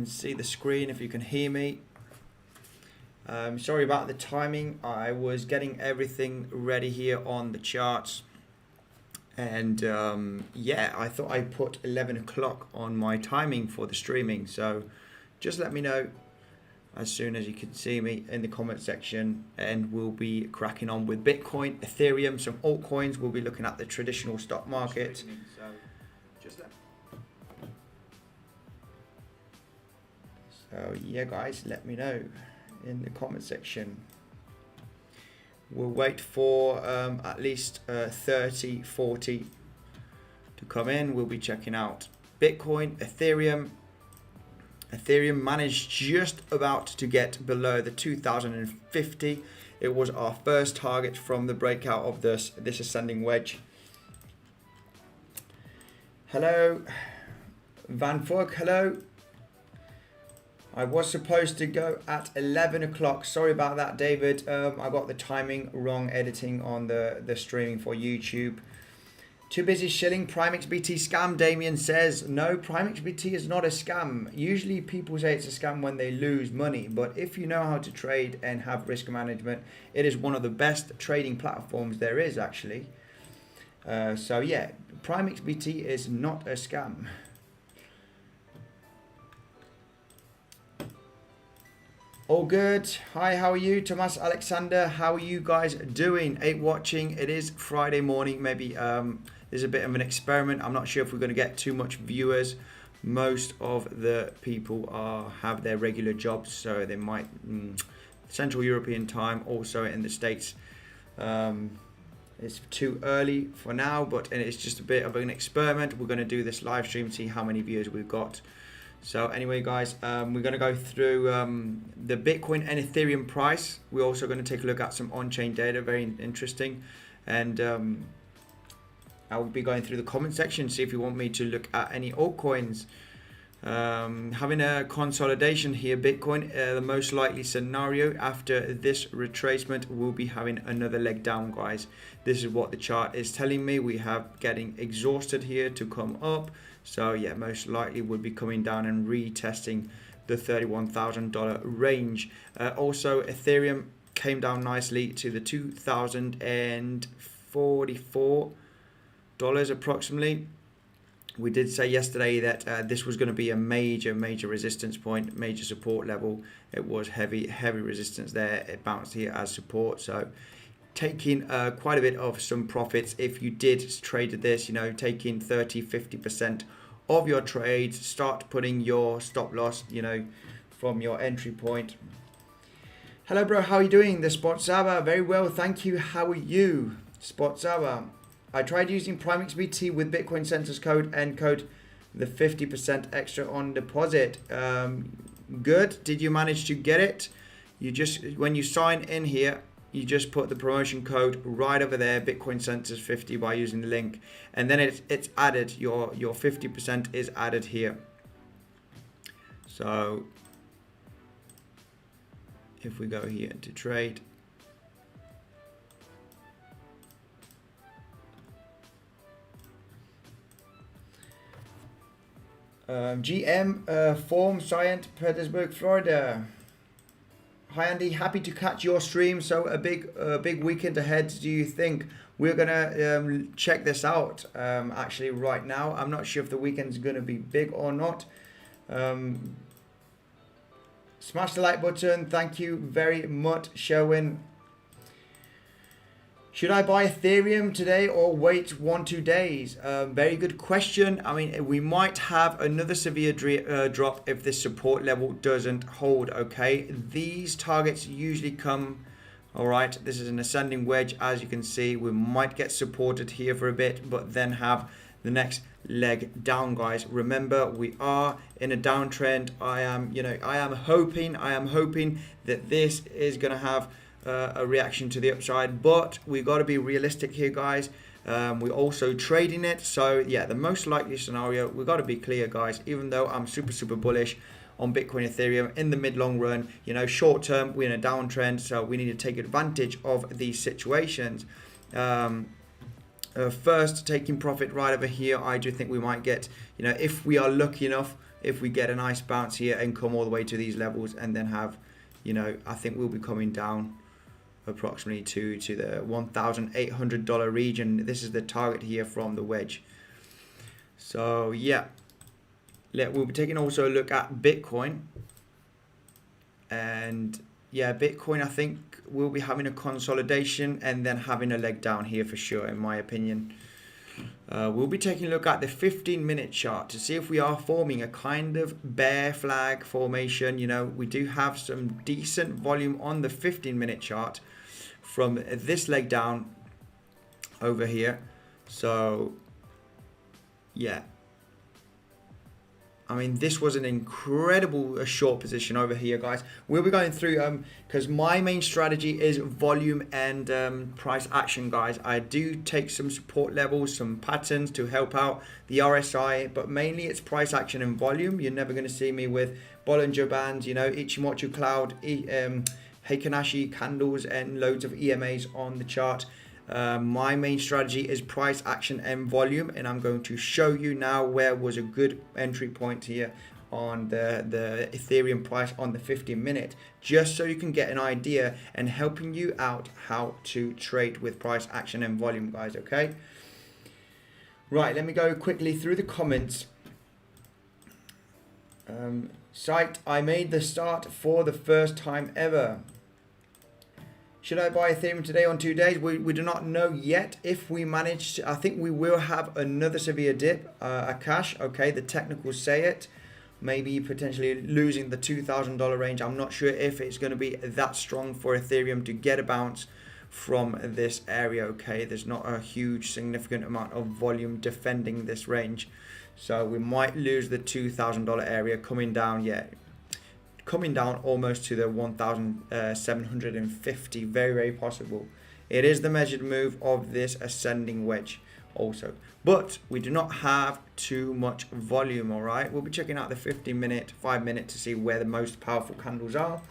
See the screen if you can hear me. Sorry about the timing. I was getting everything ready here on the charts, and yeah, I thought I put 11 o'clock on my timing for the streaming, so just let me know as soon as you can see me in the comment section, and we'll be cracking on with Bitcoin, Ethereum, some altcoins. We'll be looking at the traditional stock market. So yeah, guys, let me know in the comment section. We'll wait for at least 30, 40 to come in. We'll be checking out Bitcoin, Ethereum. Ethereum managed just about to get below the 2050. It was our first target from the breakout of this ascending wedge. Hello, Van Fug, hello. I was supposed to go at 11 o'clock. Sorry about that, David. I got the timing wrong editing on the streaming for YouTube. Too busy shilling. PrimeXbt scam, Damien says. No, PrimeXbt is not a scam. Usually people say it's a scam when they lose money. But if you know how to trade and have risk management, it is one of the best trading platforms there is, actually. So yeah, PrimeXbt is not a scam. All good. Hi, how are you? Thomas, Alexander, how are you guys doing? 8 watching. It is Friday morning. Maybe there's a bit of an experiment. I'm not sure if we're going to get too much viewers. Most of the people have their regular jobs, so they might Central European time, also in the States. It's too early for now, but it's just a bit of an experiment. We're going to do this live stream, see how many viewers we've got. So anyway, guys, we're going to go through the Bitcoin and Ethereum price. We're also going to take a look at some on-chain data, very interesting. And I will be going through the comment section, see if you want me to look at any altcoins. Having a consolidation here, Bitcoin, the most likely scenario after this retracement will be having another leg down, guys. This is what the chart is telling me. We have getting exhausted here to come up. So yeah, most likely would be coming down and retesting the $31,000 range. Also, Ethereum came down nicely to the $2,044 approximately. We did say yesterday that this was going to be a major resistance point, major support level. It was heavy resistance there. It bounced here as support. So taking quite a bit of some profits if you did trade this, you know, taking 30-50% of your trades. Start putting your stop loss, you know, from your entry point. Hello, bro. How are you doing? The Spot Zaba. Very well, thank you. How are you, Spot Zaba? I tried using PrimeXbt with Bitcoin Centers code and code the 50% extra on deposit. Good. Did you manage to get it? You just, when you sign in here, you just put the promotion code right over there, Bitcoin Centers 50, by using the link, and then it's added. Your 50% is added here. So if we go here to trade, GM Form Science, Petersburg, Florida. Hi Andy, happy to catch your stream. So a big weekend ahead. Do you think? We're gonna check this out actually right now. I'm not sure if the weekend's gonna be big or not. Smash the like button. Thank you very much, Sherwin. Should I buy Ethereum today or wait 1-2 days? Very good question. I mean, we might have another severe drop if this support level doesn't hold, okay? These targets usually come, all right, this is an ascending wedge. As you can see, we might get supported here for a bit, but then have the next leg down, guys. Remember, we are in a downtrend. I am hoping that this is going to have a reaction to the upside, but we got to be realistic here, guys. We're also trading it, so yeah, the most likely scenario, we got to be clear, guys. Even though I'm super bullish on Bitcoin, Ethereum in the mid-long run, you know, short term we're in a downtrend, so we need to take advantage of these situations. First, taking profit right over here, I do think we might get, you know, if we are lucky enough if we get a nice bounce here and come all the way to these levels, and then have, you know, I think we'll be coming down approximately to the $1,800 region. This is the target here from the wedge. So yeah, we'll be taking also a look at Bitcoin. And yeah, Bitcoin, I think we'll be having a consolidation and then having a leg down here for sure, in my opinion. We'll be taking a look at the 15-minute chart to see if we are forming a kind of bear flag formation. You know, we do have some decent volume on the 15-minute chart from this leg down over here. So yeah, I mean, this was an incredible short position over here, guys. We'll be going through, because my main strategy is volume and price action, guys. I do take some support levels, some patterns to help out the RSI, but mainly it's price action and volume. You're never going to see me with Bollinger Bands, you know, Ichimoku Cloud, Heikinashi candles and loads of EMAs on the chart. My main strategy is price action and volume, and I'm going to show you now where was a good entry point here on the Ethereum price on the 15-minute, just so you can get an idea and helping you out how to trade with price action and volume, guys. Okay, right, let me go quickly through the comments. Psyched, I made the start for the first time ever. Should I buy Ethereum today on 2 days? We do not know yet. If we manage to, I think we will have another severe dip, a cash. Okay, the technicals say it. Maybe potentially losing the $2,000 range. I'm not sure if it's going to be that strong for Ethereum to get a bounce from this area. Okay, there's not a huge significant amount of volume defending this range. So we might lose the $2,000 area coming down. Yeah, coming down almost to the 1,750, very possible. It is the measured move of this ascending wedge also, but we do not have too much volume. All right, we'll be checking out the 15-minute, 5-minute to see where the most powerful candles are.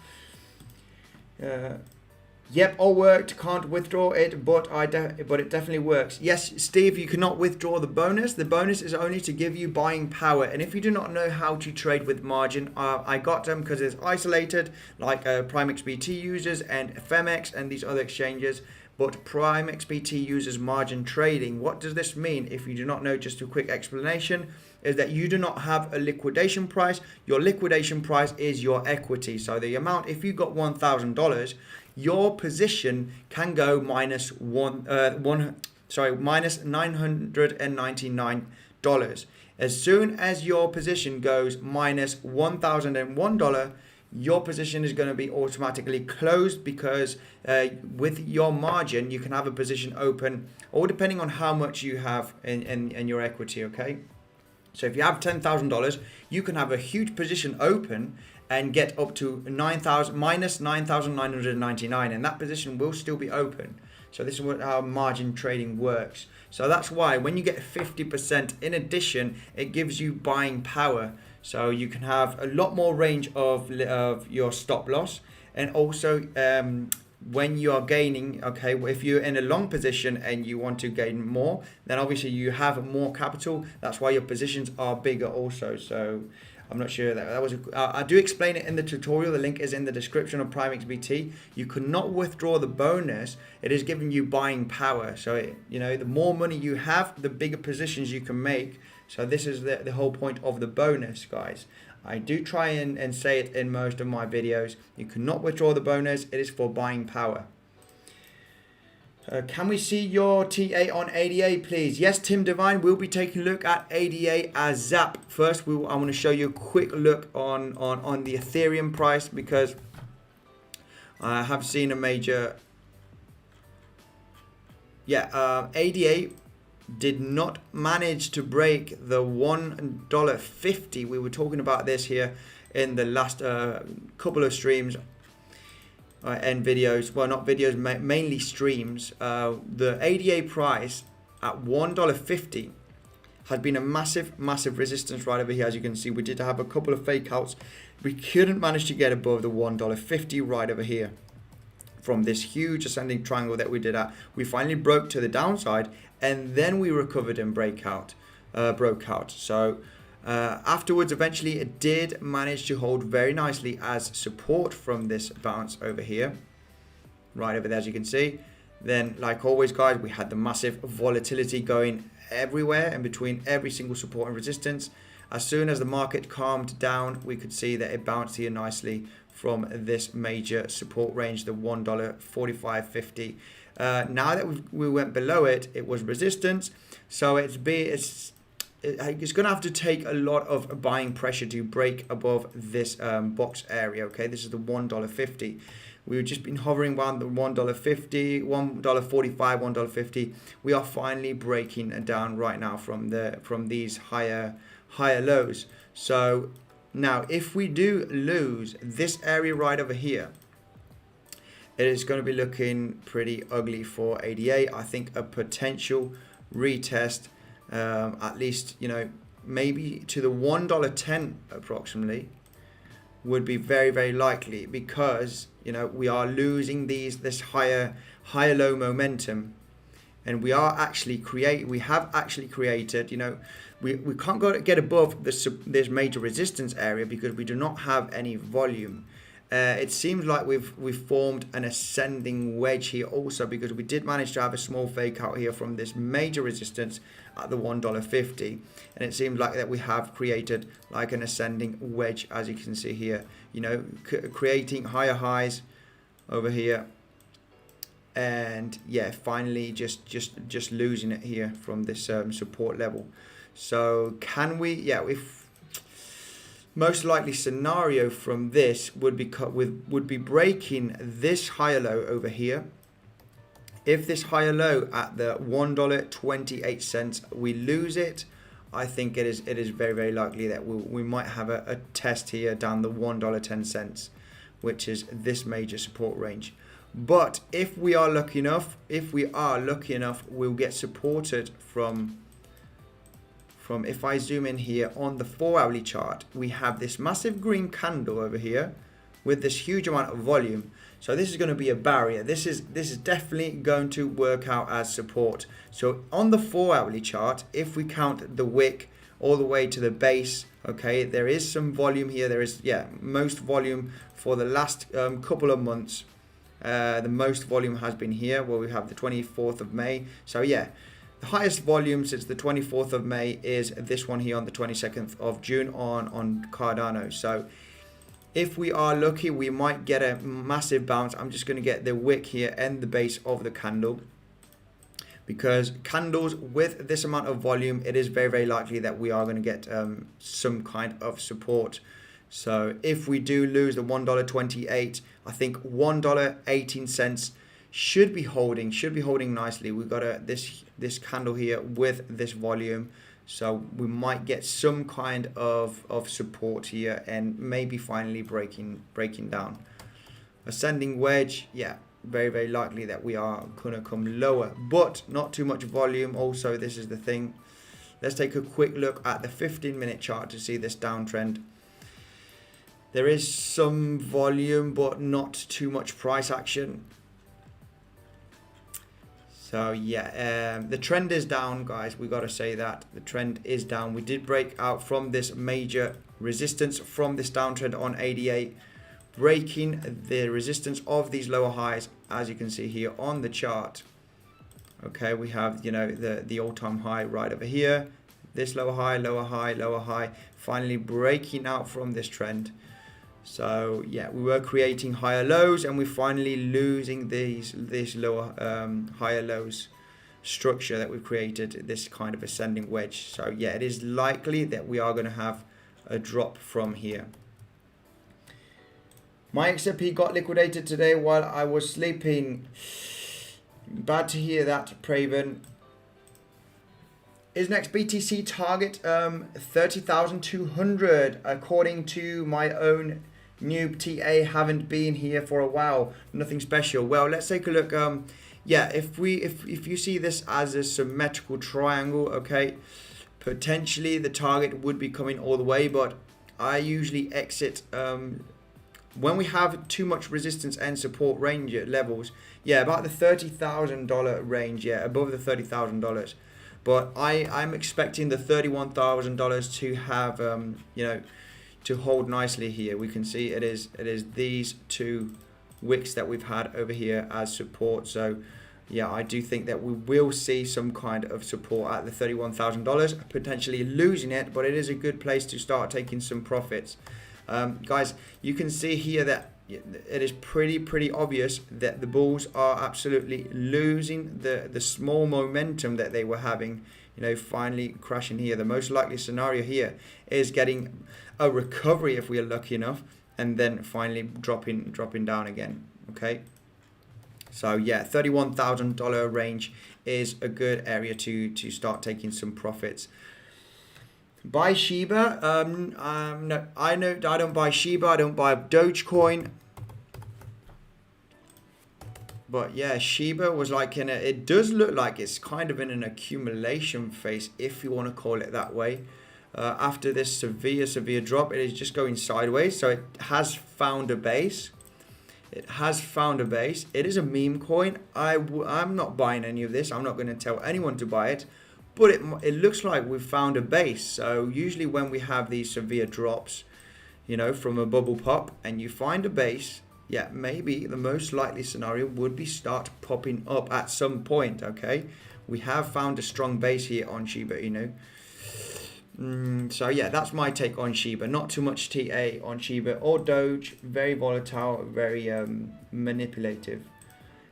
Yep, all worked. Can't withdraw it, but it definitely works. Yes, Steve, you cannot withdraw the bonus. The bonus is only to give you buying power. And if you do not know how to trade with margin, I got them because it's isolated, like PrimeXbt users and FMX and these other exchanges. But PrimeXbt uses margin trading. What does this mean? If you do not know, just a quick explanation is that you do not have a liquidation price. Your liquidation price is your equity. So the amount, if you got $1,000, your position can go minus $999. As soon as your position goes minus $1,001, your position is going to be automatically closed, because with your margin you can have a position open, or depending on how much you have in your equity. Okay, so if you have $10,000, you can have a huge position open and get up to minus 9,999, and that position will still be open. So this is how margin trading works. So that's why when you get 50%, in addition, it gives you buying power. So you can have a lot more range of your stop loss, and also when you are gaining, okay, if you're in a long position and you want to gain more, then obviously you have more capital. That's why your positions are bigger also. So I'm not sure that was. I do explain it in the tutorial. The link is in the description of PrimeXbt. You cannot withdraw the bonus. It is giving you buying power. So you know, the more money you have, the bigger positions you can make. So this is the whole point of the bonus, guys. I do try and say it in most of my videos. You cannot withdraw the bonus. It is for buying power. Can we see your TA on ADA, please? Yes, Tim Devine, we'll be taking a look at ADA as ZAP. First, I want to show you a quick look on the Ethereum price, because I have seen a major... Yeah, ADA did not manage to break the $1.50. We were talking about this here in the last couple of streams. And videos, well, not videos, mainly streams. The ADA price at $1.50 had been a massive resistance right over here. As you can see, we did have a couple of fake outs. We couldn't manage to get above the $1.50 right over here from this huge ascending triangle that we did at. We finally broke to the downside, and then we recovered and broke out. So Afterwards, eventually it did manage to hold very nicely as support from this bounce over here, right over there, as you can see. Then, like always, guys, we had the massive volatility going everywhere in between every single support and resistance. As soon as the market calmed down, we could see that it bounced here nicely from this major support range, the $1.4550. Now that we went below it, it was resistance. So it's going to have to take a lot of buying pressure to break above this box area. Okay, this is the $1.50. We've just been hovering around the $1.50, $1.45, $1.50. We are finally breaking down right now from these higher lows. So now, if we do lose this area right over here, it is going to be looking pretty ugly for ADA. I think a potential retest, at least, maybe to the $1.10 approximately, would be very, very likely, because we are losing this higher low momentum, and we have actually created, we can't get above this major resistance area because we do not have any volume. It seems like we've formed an ascending wedge here also, because we did manage to have a small fake out here from this major resistance at the $1.50, and it seems like that we have created like an ascending wedge, as you can see here, creating higher highs over here, and yeah, finally just losing it here from this support level. So can we, if most likely scenario from this would be breaking this higher low over here. If this higher low at the $1.28 we lose it, I think it is very, very likely that we might have a test here down the $1.10, which is this major support range. But if we are lucky enough, we'll get supported from, if I zoom in here on the 4-hourly chart, we have this massive green candle over here with this huge amount of volume. So this is going to be a barrier. This is definitely going to work out as support. So on the 4-hourly chart, if we count the wick all the way to the base, okay, there is some volume here. There is, most volume for the last couple of months. The most volume has been here, where we have the 24th of May. So yeah, the highest volume since the 24th of May is this one here on the 22nd of June on Cardano. So if we are lucky, we might get a massive bounce. I'm just going to get the wick here and the base of the candle, because candles with this amount of volume, it is very, very likely that we are going to get some kind of support. So if we do lose the $1.28, I think $1.18 should be holding nicely. We've got this candle here with this volume. So we might get some kind of support here, and maybe finally breaking down. Ascending wedge, very, very likely that we are going to come lower, but not too much volume. Also, this is the thing. Let's take a quick look at the 15-minute chart to see this downtrend. There is some volume, but not too much price action. So the trend is down, guys. We got to say that the trend is down. We did break out from this major resistance from this downtrend on 88, breaking the resistance of these lower highs, as you can see here on the chart. Okay, we have the all-time high right over here, this lower high, lower high, lower high, finally breaking out from this trend. So yeah, we were creating higher lows, and we're finally losing this lower higher lows structure that we've created, this kind of ascending wedge. So yeah, it is likely that we are going to have a drop from here. My XRP got liquidated today while I was sleeping. Bad to hear that, Praven. Is next BTC target 30,200 according to my own noob TA? Haven't been here for a while. Nothing special. Well, let's take a look. If you see this as a symmetrical triangle, okay, potentially the target would be coming all the way, but I usually exit when we have too much resistance and support range levels. About the $30,000 range. Above the $30,000. But I'm expecting the $31,000 to have, you know, to hold nicely here. We can see it is these two wicks that we've had over here as support. So yeah, I do think that we will see some kind of support at the $31,000, potentially losing it, but it is a good place to start taking some profits. Guys, you can see here that it is pretty obvious that the bulls are absolutely losing the small momentum that they were having, you know, finally crashing here. The most likely scenario here is getting a recovery if we are lucky enough, and then finally dropping down again. Okay, so yeah, $31,000 range is a good area to start taking some profits. Buy Shiba. No, I don't buy Shiba. I don't buy Dogecoin. But yeah, Shiba was like it does look like it's kind of in an accumulation phase, if you want to call it that way. After this severe drop, it is just going sideways. So it has found a base. It has found a base. It is a meme coin. I'm not buying any of this. I'm not going to tell anyone to buy it. But it looks like we've found a base. So usually when we have these severe drops, you know, from a bubble pop, and you find a base, yeah, maybe the most likely scenario would be start popping up at some point. Okay, we have found a strong base here on Shiba, you know. So yeah, that's my take on Shiba. Not too much TA on Shiba or Doge. Very volatile, very manipulative.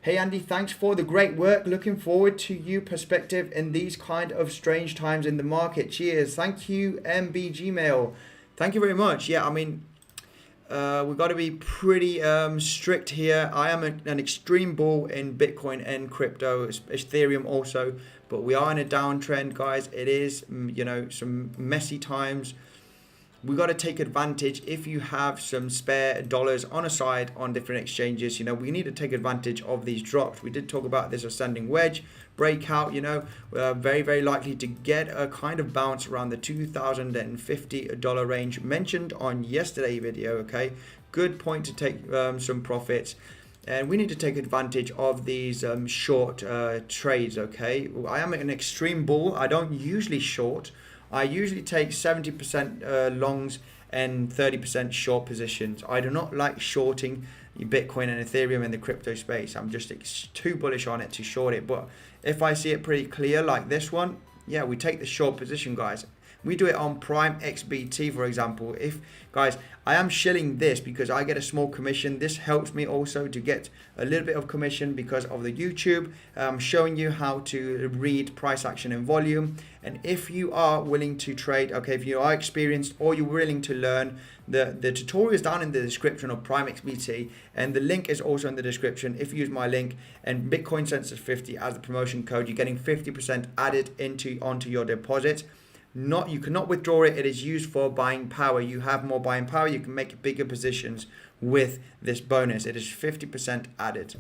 Hey Andy, thanks for the great work. Looking forward to you perspective in these kind of strange times in the market. Cheers. Thank you, MB Gmail. Thank you very much. Yeah, I mean, we've got to be pretty strict here. I am an extreme bull in Bitcoin and crypto, Ethereum also, but we are in a downtrend, guys. It is, you know, some messy times. We got to take advantage. If you have some spare dollars on a side on different exchanges, you know, we need to take advantage of these drops. We did talk about this ascending wedge breakout, you know, very likely to get a kind of bounce around the $2,050 range mentioned on yesterday's video. Okay, good point to take some profits. And we need to take advantage of these short trades. Okay, I am an extreme bull. I don't usually short. I usually take 70% longs and 30% short positions. I do not like shorting Bitcoin and Ethereum in the crypto space. I'm just too bullish on it to short it. But if I see it pretty clear like this one, yeah, we take the short position, guys. We do it on PrimeXbt, for example. If, guys, I am shilling this because I get a small commission. This helps me also to get a little bit of commission because of the YouTube. I'm showing you how to read price action and volume. And if you are willing to trade, okay, if you are experienced or you're willing to learn, the tutorial is down in the description of PrimeXbt, and the link is also in the description. If you use my link and Bitcoin Census 50 as the promotion code, you're getting 50% added onto your deposit. You cannot withdraw it. It is used for buying power. You have more buying power. You can make bigger positions with this bonus. It is 50% added.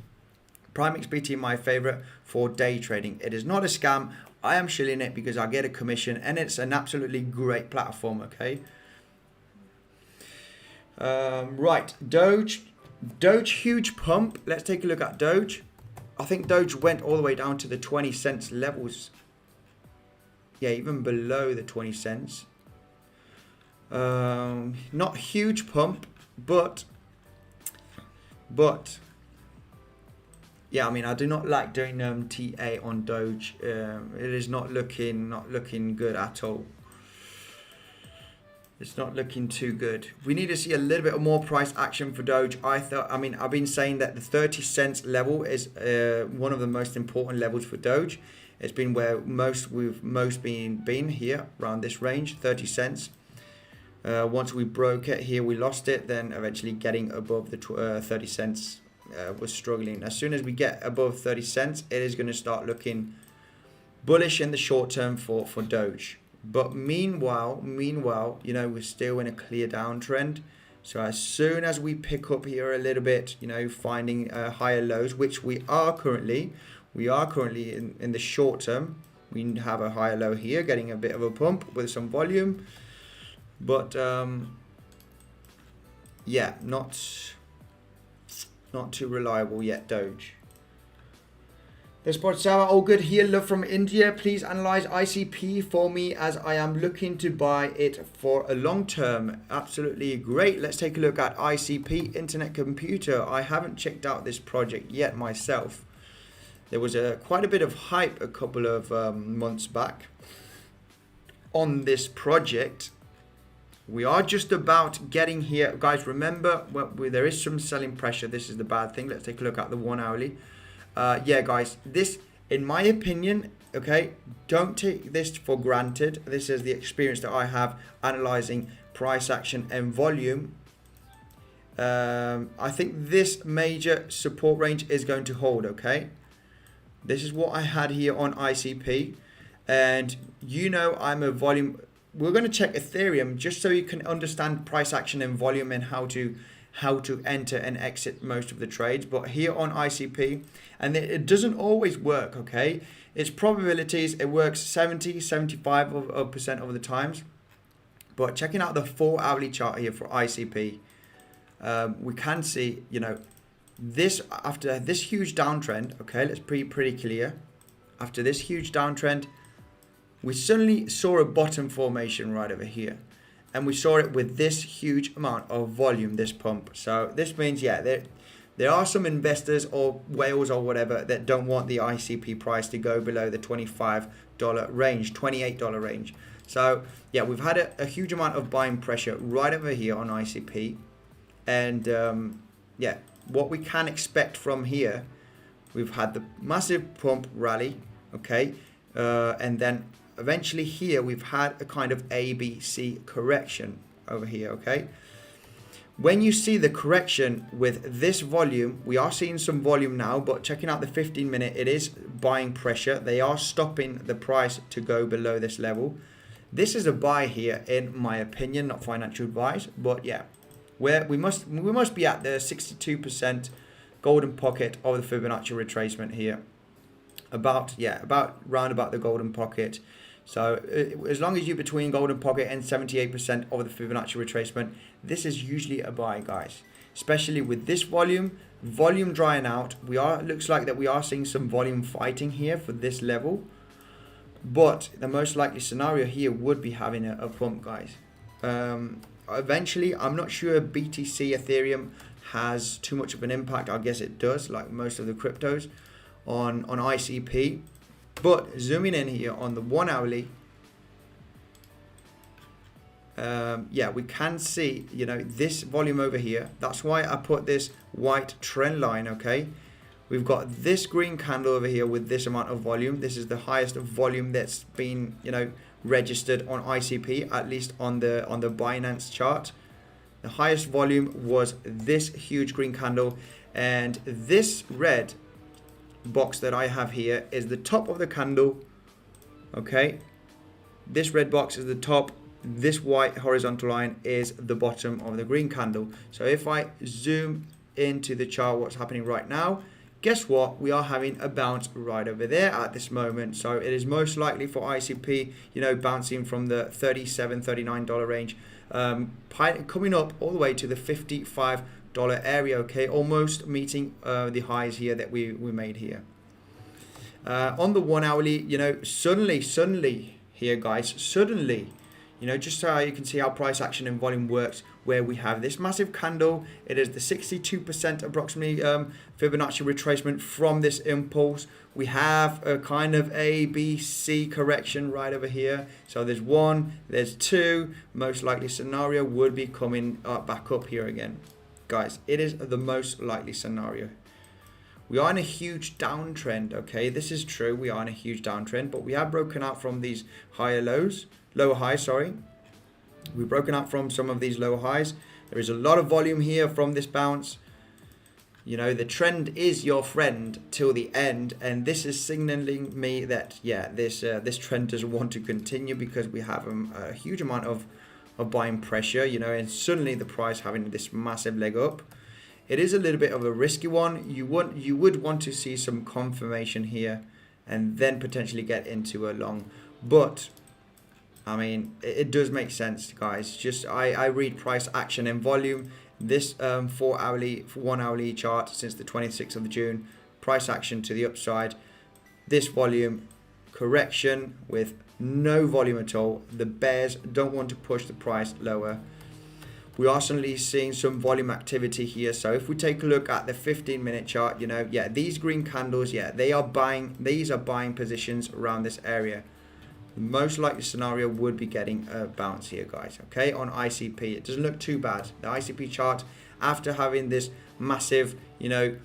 PrimeXbt, my favorite for day trading. It is not a scam. I am shilling it because I get a commission, and it's an absolutely great platform. Okay. Right, Doge, huge pump. Let's take a look at Doge. I think Doge went all the way down to the 20 cents levels. Yeah, even below the 20 cents. Not huge pump, but yeah, I mean, I do not like doing TA on Doge. It is not looking good at all. It's not looking too good. We need to see a little bit more price action for Doge. I mean, I've been saying that the 30 cents level is one of the most important levels for Doge. It's been where we've been here around this range, 30 cents. Once we broke it here, we lost it. Then eventually getting above the 30 cents was struggling. As soon as we get above 30 cents, it is going to start looking bullish in the short term for Doge. But meanwhile, you know, we're still in a clear downtrend. So as soon as we pick up here a little bit, you know, finding higher lows, which we are currently in the short term. We have a higher low here, getting a bit of a pump with some volume. But yeah, not too reliable yet, Doge. This spot Sarah, all good here. Love from India. Please analyze ICP for me as I am looking to buy it for a long term. Absolutely great. Let's take a look at ICP, Internet Computer. I haven't checked out this project yet myself. There was quite a bit of hype a couple of months back on this project. We are just about getting here. Guys, remember, there is some selling pressure. This is the bad thing. Let's take a look at the 1 hourly. Yeah, guys, this, in my opinion, okay, don't take this for granted. This is the experience that I have analyzing price action and volume. I think this major support range is going to hold, okay? This is what I had here on ICP. And you know I'm a volume. We're going to check Ethereum just so you can understand price action and volume and how to enter and exit most of the trades. But here on ICP, and it doesn't always work, okay? It's probabilities. It works 70-75% of the times. But checking out the 4 hourly chart here for ICP, we can see, you know, this after this huge downtrend, okay, let's be pretty clear. After this huge downtrend, we suddenly saw a bottom formation right over here. And we saw it with this huge amount of volume, this pump. So this means, yeah, there are some investors or whales or whatever that don't want the ICP price to go below the $25 range, $28 range. So yeah, we've had a huge amount of buying pressure right over here on ICP. And yeah, what we can expect from here, we've had the massive pump rally, okay, and then eventually here we've had a kind of ABC correction over here, okay? When you see the correction with this volume, we are seeing some volume now, but checking out the 15-minute, it is buying pressure. They are stopping the price to go below this level. This is a buy here, in my opinion, not financial advice, but yeah, we must be at the 62% golden pocket of the Fibonacci retracement here. About round about the golden pocket. So as long as you're between golden pocket and 78% of the Fibonacci retracement, this is usually a buy, guys. Especially with this volume drying out. Looks like that we are seeing some volume fighting here for this level. But the most likely scenario here would be having a pump, guys. Eventually, I'm not sure BTC Ethereum has too much of an impact. I guess it does, like most of the cryptos on ICP. But zooming in here on the 1 hourly, yeah, we can see, you know, this volume over here. That's why I put this white trend line, okay? We've got this green candle over here with this amount of volume. This is the highest volume that's been, you know, registered on ICP, at least on the Binance chart. The highest volume was this huge green candle, and this red box that I have here is the top of the candle, okay? This red box is the top. This white horizontal line is the bottom of the green candle. So if I zoom into the chart, what's happening right now, guess what? We are having a bounce right over there at this moment. So it is most likely for ICP, you know, bouncing from the $37, $39 range, coming up all the way to the $55 area, okay, almost meeting the highs here that we made here. On the 1 hourly, you know, suddenly here, guys, suddenly, you know, just so you can see how price action and volume works, where we have this massive candle. It is the 62% approximately Fibonacci retracement from this impulse. We have a kind of ABC correction right over here. So there's 1, there's 2. Most likely scenario would be coming back up here again. Guys, it is the most likely scenario. We are in a huge downtrend, okay? This is true. We are in a huge downtrend, but we have broken out from these lower highs, sorry. We've broken out from some of these lower highs. There is a lot of volume here from this bounce. You know, the trend is your friend till the end, and this is signaling me that, yeah, this trend doesn't want to continue because we have a huge amount of buying pressure, you know, and suddenly the price having this massive leg up. It is a little bit of a risky one. You would want to see some confirmation here and then potentially get into a long. But I mean, it does make sense, guys. Just I read price action and volume. This 1 hourly chart since the 26th of June, price action to the upside. this volume correction with no volume at all. The bears don't want to push the price lower. We are suddenly seeing some volume activity here. So if we take a look at the 15-minute chart, you know, yeah, these green candles, yeah, they are buying. These are buying positions around this area. The most likely scenario would be getting a bounce here, guys. Okay, on ICP, it doesn't look too bad. The ICP chart, after having this massive, you know,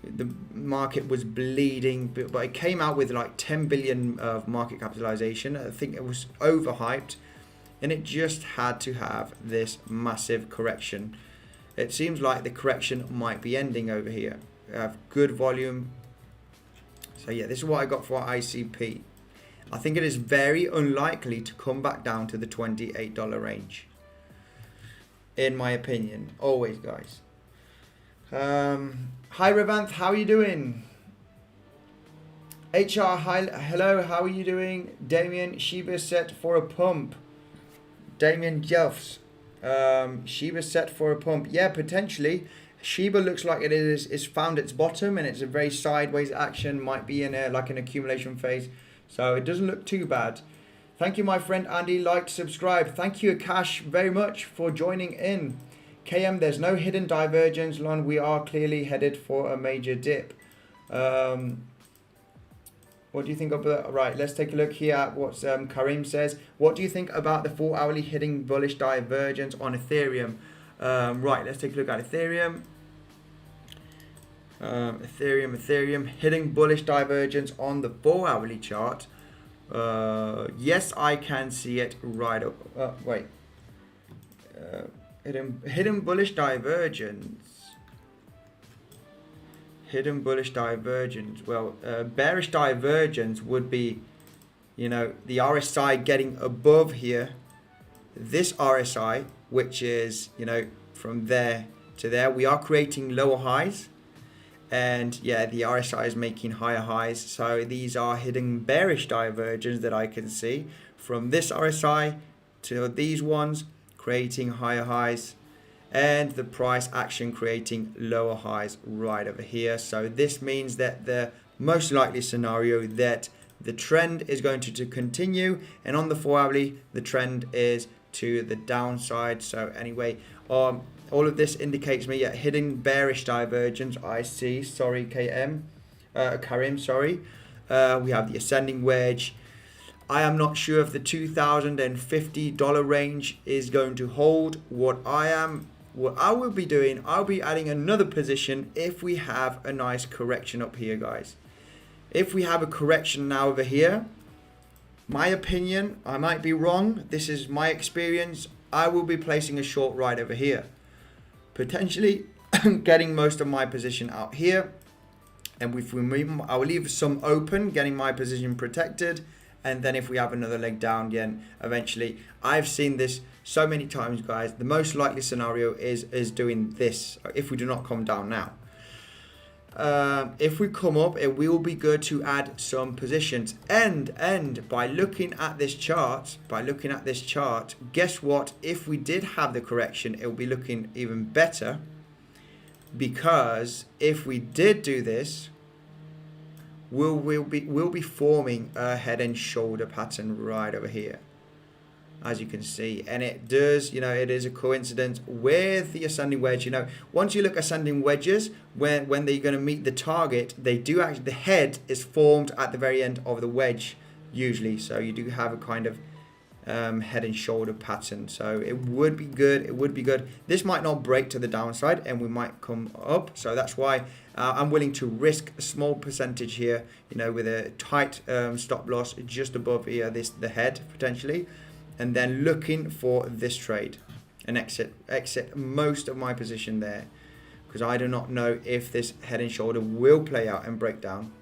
the market was bleeding, but it came out with like 10 billion of market capitalization. I think it was overhyped. And it just had to have this massive correction. It seems like the correction might be ending over here. We have good volume. So yeah, this is what I got for ICP. I think it is very unlikely to come back down to the $28 range. In my opinion. Always, guys. Hi, Revanth. How are you doing? HR, hi, hello. How are you doing? Damien, Shiba set for a pump. Damien Jelfs, Shiba set for a pump. Yeah, potentially. Shiba looks like it is found its bottom, and it's a very sideways action. Might be in like an accumulation phase, so it doesn't look too bad. Thank you, my friend Andy. Like, subscribe. Thank you, Akash, very much for joining in. KM, there's no hidden divergence. Lon, we are clearly headed for a major dip. What do you think of that? Right, let's take a look here at what Karim says. What do you think about the 4 hourly hitting bullish divergence on Ethereum? Right, let's take a look at Ethereum. Ethereum hitting bullish divergence on the 4 hourly chart. Yes, I can see it right up. Wait. Hidden bullish divergence. Hidden bullish divergence. Well, bearish divergence would be, you know, the RSI getting above here. This RSI, which is, you know, from there to there, we are creating lower highs. And yeah, the RSI is making higher highs. So these are hidden bearish divergence that I can see from this RSI to these ones, creating higher highs. And the price action creating lower highs right over here. So this means that the most likely scenario that the trend is going to continue, and on the 4 hourly the trend is to the downside. So anyway, all of this indicates me hidden bearish divergence. I see. Sorry, Karim. Sorry. We have the ascending wedge. I am not sure if the $2,050 range is going to hold. What I will be doing, I'll be adding another position if we have a nice correction up here, guys. If we have a correction now over here, my opinion, I might be wrong. This is my experience. I will be placing a short right over here. Potentially getting most of my position out here. And if we move, I will leave some open, getting my position protected. And then if we have another leg down again, eventually, I've seen this so many times, guys. The most likely scenario is doing this if we do not come down now. If we come up, it will be good to add some positions. And by looking at this chart, guess what? If we did have the correction, it will be looking even better. Because if we did do this, we'll be forming a head and shoulder pattern right over here, as you can see. And it does, you know, it is a coincidence with the ascending wedge. You know, once you look ascending wedges, when they're going to meet the target, they do actually, the head is formed at the very end of the wedge usually. So you do have a kind of head and shoulder pattern. So it would be good. This might not break to the downside and we might come up. So that's why I'm willing to risk a small percentage here, you know, with a tight stop loss just above here, the head potentially, and then looking for this trade and exit most of my position there, because I do not know if this head and shoulder will play out and break down.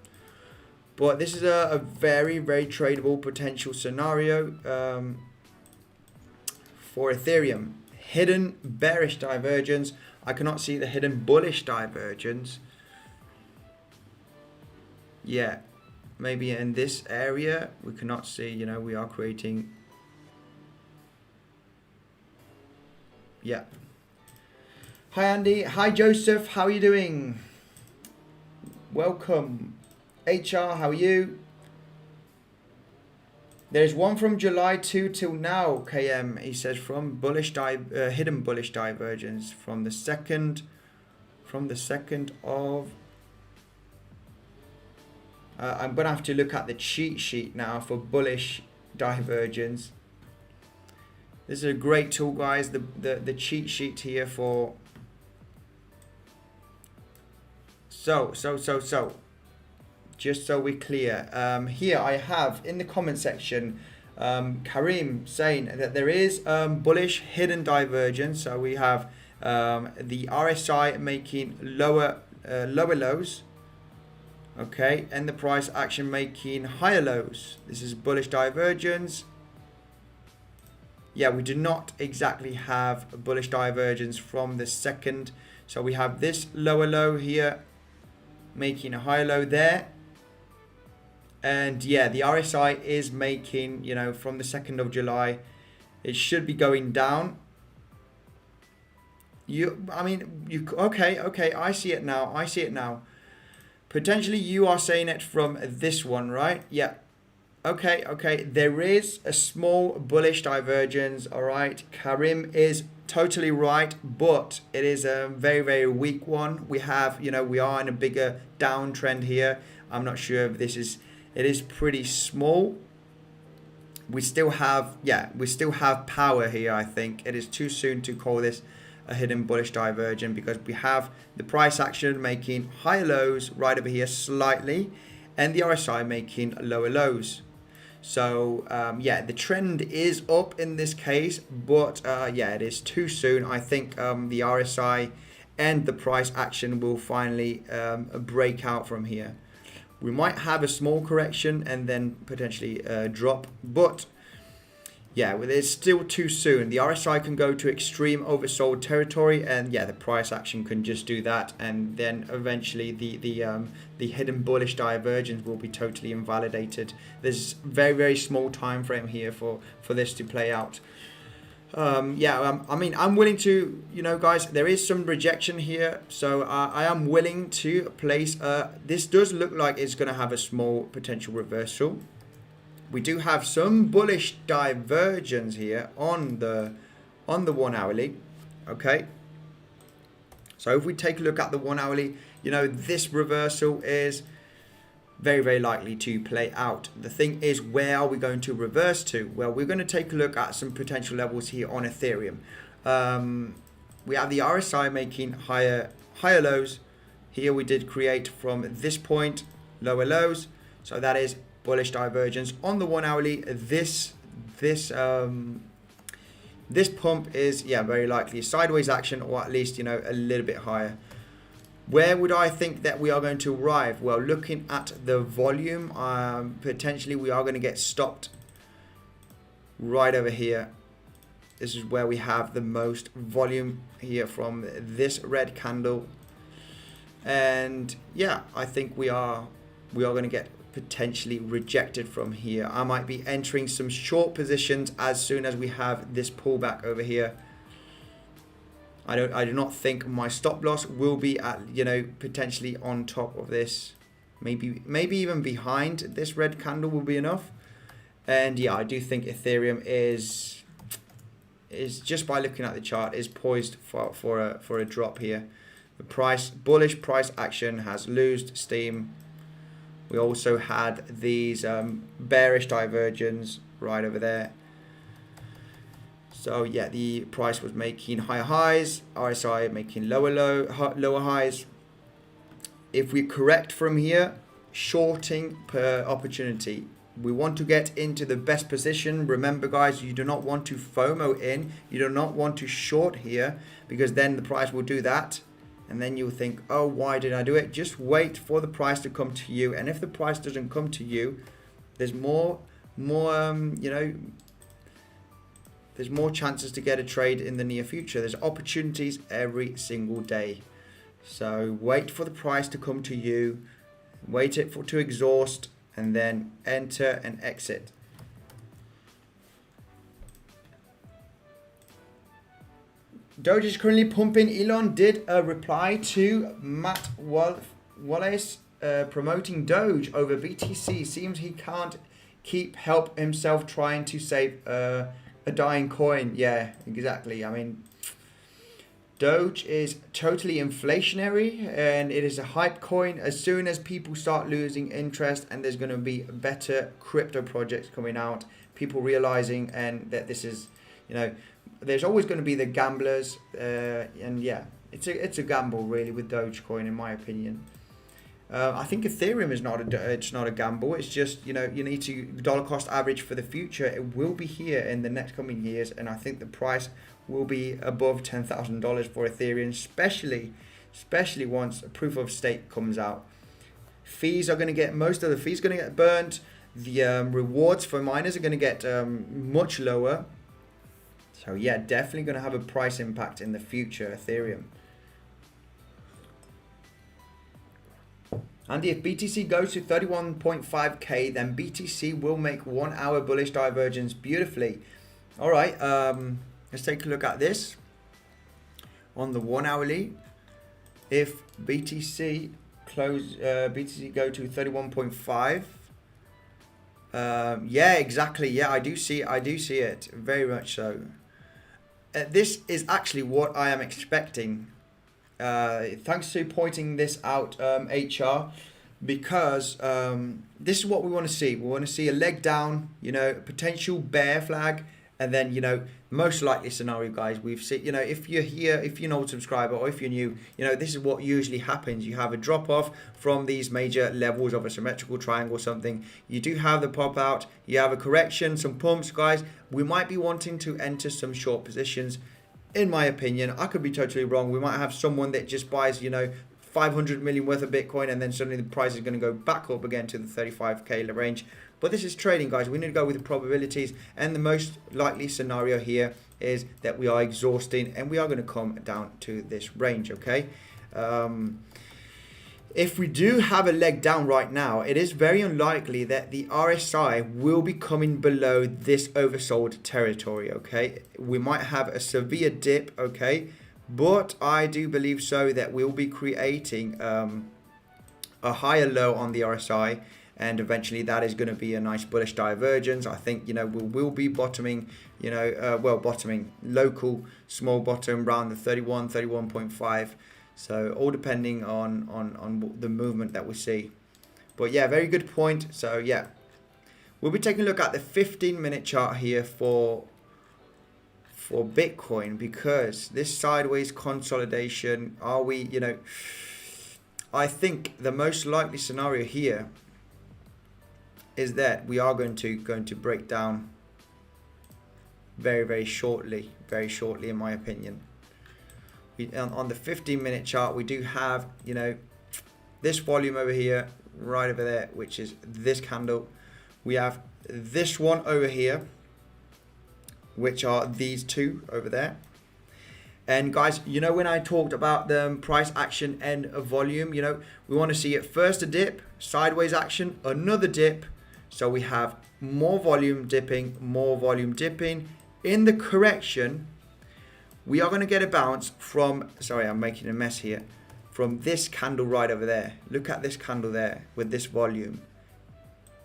But this is a very, very tradable potential scenario for Ethereum. Hidden bearish divergence. I cannot see the hidden bullish divergence. Yeah, maybe in this area we cannot see, you know, we are creating. Yeah. Hi Andy. Hi Joseph. How are you doing? Welcome. HR, how are you? There's one from July 2 till now, KM. He says from hidden bullish divergence from the second of. I'm gonna have to look at the cheat sheet now for bullish divergence. This is a great tool, guys. The cheat sheet here for. So. Just so we're clear, here I have in the comment section Karim saying that there is bullish hidden divergence. So we have the RSI making lower lows, okay, and the price action making higher lows. This is bullish divergence. Yeah, we do not exactly have a bullish divergence from the second. So we have this lower low here making a higher low there. And yeah, the RSI is making, you know, from the 2nd of July, it should be going down. Okay, I see it now. Potentially you are saying it from this one, right? Yeah. Okay. There is a small bullish divergence, all right. Karim is totally right, but it is a very, very weak one. We have, you know, we are in a bigger downtrend here. I'm not sure if this is. It is pretty small. We still have power here, I think. It is too soon to call this a hidden bullish divergence because we have the price action making higher lows right over here slightly and the RSI making lower lows. So, yeah, the trend is up in this case, but yeah, it is too soon. I think the RSI and the price action will finally break out from here. We might have a small correction and then potentially drop, but yeah, it's still too soon. The RSI can go to extreme oversold territory, and yeah, the price action can just do that, and then eventually the hidden bullish divergence will be totally invalidated. There's very, very small time frame here for this to play out. I mean, I'm willing to, you know, guys, there is some rejection here, so I am willing to place this does look like it's going to have a small potential reversal. We do have some bullish divergence here on the 1 hourly. Okay, so if we take a look at the 1 hourly, you know, this reversal is very, very likely to play out. The thing is, where are we going to reverse to? Well, we're going to take a look at some potential levels here on Ethereum. We have the RSI making higher lows. Here we did create from this point lower lows, so that is bullish divergence on the 1 hourly. This pump is, yeah, very likely a sideways action, or at least, you know, a little bit higher. Where would I think that we are going to arrive? Well, looking at the volume, potentially we are going to get stopped right over here. This is where we have the most volume here from this red candle. And yeah, I think we are going to get potentially rejected from here. I might be entering some short positions as soon as we have this pullback over here. I do not think my stop loss will be at, you know, potentially on top of this. Maybe even behind this red candle will be enough. And yeah, I do think Ethereum is just by looking at the chart is poised for a drop here. The bullish price action has loosed steam. We also had these bearish divergence right over there. So yeah, the price was making higher highs, RSI making lower highs. If we correct from here, shorting per opportunity. We want to get into the best position. Remember, guys, you do not want to FOMO in. You do not want to short here, because then the price will do that. And then you'll think, oh, why did I do it? Just wait for the price to come to you. And if the price doesn't come to you, there's more there's more chances to get a trade in the near future. There's opportunities every single day. So wait for the price to come to you, wait it to exhaust, and then enter and exit. Doge is currently pumping. Elon did a reply to Matt Wallace promoting Doge over BTC. Seems he can't help himself trying to save a dying coin. Yeah, exactly. I mean, Doge is totally inflationary and it is a hype coin. As soon as people start losing interest and there's going to be better crypto projects coming out, people realizing and that this is, there's always going to be the gamblers, and yeah, it's a gamble really with Dogecoin in my opinion. I think Ethereum is it's not a gamble. It's just, you need to dollar cost average for the future. It will be here in the next coming years, and I think the price will be above $10,000 for Ethereum, especially once a proof of stake comes out. Most of the fees going to get burnt. The rewards for miners are going to get much lower. So yeah, definitely going to have a price impact in the future, Ethereum. And if BTC goes to 31.5k, then BTC will make 1 hour bullish divergence beautifully. All right, let's take a look at this on the 1 hourly. If BTC go to 31.5, yeah, exactly. Yeah, I do see it very much so. This is actually what I am expecting. Thanks to pointing this out, HR, because this is what we want to see. We want to see a leg down, potential bear flag, and then, most likely scenario, guys, we've seen, if you're here, if you're an old subscriber or if you're new, this is what usually happens. You have a drop off from these major levels of a symmetrical triangle or something. You do have the pop out, you have a correction, some pumps, guys. We might be wanting to enter some short positions. In my opinion, I could be totally wrong. We might have someone that just buys, 500 million worth of Bitcoin, and then suddenly the price is going to go back up again to the 35k range. But this is trading, guys. We need to go with the probabilities, and the most likely scenario here is that we are exhausting and we are going to come down to this range, okay? If we do have a leg down right now, it is very unlikely that the RSI will be coming below this oversold territory, okay? We might have a severe dip, okay? But I do believe so that we'll be creating a higher low on the RSI, and eventually that is going to be a nice bullish divergence. I think, we will be bottoming, bottoming local small bottom around the 31.5. So all depending on the movement that we see. But yeah, very good point. So yeah, we'll be taking a look at the 15-minute chart here for Bitcoin, because this sideways consolidation, I think the most likely scenario here is that we are going to break down very shortly in my opinion. On the 15-minute chart, we do have, this volume over here, right over there, which is this candle. We have this one over here, which are these two over there. And guys, when I talked about the price action and a volume, we want to see it first a dip, sideways action, another dip. So we have more volume dipping. In the correction, we are going to get a bounce from, sorry, I'm making a mess here, from this candle right over there. Look at this candle there with this volume.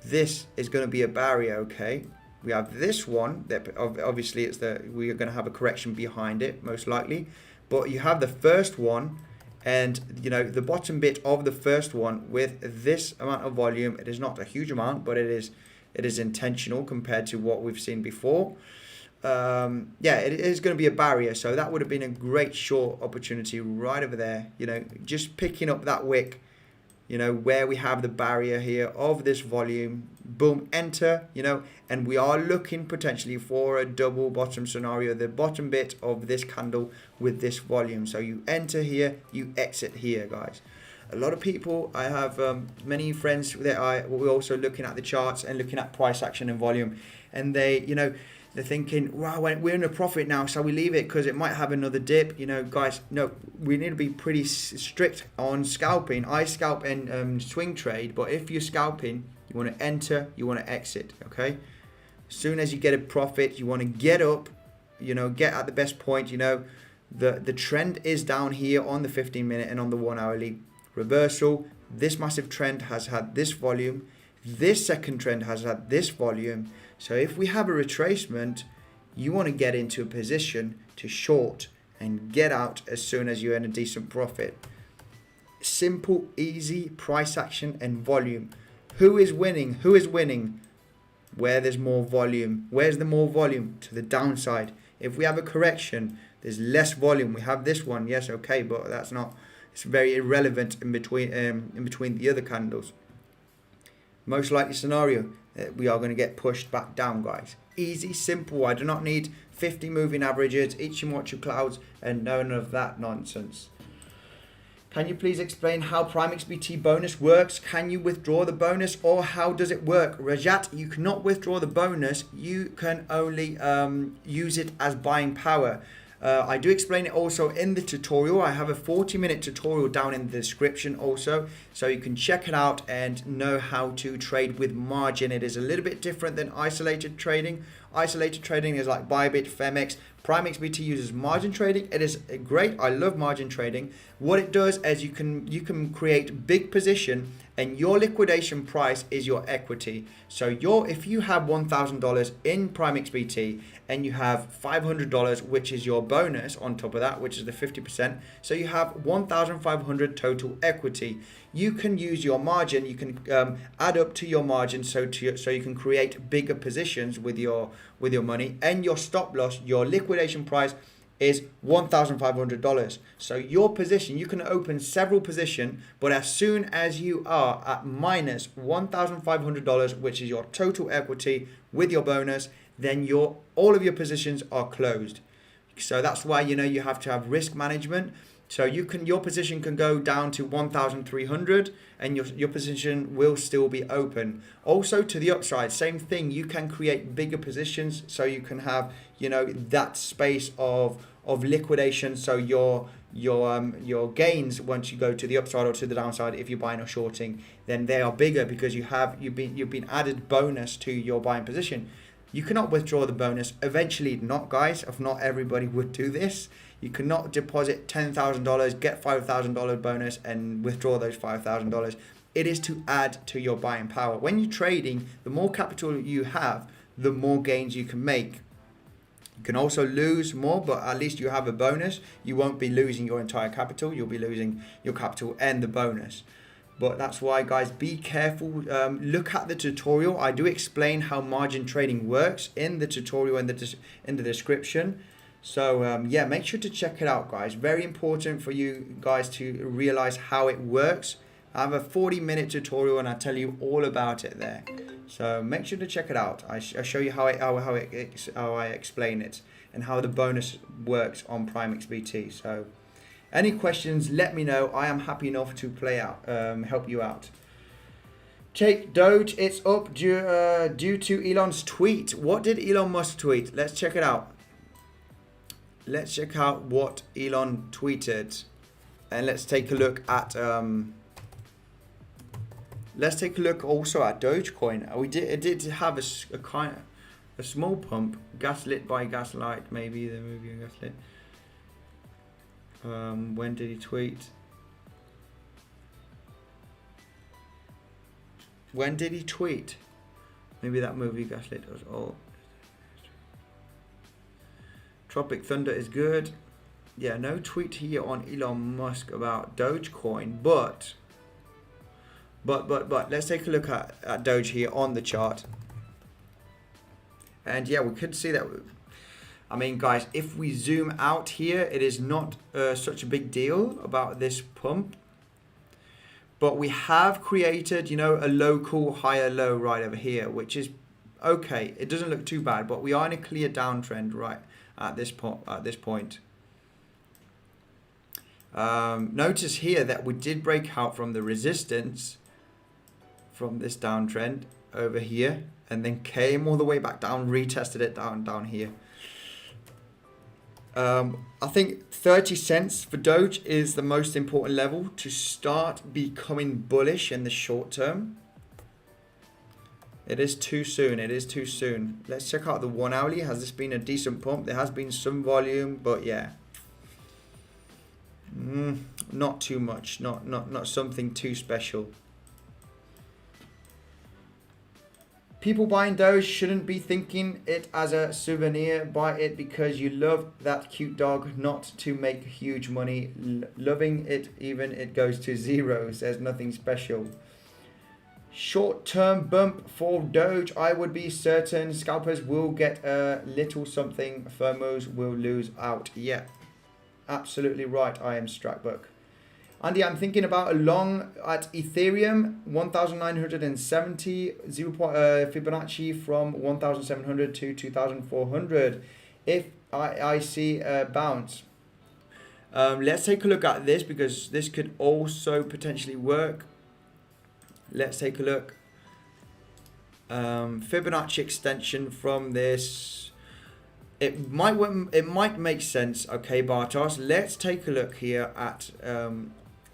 This is going to be a barrier, okay? We have this one that obviously we are going to have a correction behind it, most likely. But you have the first one, and the bottom bit of the first one with this amount of volume. It is not a huge amount, but it is intentional compared to what we've seen before. Yeah, it is going to be a barrier, so that would have been a great short opportunity right over there. Just picking up that wick, where we have the barrier here of this volume. Boom, enter, and we are looking potentially for a double bottom scenario, the bottom bit of this candle with this volume. So you enter here, you exit here, guys. A lot of people, I have many friends that we're also looking at the charts and looking at price action and volume, and they're thinking, wow, we're in a profit now, so we leave it because it might have another dip. Guys, no, we need to be pretty strict on scalping. I scalp and swing trade, but if you're scalping, you want to enter, you want to exit, okay? As soon as you get a profit, you want to get up, get at the best point. The trend is down here on the 15-minute and on the 1 hourly reversal. This massive trend has had this volume. This second trend has had this volume. So if we have a retracement, you want to get into a position to short and get out as soon as you earn a decent profit. Simple, easy price action and volume. Who is winning? Who is winning? Where there's more volume. Where's the more volume? To the downside. If we have a correction, there's less volume. We have this one, yes, okay, but that's not. It's very irrelevant in between the other candles. Most likely scenario, we are going to get pushed back down, guys. Easy, simple. I do not need 50 moving averages, Ichimoku clouds, and none of that nonsense. Can you please explain how PrimeXbt bonus works? Can you withdraw the bonus, or how does it work? Rajat, you cannot withdraw the bonus. You can only use it as buying power. I do explain it also in the tutorial. I have a 40-minute tutorial down in the description also, so you can check it out and know how to trade with margin. It is a little bit different than isolated trading. Isolated trading is like Bybit, Femex. PrimeXbt uses margin trading. It is great. I love margin trading. What it does is you can create big position, and your liquidation price is your equity. So if you have $1,000 in PrimeXbt and you have $500, which is your bonus on top of that, which is the 50%. So you have 1,500 total equity. You can use your margin. You can add up to your margin so you can create bigger positions with your money, and your stop loss, your liquidation price is $1,500. So your position, you can open several positions, but as soon as you are at minus $1,500, which is your total equity with your bonus, then all of your positions are closed. So that's why you have to have risk management. So your position can go down to 1,300 and your position will still be open. Also to the upside, same thing, you can create bigger positions so you can have that space of liquidation. So your gains, once you go to the upside or to the downside, if you're buying or shorting, then they are bigger because you've been added bonus to your buying position. You cannot withdraw the bonus. Eventually not, guys. If not, everybody would do this. You cannot deposit $10,000, get $5,000 bonus and withdraw those $5,000. It is to add to your buying power. When you're trading, the more capital you have, the more gains you can make. You can also lose more, but at least you have a bonus. You won't be losing your entire capital. You'll be losing your capital and the bonus. But that's why, guys, be careful. Look at the tutorial. I do explain how margin trading works in the tutorial in the description. So yeah, make sure to check it out, guys. Very important for you guys to realize how it works. I have a 40-minute tutorial and I tell you all about it there. So make sure to check it out. I show you how I explain it and how the bonus works on PrimeXbt. So any questions, let me know. I am happy enough to help you out. Take Doge, it's up due to Elon's tweet. What did Elon Musk tweet? Let's check it out. Let's check out what Elon tweeted, and let's take a look at also at Dogecoin. It did have a small pump, gaslit by gaslight, maybe the movie Gaslit. When did he tweet? When did he tweet? Maybe that movie Gaslit was all. Tropic Thunder is good. Yeah, no tweet here on Elon Musk about Dogecoin, but let's take a look at Doge here on the chart. And yeah, we could see that. I mean, guys, if we zoom out here, it is not such a big deal about this pump. But we have created, a local higher low right over here, which is okay. It doesn't look too bad, but we are in a clear downtrend right at this point. Notice here that we did break out from the resistance from this downtrend over here, and then came all the way back down, retested it down here. I think 30 cents for Doge is the most important level to start becoming bullish in the short term. It is too soon. It is too soon. Let's check out the 1 hourly. Has this been a decent pump? There has been some volume, but yeah. Not too much. Not something too special. People buying Doge shouldn't be thinking it as a souvenir. Buy it because you love that cute dog, not to make huge money. Loving it even it goes to zero. Says nothing special. Short-term bump for Doge. I would be certain scalpers will get a little something. FOMOs will lose out. Yeah, absolutely right. I am Stratbook. Andy, I'm thinking about a long at Ethereum, 1,970, Fibonacci from 1,700 to 2,400. If I see a bounce. Let's take a look at this because this could also potentially work. Let's take a look. Fibonacci extension from this. It might make sense. Okay, Bartos. Let's take a look here at.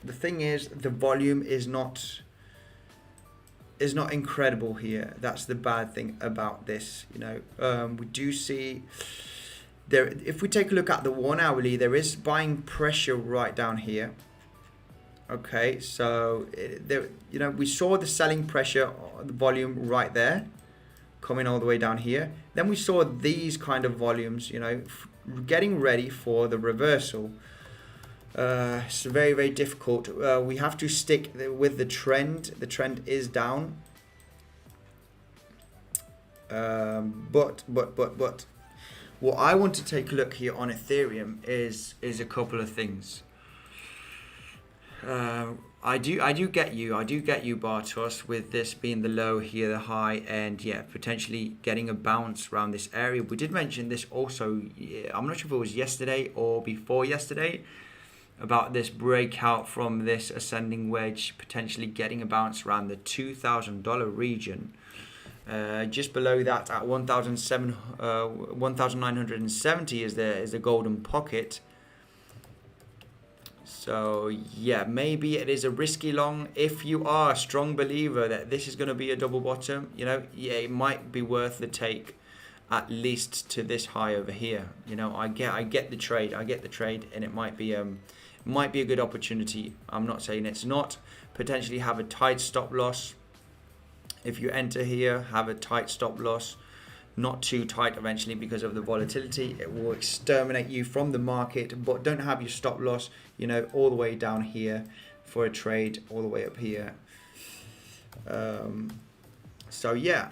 The thing is, the volume is not incredible here. That's the bad thing about this. You know, we do see there. If we take a look at the 1 hourly, there is buying pressure right down here. Okay, so there, you know, we saw the selling pressure, the volume right there, coming all the way down here. Then we saw these kind of volumes, you know, getting ready for the reversal. It's very, very difficult. We have to stick with the trend. The trend is down. But what I want to take a look here on Ethereum is a couple of things. I do get you, Bartos, with this being the low here, the high, and yeah, potentially getting a bounce around this area. We did mention this also. I'm not sure if it was yesterday or before yesterday, about this breakout from this ascending wedge, potentially getting a bounce around the $2,000 region. Just below that at 1,970 is the golden pocket. So yeah, maybe it is a risky long. If you are a strong believer that this is going to be a double bottom, you know, yeah, it might be worth the take, at least to this high over here. You know, I get the trade, and it might be a good opportunity. I'm not saying it's not. Potentially have a tight stop loss. If you enter here, have a tight stop loss. Not too tight eventually because of the volatility. It will exterminate you from the market, but don't have your stop loss, you know, all the way down here for a trade, all the way up here. So yeah,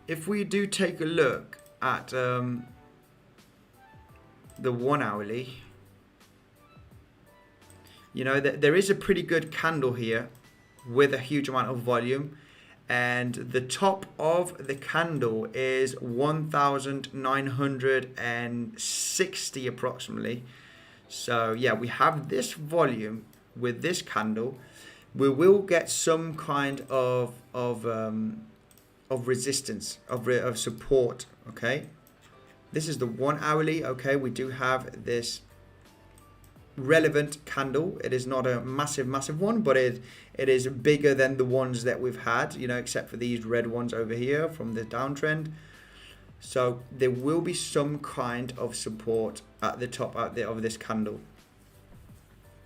if we do take a look at the 1 hourly, you know, there is a pretty good candle here with a huge amount of volume. And the top of the candle is 1,960 approximately. So yeah, we have this volume with this candle. We will get some kind of resistance, of support. Okay, this is the 1 hourly. Okay, we do have this relevant candle. It is not a massive one, but it is bigger than the ones that we've had, you know, except for these red ones over here from the downtrend. So there will be some kind of support at the top out there of this candle.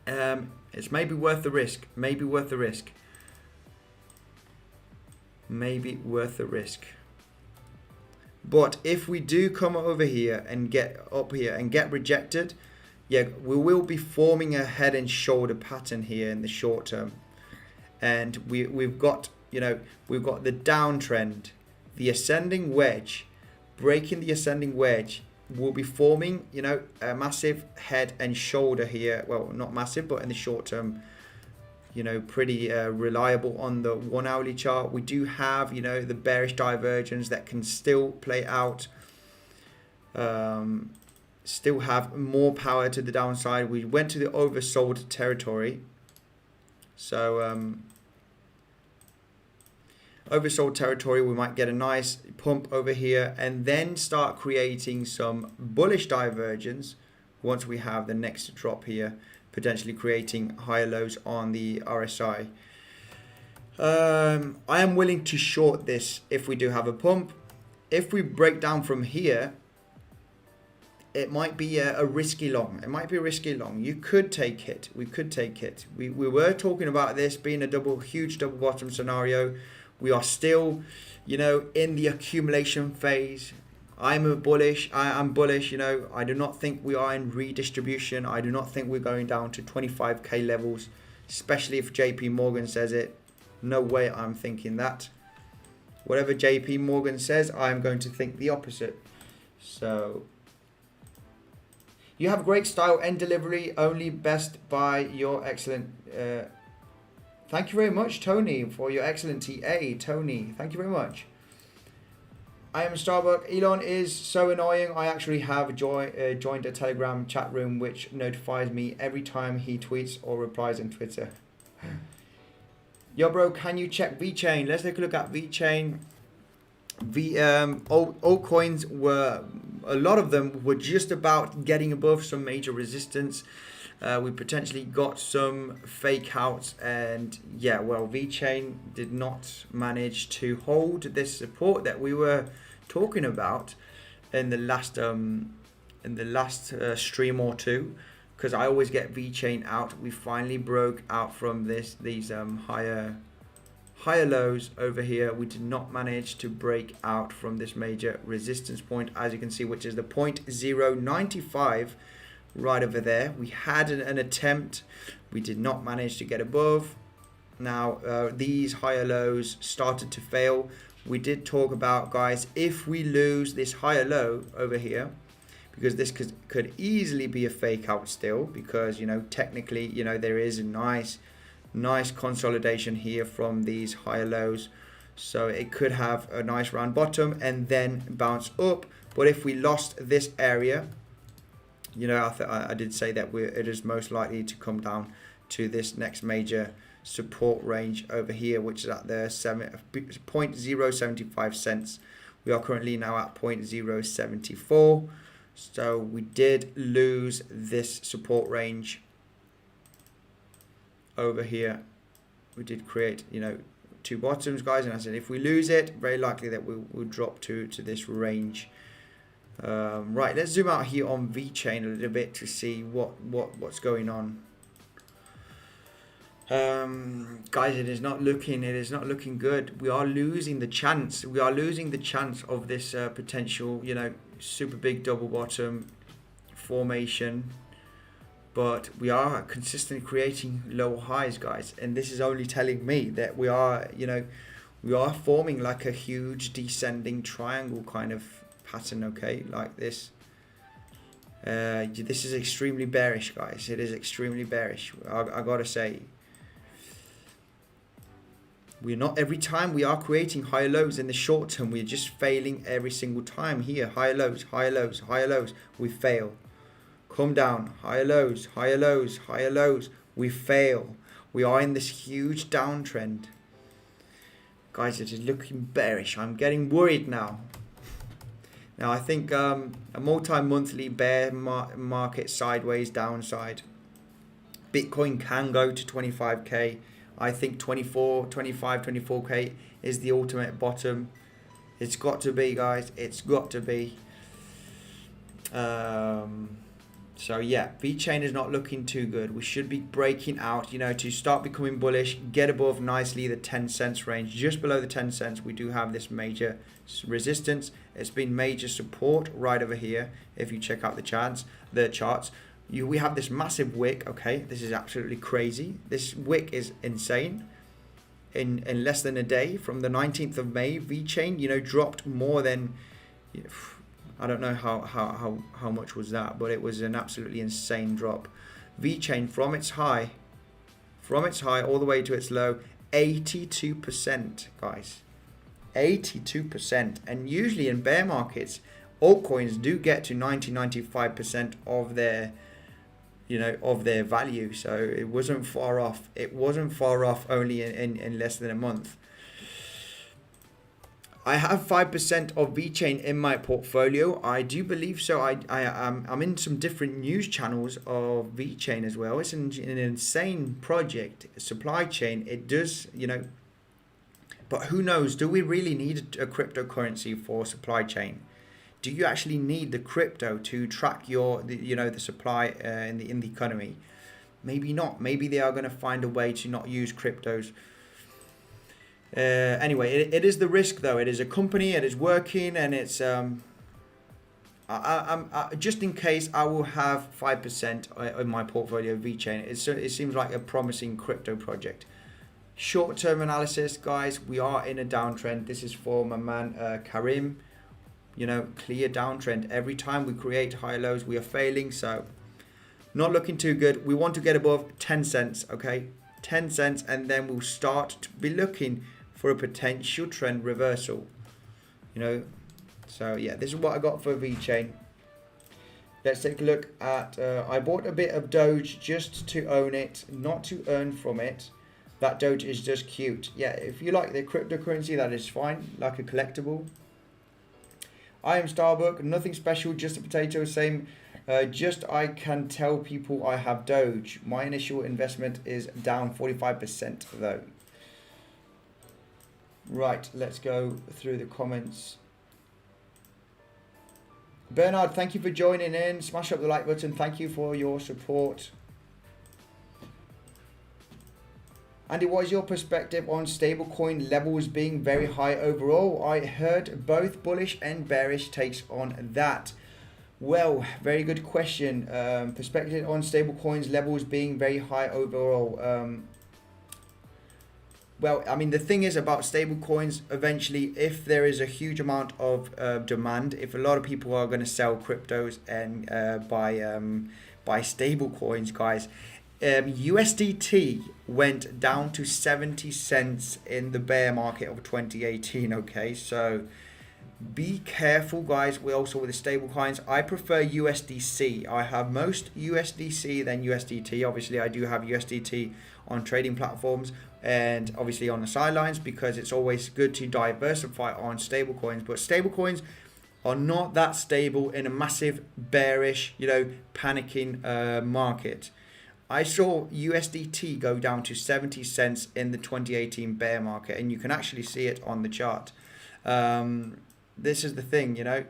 It's maybe worth the risk. But if we do come over here and get up here and get rejected, yeah, we will be forming a head and shoulder pattern here in the short term. And we've got, you know, we've got the downtrend, the ascending wedge, breaking the ascending wedge. We'll be forming, you know, a massive head and shoulder here. Well, not massive, but in the short term, you know, pretty reliable on the 1 hourly chart. We do have, you know, the bearish divergence that can still play out. Still have more power to the downside. We went to the oversold territory. So oversold territory, we might get a nice pump over here and then start creating some bullish divergence once we have the next drop here, potentially creating higher lows on the RSI. I am willing to short this if we do have a pump. If we break down from here, it might be a risky long. You could take it. We could take it. We were talking about this being a huge double bottom scenario. We are still, in the accumulation phase. I'm bullish. I do not think we are in redistribution. I do not think we're going down to 25k levels, especially if JP Morgan says it. No way I'm thinking that. Whatever JP Morgan says, I'm going to think the opposite. So, you have great style and delivery. Only best by your excellent. Thank you very much, Tony, for your excellent TA. Tony, thank you very much. I am Starbuck. Elon is so annoying. I actually have joined a Telegram chat room which notifies me every time he tweets or replies on Twitter. Yo, bro, can you check VeChain? Let's take a look at VeChain. Altcoins were, a lot of them were just about getting above some major resistance. We potentially got some fake outs, and yeah, well, VeChain did not manage to hold this support that we were talking about in the last stream or two, because I always get VeChain out. We finally broke out from these higher lows over here. We did not manage to break out from this major resistance point, as you can see, which is the 0.095 right over there. We had an attempt. We did not manage to get above. Now these higher lows started to fail. We did talk about, guys, if we lose this higher low over here, because this could easily be a fake out still, because technically there is a nice consolidation here from these higher lows, so it could have a nice round bottom and then bounce up. But if we lost this area, I did say that it is most likely to come down to this next major support range over here, which is at the 0.075 cents. We are currently now at 0.074. So we did lose this support range over here. We did create, two bottoms, guys, and I said if we lose it, very likely that we will drop to this range. Right, let's zoom out here on VeChain a little bit to see what's going on. Guys, it is not looking good. We are losing the chance. We are losing the chance of this potential, super big double bottom formation. But we are consistently creating lower highs, guys, and this is only telling me that we are forming like a huge descending triangle kind of pattern, okay, like this. This is extremely bearish, guys. It is extremely bearish. I gotta say, we're not, every time we are creating higher lows in the short term, we're just failing every single time here. Higher lows, higher lows, higher lows, we fail. Come down, higher lows, higher lows, higher lows, we fail. We are in this huge downtrend. Guys, it is looking bearish. I'm getting worried now. Now, I think a multi-monthly bear market sideways downside. Bitcoin can go to 25k. I think 24k is the ultimate bottom. It's got to be, guys. It's got to be. So yeah, VeChain is not looking too good. We should be breaking out, to start becoming bullish, get above nicely the 10 cents range. Just below the 10 cents, we do have this major resistance. It's been major support right over here. If you check out the charts, we have this massive wick. Okay, this is absolutely crazy. This wick is insane. In less than a day, from the 19th of May, VeChain, dropped more than. I don't know how much was that, but it was an absolutely insane drop. VeChain from its high all the way to its low, 82%, guys. 82%. And usually in bear markets, altcoins do get to 95% of their value. So it wasn't far off. It wasn't far off only in less than a month. I have 5% of VeChain in my portfolio. I do believe so. I'm in some different news channels of VeChain as well. It's an insane project, supply chain. It does, but who knows? Do we really need a cryptocurrency for supply chain? Do you actually need the crypto to track the supply in the economy? Maybe not. Maybe they are going to find a way to not use cryptos. Anyway, it is the risk though. It is a company, it is working, and it's just in case, I will have 5% in my portfolio of VeChain. It seems like a promising crypto project. Short-term analysis, guys, we are in a downtrend. This is for my man Karim. You know, clear downtrend. Every time we create high lows, we are failing. So not looking too good. We want to get above 10 cents, okay? 10 cents, and then we'll start to be looking for a potential trend reversal. You know, so yeah, this is what I got for VeChain. Let's take a look at, I bought a bit of Doge just to own it, not to earn from it. That Doge is just cute. Yeah, if you like the cryptocurrency, that is fine, like a collectible. I am Starbuck, nothing special, just a potato, same. Just I can tell people I have Doge. My initial investment is down 45% though. Right, let's go through the comments. Bernard, thank you for joining in. Smash up the like button. Thank you for your support. Andy, what is your perspective on stablecoin levels being very high overall? I heard both bullish and bearish takes on that. Well, very good question. Perspective on stablecoins levels being very high overall. Well, I mean, the thing is about stablecoins, eventually, if there is a huge amount of demand, if a lot of people are going to sell cryptos and buy stablecoins, guys, USDT went down to 70 cents in the bear market of 2018, okay? So be careful, guys. We also with the stable coins. I prefer USDC. I have most USDC than USDT. Obviously, I do have USDT on trading platforms and obviously on the sidelines because it's always good to diversify on stable coins. But stable coins are not that stable in a massive bearish, you know, panicking market. I saw USDT go down to 70 cents in the 2018 bear market, and you can actually see it on the chart. This is the thing, you know,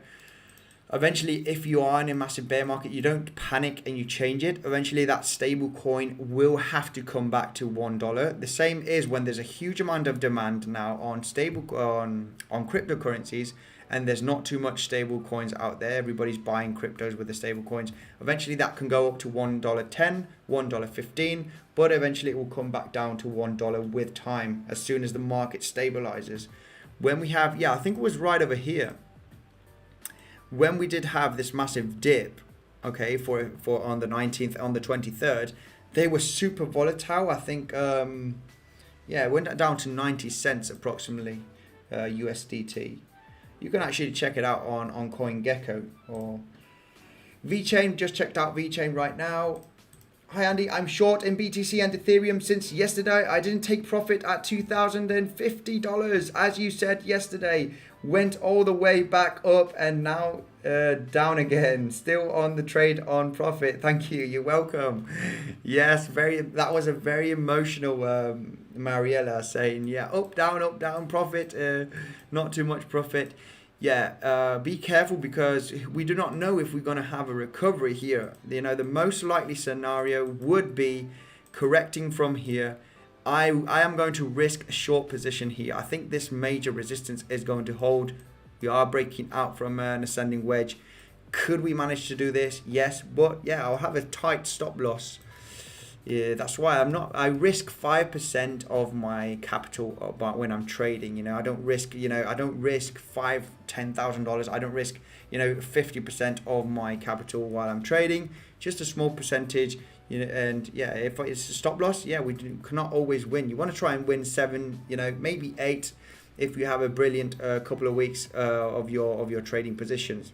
eventually if you are in a massive bear market, you don't panic and you change it. Eventually that stable coin will have to come back to $1. The same is when there's a huge amount of demand now on cryptocurrencies, and there's not too much stable coins out there. Everybody's buying cryptos with the stable coins. Eventually that can go up to $1.10, $1.15, but eventually it will come back down to $1 with time as soon as the market stabilizes. When we have, yeah, I think it was right over here, when we did have this massive dip, okay, for on the 19th, on the 23rd, they were super volatile. I think, yeah, it went down to 90 cents approximately, USDT. You can actually check it out on CoinGecko or VeChain. Just checked out VeChain right now. Hi Andy, I'm short in BTC and Ethereum since yesterday. I didn't take profit at $2,050. As you said yesterday, went all the way back up and now down again. Still on the trade on profit. Thank you. You're welcome. Yes, that was a very emotional Mariella saying, yeah, up, down, profit, not too much profit. Yeah, be careful because we do not know if we're going to have a recovery here. You know, the most likely scenario would be correcting from here. I am going to risk a short position here. I think this major resistance is going to hold. We are breaking out from an ascending wedge. Could we manage to do this? Yes, but yeah, I'll have a tight stop loss. Yeah, that's why I risk 5% of my capital when I'm trading. You know, I don't risk $10,000. I don't risk, 50% of my capital while I'm trading, just a small percentage, and yeah, if it's a stop loss, yeah, cannot always win. You want to try and win 7, maybe 8 if you have a brilliant couple of weeks of your trading positions.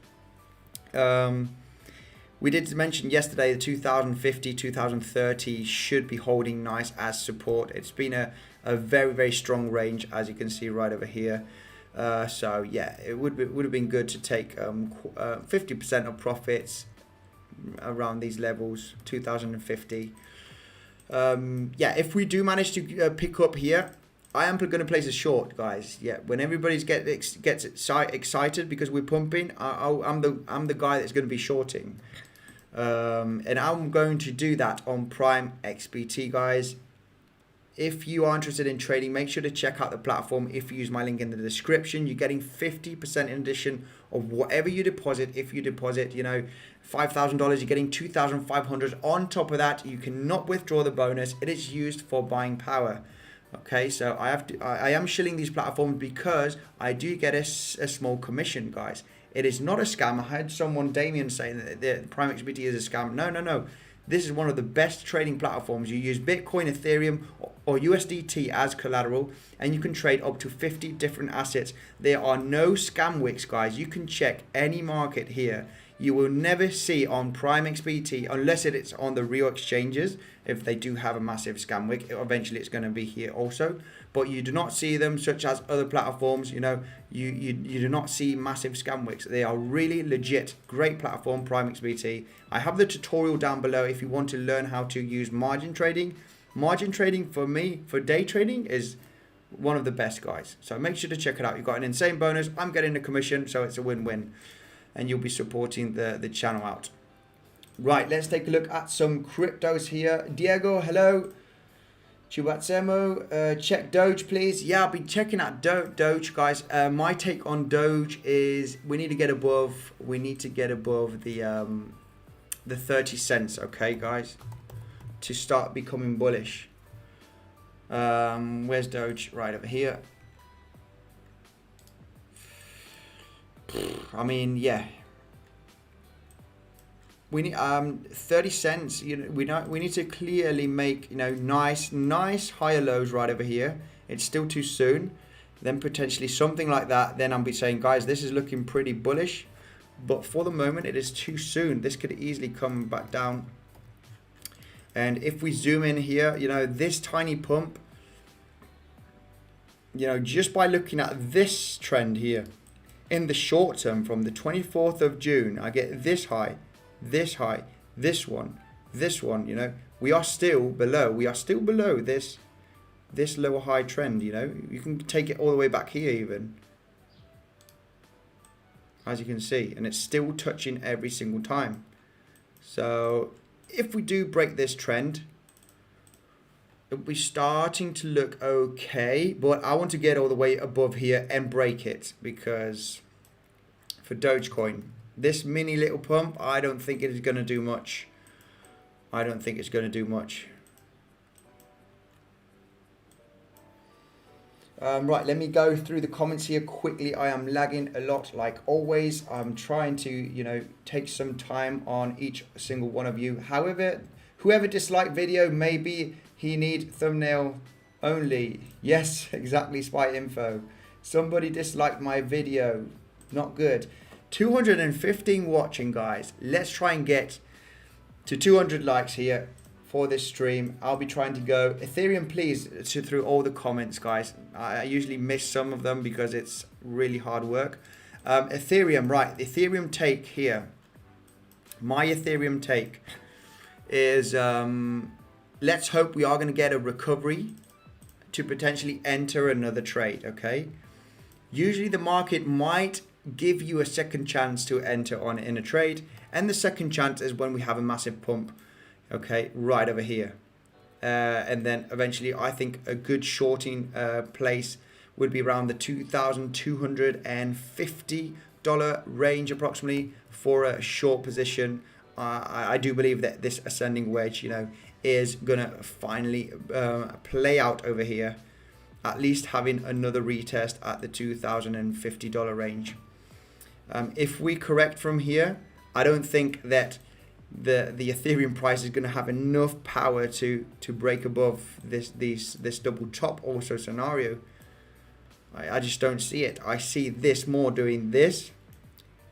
We did mention yesterday the 2050, 2030 should be holding nice as support. It's been a very, very strong range, as you can see right over here. So yeah, it would have been good to take 50% of profits around these levels, 2050. Yeah, if we do manage to pick up here, I am going to place a short, guys. Yeah, when everybody gets excited because we're pumping, I'm the guy that's going to be shorting. And I'm going to do that on PrimeXbt, guys. if you are interested in trading, make sure to check out the platform. If you use my link in the description, you're getting 50% in addition of whatever you deposit. If you deposit, you know, $5,000, you're getting $2,500 on top of that. You cannot withdraw the bonus. It is used for buying power. Okay, so I am shilling these platforms because I do get a small commission, guys. It is not a scam. I had someone, Damien, saying that the PrimeXbt is a scam. No, no, no. This is one of the best trading platforms. You use Bitcoin, Ethereum, or USDT as collateral, and you can trade up to 50 different assets. There are no scam wicks, guys. You can check any market here. You will never see on PrimeXbt, unless it's on the real exchanges. If they do have a massive scam wick, eventually it's going to be here also. But you do not see them, such as other platforms. You know, you do not see massive scam wicks. They are really legit, great platform, PrimeXbt. I have the tutorial down below if you want to learn how to use margin trading. Margin trading for me, for day trading, is one of the best, guys. So make sure to check it out. You've got an insane bonus. I'm getting a commission, so it's a win-win. And you'll be supporting the channel out. Right, let's take a look at some cryptos here. Diego, hello. Chubatsemo, check Doge, please. Yeah, I've been checking out Doge, guys. My take on Doge is we need to get above the 30 cents, okay, guys, to start becoming bullish. Where's Doge? Right over here. I mean, yeah. We need 30 cents. You know, we need to clearly make, you know, nice higher lows right over here. It's still too soon. Then potentially something like that. Then I'll be saying, guys, this is looking pretty bullish. But for the moment, it is too soon. This could easily come back down. And if we zoom in here, you know, this tiny pump, you know, just by looking at this trend here, in the short term, from the 24th of June, I get this high, this one, you know, we are still below this lower high trend, you know. You can take it all the way back here even, as you can see, and it's still touching every single time. So if we do break this trend, it'll be starting to look okay, but I want to get all the way above here and break it, because for Dogecoin, this mini little pump, I don't think it is going to do much. I don't think it's going to do much. Right, let me go through the comments here quickly. I am lagging a lot like always. I'm trying to, you know, take some time on each single one of you. However, whoever disliked video, maybe he need thumbnail only. Yes, exactly, Spy Info. Somebody disliked my video. Not good. 215 watching, guys. Let's try and get to 200 likes here for this stream. I'll be trying to go. Ethereum, please, through all the comments, guys. I usually miss some of them because it's really hard work. Ethereum, right. Ethereum take here. My Ethereum take is, let's hope we are going to get a recovery to potentially enter another trade, okay? Usually the market might give you a second chance to enter on in a trade, and the second chance is when we have a massive pump, okay, right over here. And then eventually I think a good shorting place would be around the $2,250 range approximately for a short position. I do believe that this ascending wedge, you know, is gonna finally play out over here, at least having another retest at the $2,050 range. If we correct from here, I don't think that the Ethereum price is going to have enough power to break above this double top also scenario. I just don't see it. I see this more doing this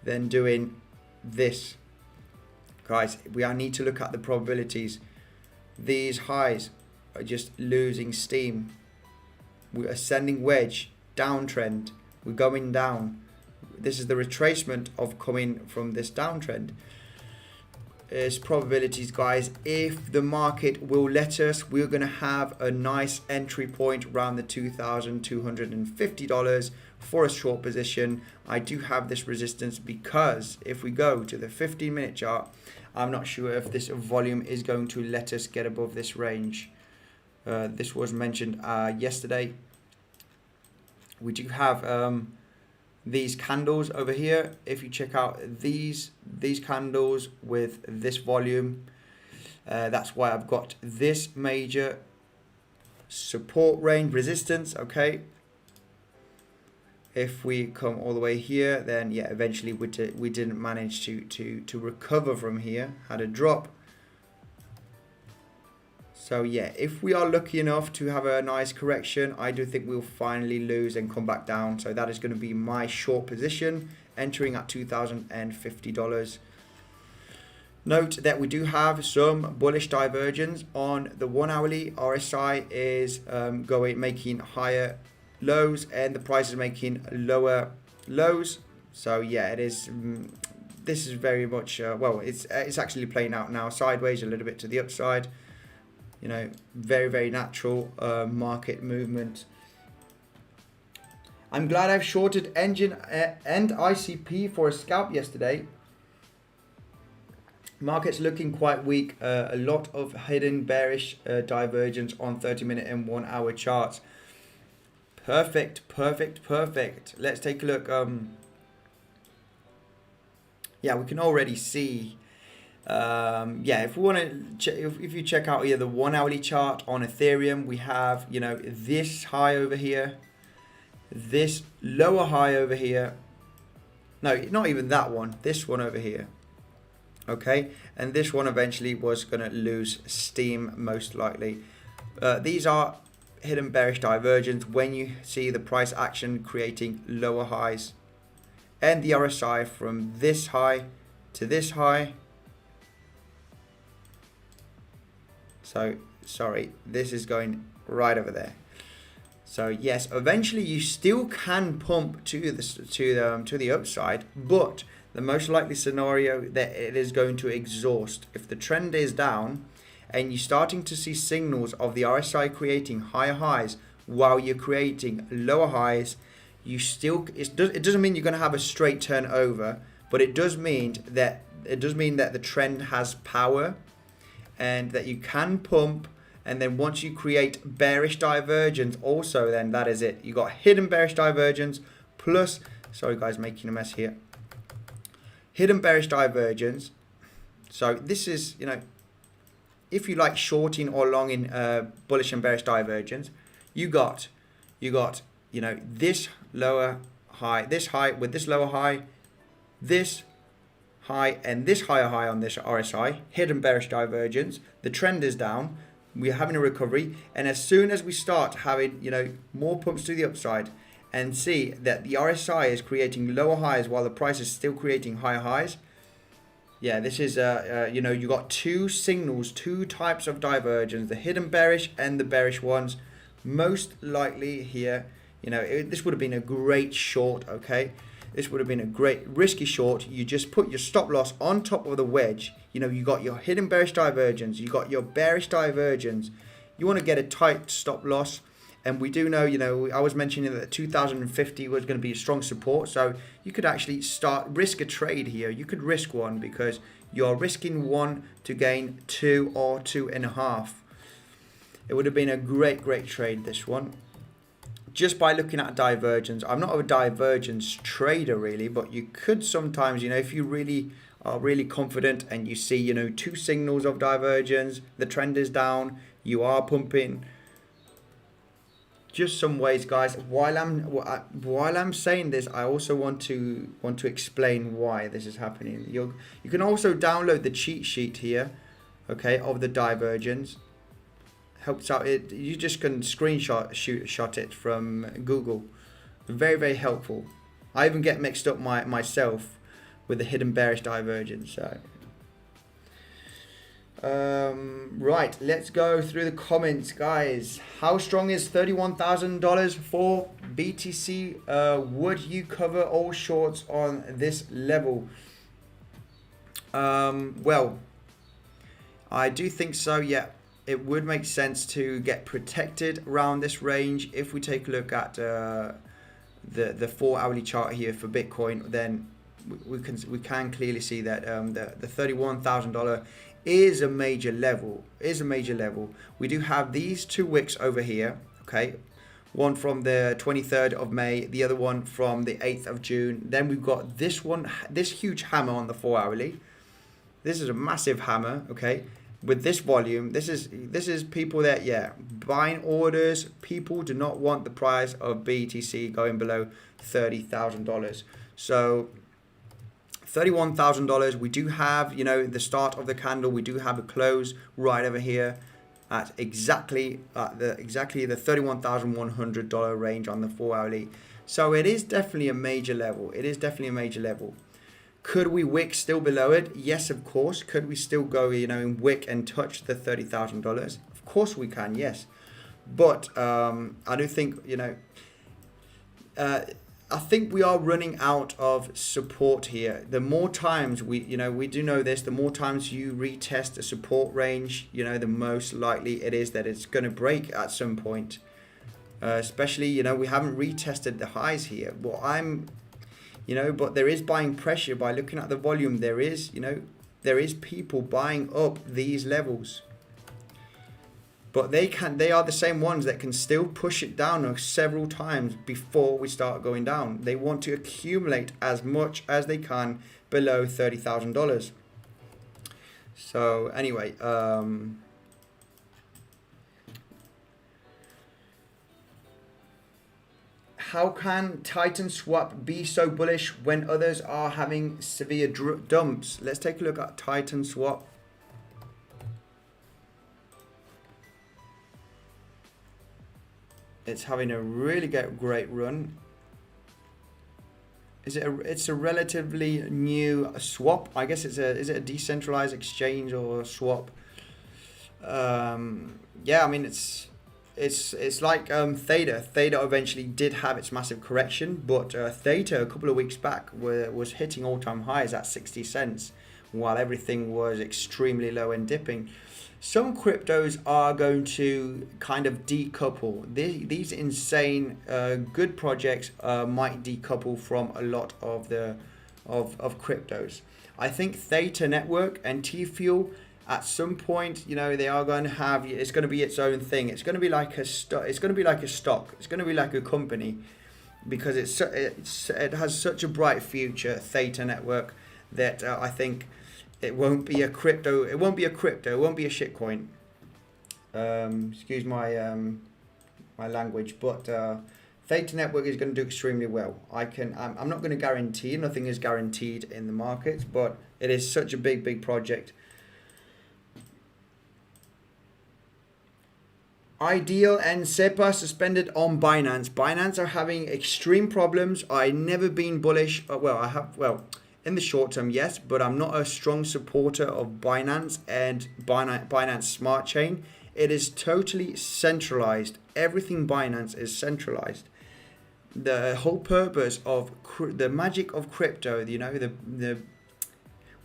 than doing this. Guys, I need to look at the probabilities. These highs are just losing steam. We're ascending wedge, downtrend. We're going down. This is the retracement of coming from this downtrend. Is probabilities, guys. If the market will let us, we're going to have a nice entry point around the $2,250 for a short position. I do have this resistance because if we go to the 15-minute chart, I'm not sure if this volume is going to let us get above this range. This was mentioned yesterday. We do have these candles over here. If you check out these candles with this volume, that's why I've got this major support range resistance. Okay, if we come all the way here, then yeah, eventually we didn't manage to recover from here, had a drop. So yeah, if we are lucky enough to have a nice correction, I do think we'll finally lose and come back down. So that is going to be my short position, entering at $2,050. Note that we do have some bullish divergence on the 1 hourly. RSI is making higher lows and the price is making lower lows. So yeah, it is. This is very much well, it's actually playing out now sideways a little bit to the upside. You know, very, very natural market movement. I'm glad I've shorted Engine and ICP for a scalp yesterday. Market's looking quite weak. A lot of hidden bearish divergence on 30-minute and 1 hour charts. Perfect, perfect, perfect. Let's take a look. Yeah, we can already see. Yeah, if we want to, if you check out here the 1 hourly chart on Ethereum, we have, you know, this high over here, this lower high over here. No, not even that one. This one over here. Okay, and this one eventually was going to lose steam most likely. These are hidden bearish divergence when you see the price action creating lower highs, and the RSI from this high to this high. So sorry, this is going right over there. So yes, eventually you still can pump to the upside, but the most likely scenario that it is going to exhaust. If the trend is down and you're starting to see signals of the RSI creating higher highs while you're creating lower highs, you still it doesn't mean you're going to have a straight turn over, but it does mean that the trend has power and that you can pump. And then once you create bearish divergence, also then that is it. You got hidden bearish divergence plus, sorry guys, making a mess here. Hidden bearish divergence. So this is, you know, if you like shorting or long in bullish and bearish divergence, you got, you know, this lower high, this high with this lower high, this high and this higher high on this RSI, hidden bearish divergence. The trend is down. We're having a recovery, and as soon as we start having, you know, more pumps to the upside and see that the RSI is creating lower highs while the price is still creating higher highs, yeah, this is you know, you got two signals, two types of divergence, the hidden bearish and the bearish ones. Most likely here, you know, this would have been a great short. Okay, this would have been a great risky short. You just put your stop loss on top of the wedge. You know, you got your hidden bearish divergence, you got your bearish divergence. You want to get a tight stop loss. And we do know, you know, I was mentioning that 2050 was going to be a strong support. So you could actually risk a trade here. You could risk one because you're risking one to gain 2 or 2.5. It would have been a great, great trade, this one. Just by looking at divergence. I'm not a divergence trader really, but you could sometimes, you know, if you really are really confident and you see, you know, two signals of divergence, the trend is down, you are pumping. Just some ways, guys. While I'm saying this, I also want to explain why this is happening. You can also download the cheat sheet here, okay, of the divergence. Helps out. You just can shot it from Google. Very, very helpful. I even get mixed up myself with the hidden bearish divergence. So right, let's go through the comments, guys. How strong is $31,000 for BTC? Would you cover all shorts on this level? Well, I do think so. Yeah, it would make sense to get protected around this range. If we take a look at the 4 hourly chart here for Bitcoin, then we can clearly see that the $31,000 is a major level. We do have these two wicks over here, okay? One from the 23rd of May, the other one from the 8th of June. Then we've got this one, this huge hammer on the 4 hourly. This is a massive hammer, okay? With this volume, this is people that, yeah, buying orders. People do not want the price of BTC going below $30,000. So $31,000. We do have, you know, the start of the candle. We do have a close right over here at exactly the $31,100 range on the 4 hourly. So it is definitely a major level. Could we wick still below it? Yes, of course. Could we still go, you know, and wick and touch the $30,000? Of course we can, yes. But I do think, you know, I think we are running out of support here. The more times we do know this, the more times you retest a support range, you know, the most likely it is that it's going to break at some point. Especially, you know, we haven't retested the highs here. Well, but there is buying pressure by looking at the volume. There is people buying up these levels. But they are the same ones that can still push it down several times before we start going down. They want to accumulate as much as they can below $30,000. So anyway, how can Titan Swap be so bullish when others are having severe dumps? Let's take a look at Titan Swap. It's having a really great run. It's a relatively new swap. I guess is it a decentralized exchange or a swap? Yeah, I mean it's like Theta. Theta eventually did have its massive correction, but Theta a couple of weeks back was hitting all-time highs at 60 cents, while everything was extremely low and dipping. Some cryptos are going to kind of decouple. These insane good projects might decouple from a lot of cryptos. I think Theta Network and T-Fuel at some point, you know, they are going to have, it's going to be its own thing. It's going to be like a stock. It's going to be like a stock. It's going to be like a company, because it has such a bright future, Theta Network, that I think it won't be a crypto. It won't be a shitcoin. Excuse my my language, but Theta Network is going to do extremely well. I'm not going to guarantee. Nothing is guaranteed in the markets, but it is such a big project. Ideal and SEPA suspended on Binance. Binance are having extreme problems. I've never been bullish. In the short term, yes, but I'm not a strong supporter of Binance and Binance Smart Chain. It is totally centralized. Everything Binance is centralized. The whole purpose of the magic of crypto, you know,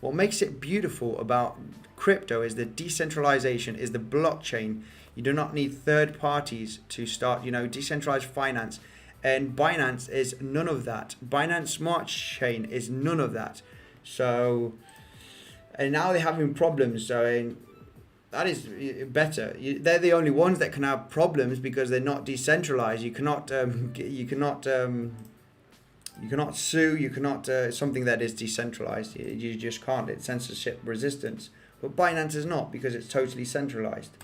what makes it beautiful about crypto is the decentralization, is the blockchain. You do not need third parties to start, you know, decentralized finance. And Binance is none of that. Binance Smart Chain is none of that. So, and now they're having problems. So that is better. They're the only ones that can have problems because they're not decentralized. You cannot sue. You cannot something that is decentralized. You just can't. It's censorship resistance. But Binance is not, because it's totally centralized.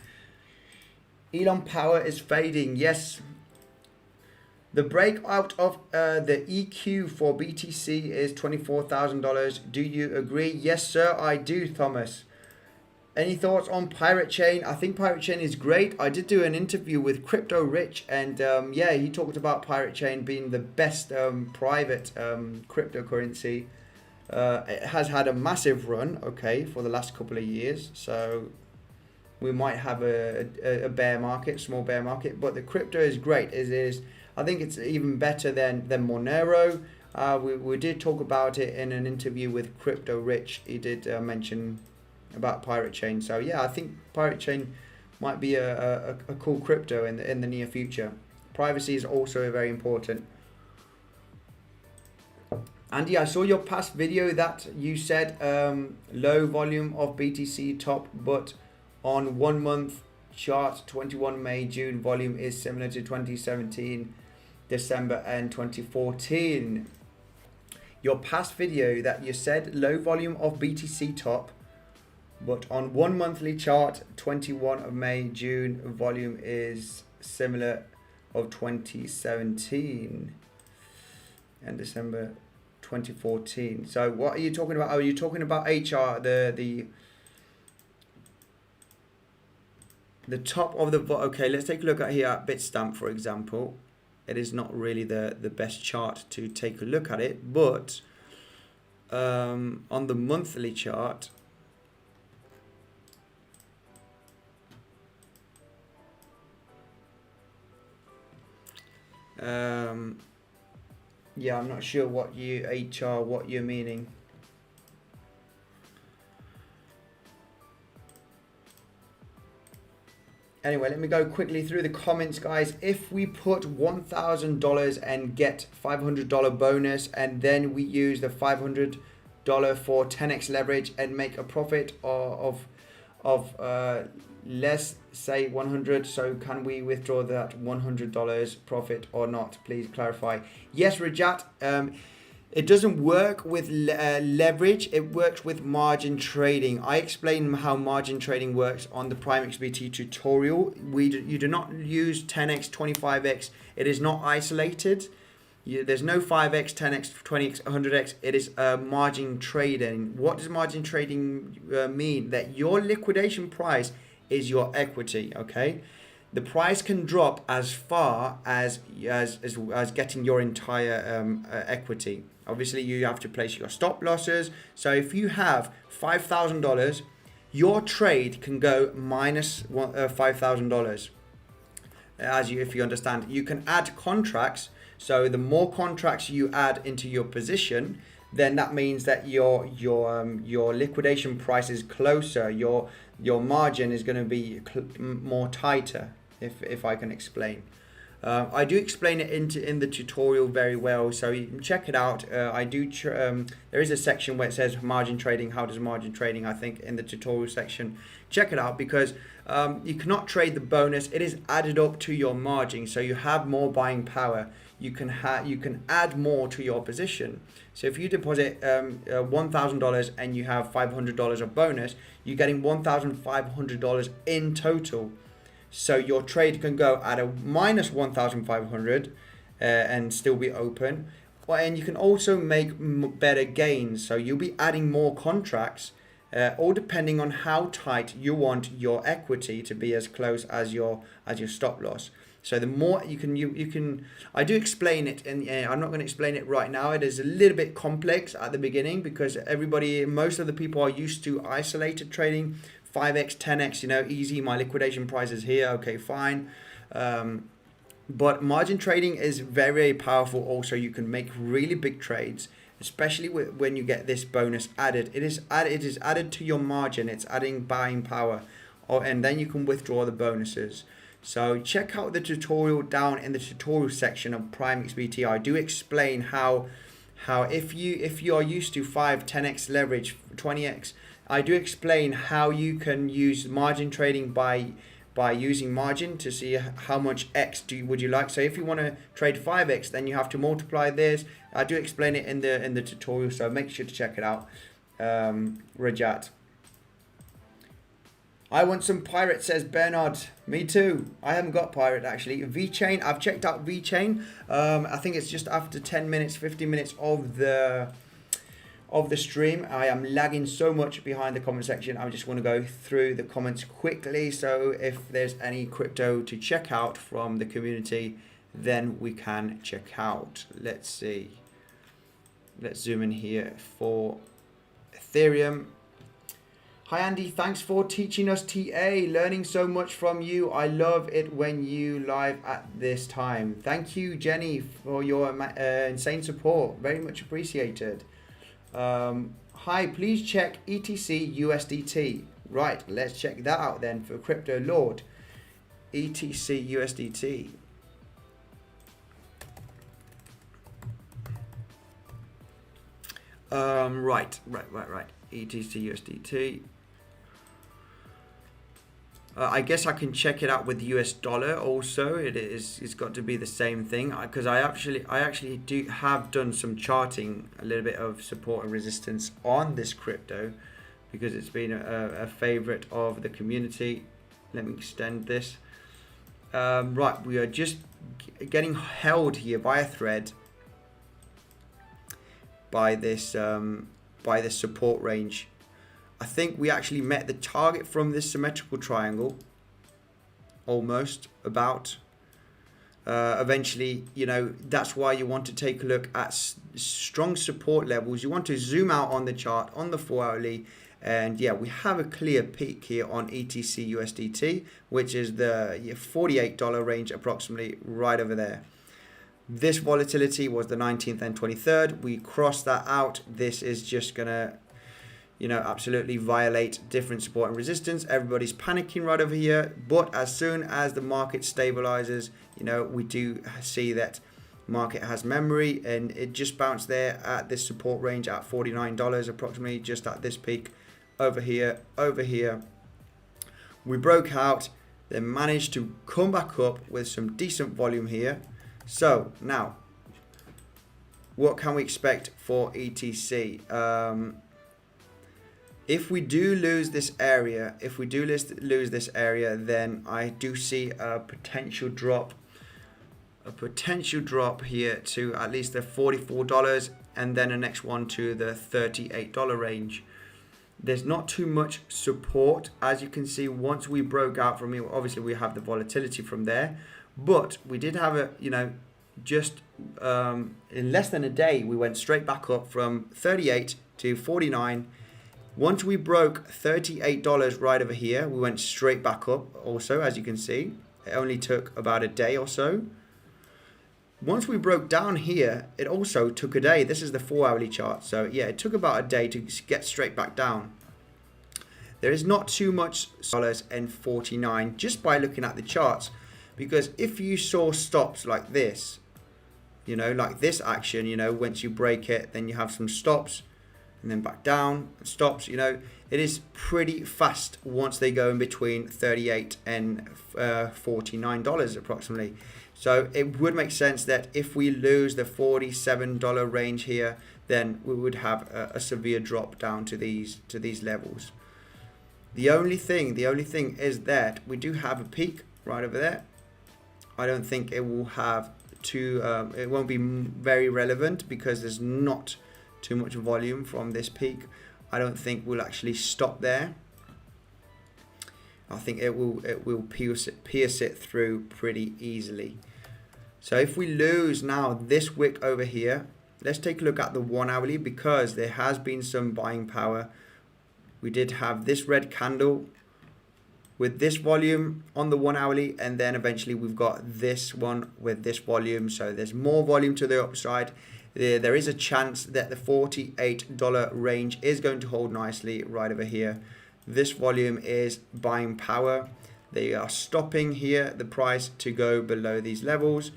Elon power is fading. Yes. The breakout of the EQ for BTC is $24,000. Do you agree? Yes, sir, I do, Thomas. Any thoughts on Pirate Chain? I think Pirate Chain is great. I did do an interview with Crypto Rich, and yeah, he talked about Pirate Chain being the best private cryptocurrency. It has had a massive run, okay, for the last couple of years. So we might have a bear market, small bear market, but the crypto is great. It is. I think it's even better than Monero. We did talk about it in an interview with Crypto Rich. He did mention about Pirate Chain. So yeah, I think Pirate Chain might be a cool crypto in the near future. Privacy is also very important. Andy, I saw your past video that you said low volume of BTC top, but on 1 month chart, 21 May, June volume is similar to 2017, December and 2014. Your past video that you said low volume of BTC top, but on 1 monthly chart, 21 of May, June volume is similar of 2017 and December 2014. So what are you talking about? Are you talking about HR, the top of the, okay, let's take a look at here at Bitstamp, for example. It is not really the best chart to take a look at it, but on the monthly chart, yeah, I'm not sure what you're meaning. Anyway, let me go quickly through the comments, guys. If we put $1,000 and get $500 bonus, and then we use the $500 for 10x leverage and make a profit of let's say 100, so can we withdraw that $100 profit or not? Please clarify. Yes, Rajat. It doesn't work with leverage. It works with margin trading. I explain how margin trading works on the PrimeXbt tutorial. You do not use 10x, 25x. It is not isolated. There's no 5x, 10x, 20x, 100x. It is margin trading. What does margin trading mean? That your liquidation price is your equity, okay? The price can drop as far as getting your entire equity. Obviously, you have to place your stop losses. So if you have $5,000, your trade can go minus $5,000. If you understand, you can add contracts. So the more contracts you add into your position, then that means that your liquidation price is closer. Your margin is going to be more tighter. If I can explain. I do explain it in the tutorial very well, so you can check it out. There is a section where it says margin trading. How does margin trading? I think in the tutorial section, check it out, because you cannot trade the bonus. It is added up to your margin, so you have more buying power. You can add more to your position. So if you deposit $1,000 and you have $500 of bonus, you're getting $1,500 in total. So your trade can go at a minus 1,500 and still be open. And you can also make better gains. So you'll be adding more contracts, all depending on how tight you want your equity to be, as close as your stop loss. So the more you can, I do explain it, and I'm not going to explain it right now. It is a little bit complex at the beginning, because most of the people are used to isolated trading. 5x, 10x, easy, my liquidation price is here, okay, fine. But margin trading is very, very powerful also. You can make really big trades, especially when you get this bonus added. It is added to your margin. It's adding buying power, and then you can withdraw the bonuses. So check out the tutorial down in the tutorial section of PrimeXbt. I do explain how if you are used to 5, 10x leverage, 20x, I do explain how you can use margin trading by using margin to see how much X would you like. So if you want to trade 5x, then you have to multiply this. I do explain it in the tutorial, so make sure to check it out. Rajat. I want some Pirate, says Bernard. Me too. I haven't got Pirate actually. VeChain, I've checked out VeChain. I think it's just after 10 minutes, 15 minutes of the stream. I am lagging so much behind the comment section. I just want to go through the comments quickly. So if there's any crypto to check out from the community, then we can check out. Let's see. Let's zoom in here for Ethereum. Hi Andy, thanks for teaching us TA. Learning so much from you. I love it when you live at this time. Thank you, Jenny, for your insane support. Very much appreciated. Hi, please check ETC USDT. Right, let's check that out then for Crypto Lord. ETC Right. ETC USDT. I guess I can check it out with US dollar also. It's got to be the same thing, because I actually have done some charting, a little bit of support and resistance on this crypto, because it's been a favorite of the community. Let me extend this. Right, we are just getting held here by a thread by this support range. I think we actually met the target from this symmetrical triangle, almost, about. Eventually, that's why you want to take a look at strong support levels. You want to zoom out on the chart, on the 4-hourly, and yeah, we have a clear peak here on ETC USDT, which is the $48 range approximately, right over there. This volatility was the 19th and 23rd. We crossed that out. This is just gonna absolutely violate different support and resistance. Everybody's panicking right over here, but as soon as the market stabilizes, we do see that market has memory, and it just bounced there at this support range at $49 approximately, just at this peak over here. We broke out, then managed to come back up with some decent volume here. So now, what can we expect for ETC? If we do lose this area, then I do see a potential drop here to at least the $44, and then the next one to the $38 range. There's not too much support, as you can see. Once we broke out from here, obviously we have the volatility from there, but we did have a, just in less than a day, we went straight back up from 38 to 49. Once we broke $38 right over here, we went straight back up also, as you can see. It only took about a day or so. Once we broke down here, it also took a day. This is the 4-hourly chart. So yeah, it took about a day to get straight back down. There is not too much $49 just by looking at the charts, because if you saw stops like this, like this action, once you break it, then you have some stops, and then back down, stops, it is pretty fast once they go in between $38 and $49 approximately. So it would make sense that if we lose the $47 range here, then we would have a severe drop down to these levels. The only thing is that we do have a peak right over there. I don't think it will have it won't be very relevant, because there's not too much volume from this peak. I don't think we'll actually stop there. I think it will pierce it through pretty easily. So if we lose now this wick over here, let's take a look at the 1-hourly, because there has been some buying power. We did have this red candle with this volume on the 1-hourly, and then eventually we've got this one with this volume. So there's more volume to the upside. There is a chance that the $48 range is going to hold nicely right over here. This volume is buying power. They are stopping here the price to go below these levels.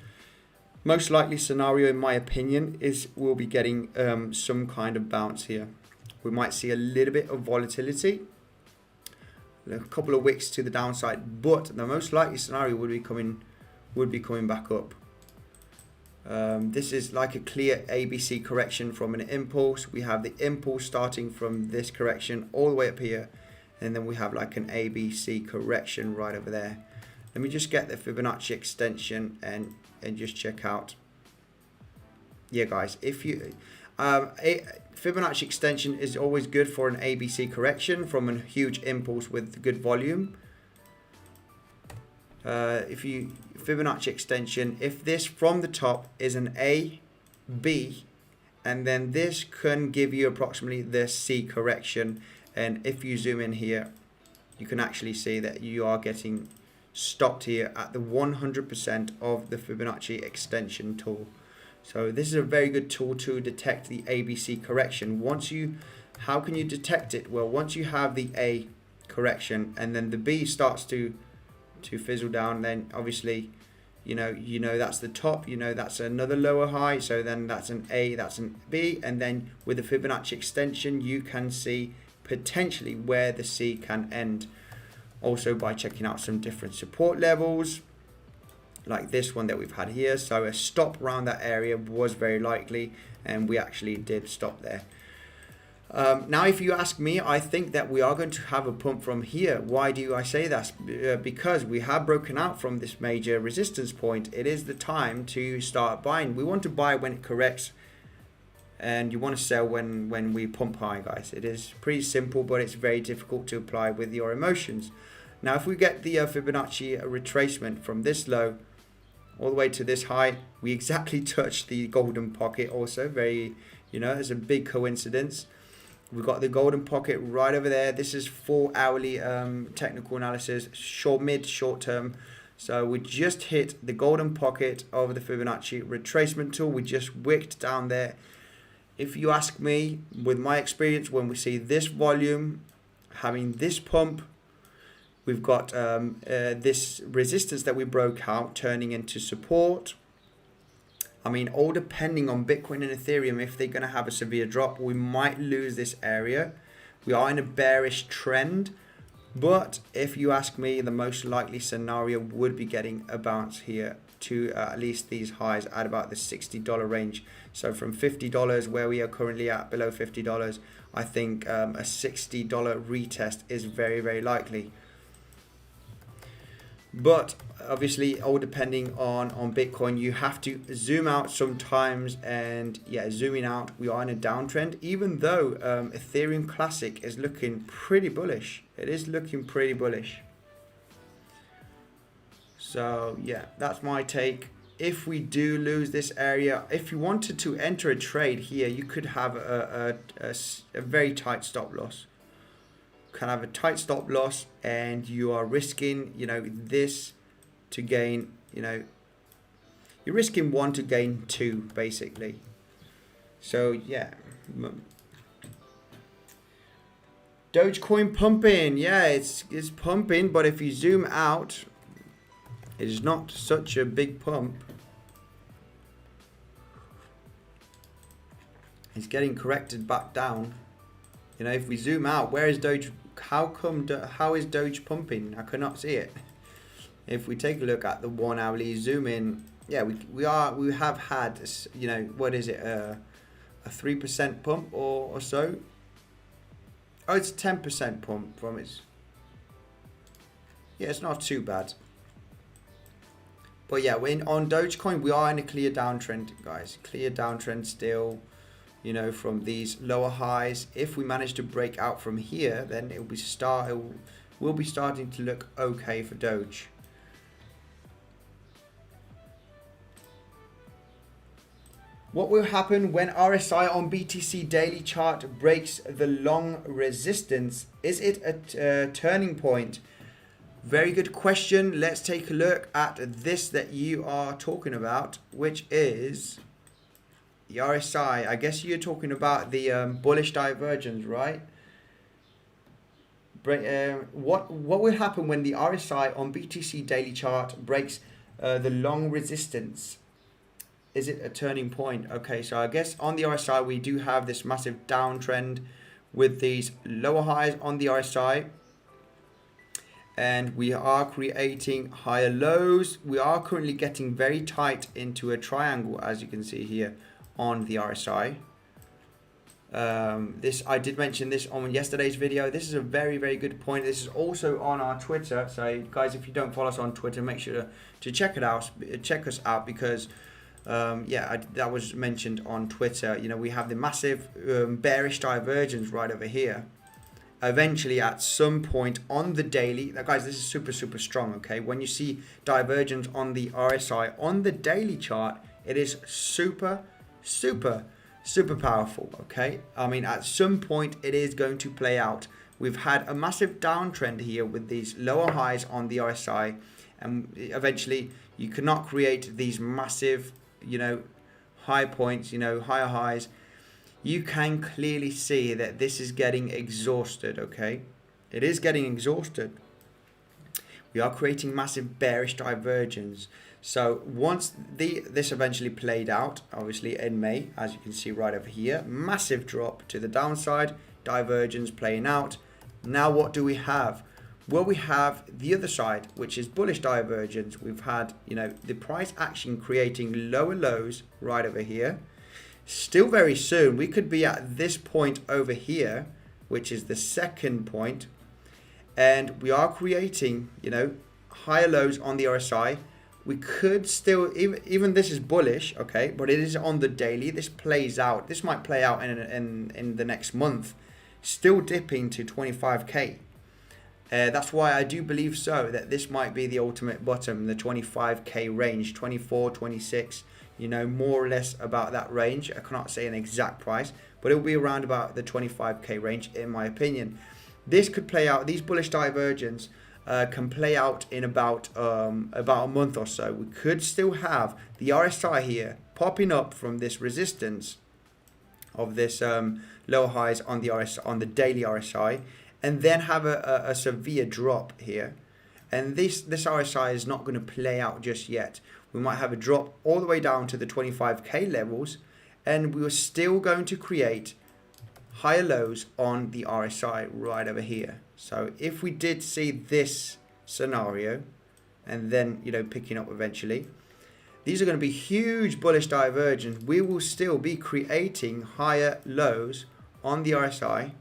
Most likely scenario, in my opinion, is we'll be getting some kind of bounce here. We might see a little bit of volatility, a couple of wicks to the downside, but the most likely scenario would be coming back up. This is like a clear ABC correction from an impulse. We have the impulse starting from this correction all the way up here, and then we have like an ABC correction right over there. Let me just get the Fibonacci extension and just check out. Yeah, guys, if you Fibonacci extension is always good for an ABC correction from a huge impulse with good volume. Fibonacci extension, if this from the top is an A, B, and then this can give you approximately the C correction, and if you zoom in here, you can actually see that you are getting stopped here at the 100% of the Fibonacci extension tool. So this is a very good tool to detect the ABC correction. How can you detect it? Well, once you have the A correction and then the B starts to fizzle down, then obviously that's the top, that's another lower high, so then that's an A, that's an B, and then with the Fibonacci extension you can see potentially where the C can end. Also by checking out some different support levels like this one that we've had here. So a stop around that area was very likely, and we actually did stop there. Now, if you ask me, I think that we are going to have a pump from here. Why do I say that? Because we have broken out from this major resistance point. It is the time to start buying. We want to buy when it corrects, and you want to sell when we pump high, guys. It is pretty simple, but it's very difficult to apply with your emotions. Now, if we get the Fibonacci retracement from this low all the way to this high, we exactly touch the golden pocket also. Very, it's a big coincidence. We've got the golden pocket right over there. This is 4 hourly technical analysis, short term. So we just hit the golden pocket over the Fibonacci retracement tool. We just wicked down there. If you ask me, with my experience, when we see this volume having this pump, we've got this resistance that we broke out turning into support. I mean, all depending on Bitcoin and Ethereum, if they're going to have a severe drop, we might lose this area. We are in a bearish trend, but if you ask me, the most likely scenario would be getting a bounce here to at least these highs at about the $60 range. So from $50, where we are currently at below $50, I think a $60 retest is very, very likely. But obviously, all depending on Bitcoin, you have to zoom out sometimes. And yeah, zooming out, we are in a downtrend, even though Ethereum Classic is looking pretty bullish. It is looking pretty bullish. So yeah, that's my take. If we do lose this area, if you wanted to enter a trade here, you could have a very tight stop loss. Can have a tight stop loss, and you are risking this to gain, you're risking 1 to gain 2 basically. So yeah, Dogecoin pumping. Yeah, it's pumping, but if you zoom out, it is not such a big pump. It's getting corrected back down. If we zoom out, where is Doge? How is Doge pumping? I cannot see it. If we take a look at the 1 hourly zoom in, yeah, we have had, what is it, a 3% pump or so. Oh, it's 10% pump from its. Yeah, it's not too bad. But yeah, on Dogecoin, we are in a clear downtrend, guys. Clear downtrend still. From these lower highs. If we manage to break out from here, then we'll be starting to look okay for Doge. What will happen when RSI on BTC daily chart breaks the long resistance? Is it a turning point? Very good question. Let's take a look at this that you are talking about, which is the RSI. I guess you're talking about the bullish divergence, right? What will happen when the RSI on BTC daily chart breaks the long resistance? Is it a turning point? Okay, so I guess on the RSI we do have this massive downtrend with these lower highs on the RSI, and we are creating higher lows. We are currently getting very tight into a triangle, as you can see here on the RSI. I did mention this on yesterday's video. This is a very, very good point. This is also on our Twitter. So guys, if you don't follow us on Twitter, make sure to check us out, because that was mentioned on Twitter. We have the massive bearish divergence right over here. Eventually, at some point on the daily, now guys, this is super, super strong. Okay, when you see divergence on the RSI on the daily chart, it is super, super, super powerful. Okay, I mean, at some point it is going to play out. We've had a massive downtrend here with these lower highs on the RSI, and eventually you cannot create these massive high points, higher highs. You can clearly see that this is getting exhausted. Okay, it is getting exhausted. we are creating massive bearish divergence. So once this eventually played out, obviously in May, as you can see right over here, massive drop to the downside, divergence playing out. Now what do we have? Well, we have the other side, which is bullish divergence. We've had, the price action creating lower lows right over here. Still very soon, we could be at this point over here, which is the second point. And we are creating, higher lows on the RSI. We could still, even this is bullish, okay, but it is on the daily. This plays out. This might play out in the next month. Still dipping to 25k. That's why I do believe so, that this might be the ultimate bottom, the 25k range, 24, 26, more or less about that range. I cannot say an exact price, but it will be around about the 25k range in my opinion. This could play out, these bullish divergence can play out in about a month or so. We could still have the RSI here popping up from this resistance of this lower highs on the daily RSI, and then have a severe drop here. And this RSI is not going to play out just yet. We might have a drop all the way down to the 25k levels, and we're still going to create higher lows on the RSI right over here. So if we did see this scenario, and then picking up eventually, these are going to be huge bullish divergence. We will still be creating higher lows on the RSI,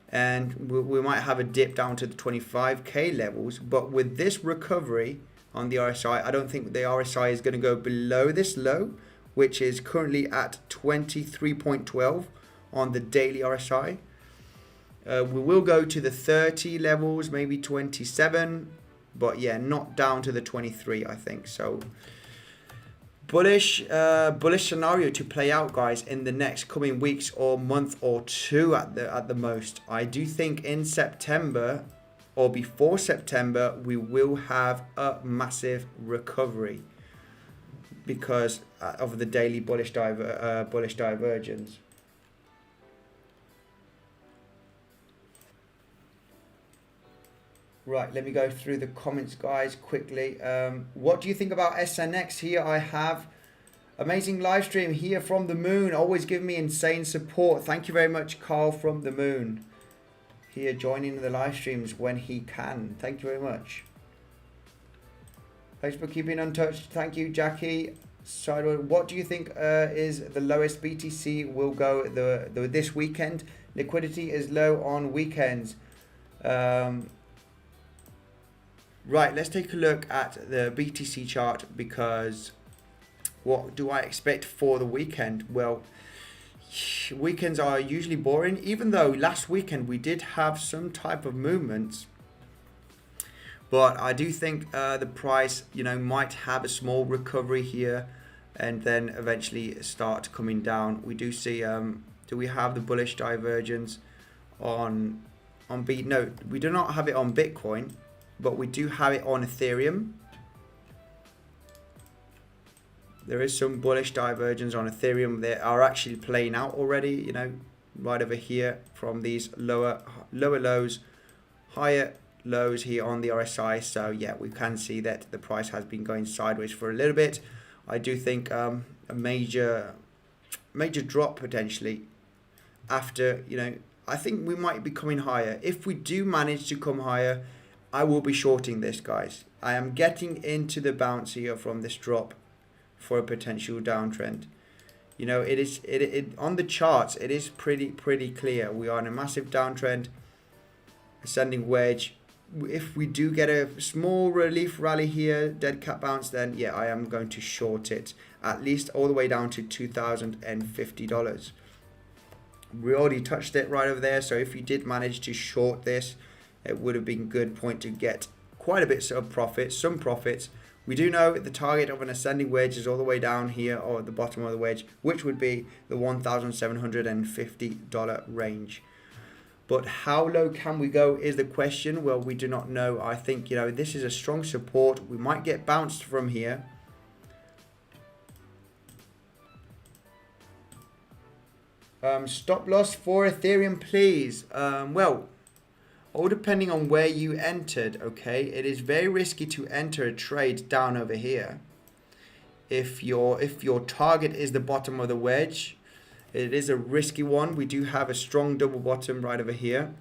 and we might have a dip down to the 25k levels. But with this recovery on the RSI, I don't think the RSI is going to go below this low, which is currently at 23.12 on the daily RSI. We will go to the 30 levels, maybe 27, but yeah, not down to the 23, I think. So bullish scenario to play out, guys, in the next coming weeks or month or two at the most. I do think in September or before September we will have a massive recovery because of the daily bullish divergence. Right, let me go through the comments, guys, quickly. What do you think about SNX? Here I have amazing live stream here from the moon. Always giving me insane support. Thank you very much, Carl from the moon. Here joining the live streams when he can. Thank you very much. Thanks for keeping untouched. Thank you, Jackie. Sideways. What do you think is the lowest BTC will go this weekend? Liquidity is low on weekends. Right, let's take a look at the BTC chart, because what do I expect for the weekend? Well, weekends are usually boring, even though last weekend we did have some type of movements. But I do think the price, might have a small recovery here and then eventually start coming down. We do see, do we have the bullish divergence on no, we do not have it on Bitcoin. But we do have it on Ethereum. There is some bullish divergence on Ethereum. They are actually playing out already, right over here from these lower lows, higher lows here on the RSI. So yeah, we can see that the price has been going sideways for a little bit. I do think a major drop potentially after, I think we might be coming higher. If we do manage to come higher, I will be shorting this, guys. I am getting into the bounce here from this drop for a potential downtrend. It on the charts, it is pretty clear. We are in a massive downtrend, ascending wedge. If we do get a small relief rally here, dead cat bounce, then yeah, I am going to short it at least all the way down to $2,050. We already touched it right over there. So if you did manage to short this, it would have been a good point to get quite a bit of profit, some profits. We do know the target of an ascending wedge is all the way down here, or at the bottom of the wedge, which would be the $1,750 range. But how low can we go is the question. Well, we do not know. I think, this is a strong support. We might get bounced from here. Stop loss for Ethereum, please. Well, all depending on where you entered, okay? It is very risky to enter a trade down over here. If your target is the bottom of the wedge, it is a risky one. We do have a strong double bottom right over here.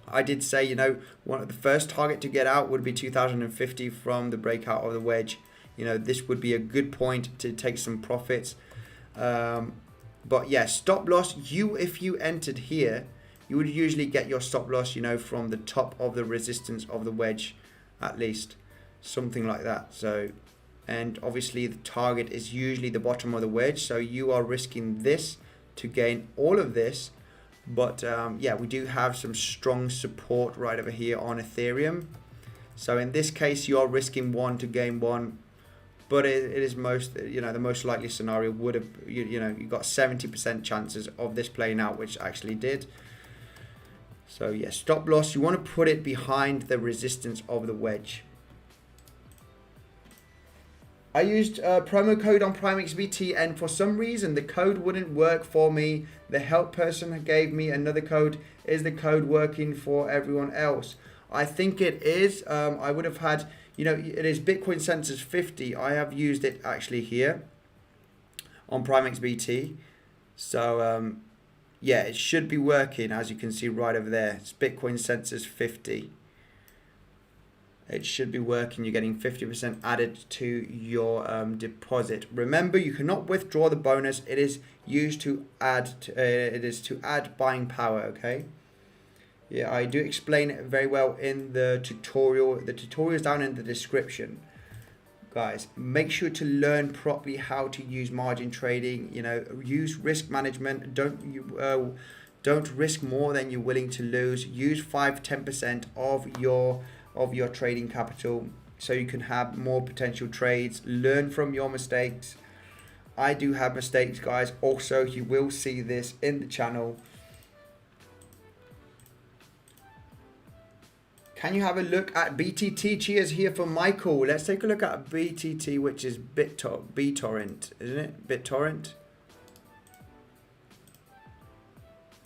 I did say, you know, one of the first target to get out would be 2050 from the breakout of the wedge. You know, this would be a good point to take some profits. But yeah, stop loss, if you entered here, you would usually get your stop loss, you know, from the top of the resistance of the wedge, at least. Something like that. So, and obviously the target is usually the bottom of the wedge. So you are risking this to gain all of this. But yeah, we do have some strong support right over here on Ethereum. So in this case, you are risking 1 to gain 1. But it is most, you know, the most likely scenario would have, you know, you got 70% chances of this playing out, which actually did. So yeah, stop loss, you want to put it behind the resistance of the wedge. I used a promo code on PrimeXbt, and for some reason the code wouldn't work for me. The help person gave me another code. Is the code working for everyone else? I think it is. I would have had, you know, it is Bitcoin Census 50. I have used it actually here on PrimeXbt. So yeah, it should be working, as you can see right over there. It's Bitcoin Census 50. It should be working. You're getting 50% added to your deposit. Remember, you cannot withdraw the bonus. It is used to add. It is to add buying power. Okay. Yeah, I do explain it very well in the tutorial. The tutorial is down in the description. Guys, make sure to learn properly how to use margin trading. You know, use risk management. Don't risk more than you're willing to lose. Use 5-10% of your trading capital so you can have more potential trades. Learn from your mistakes. I do have mistakes, guys. Also, you will see this in the channel. Can you have a look at BTT? Cheers here for Michael. Let's take a look at BTT, which is BitTorrent, isn't it? BitTorrent.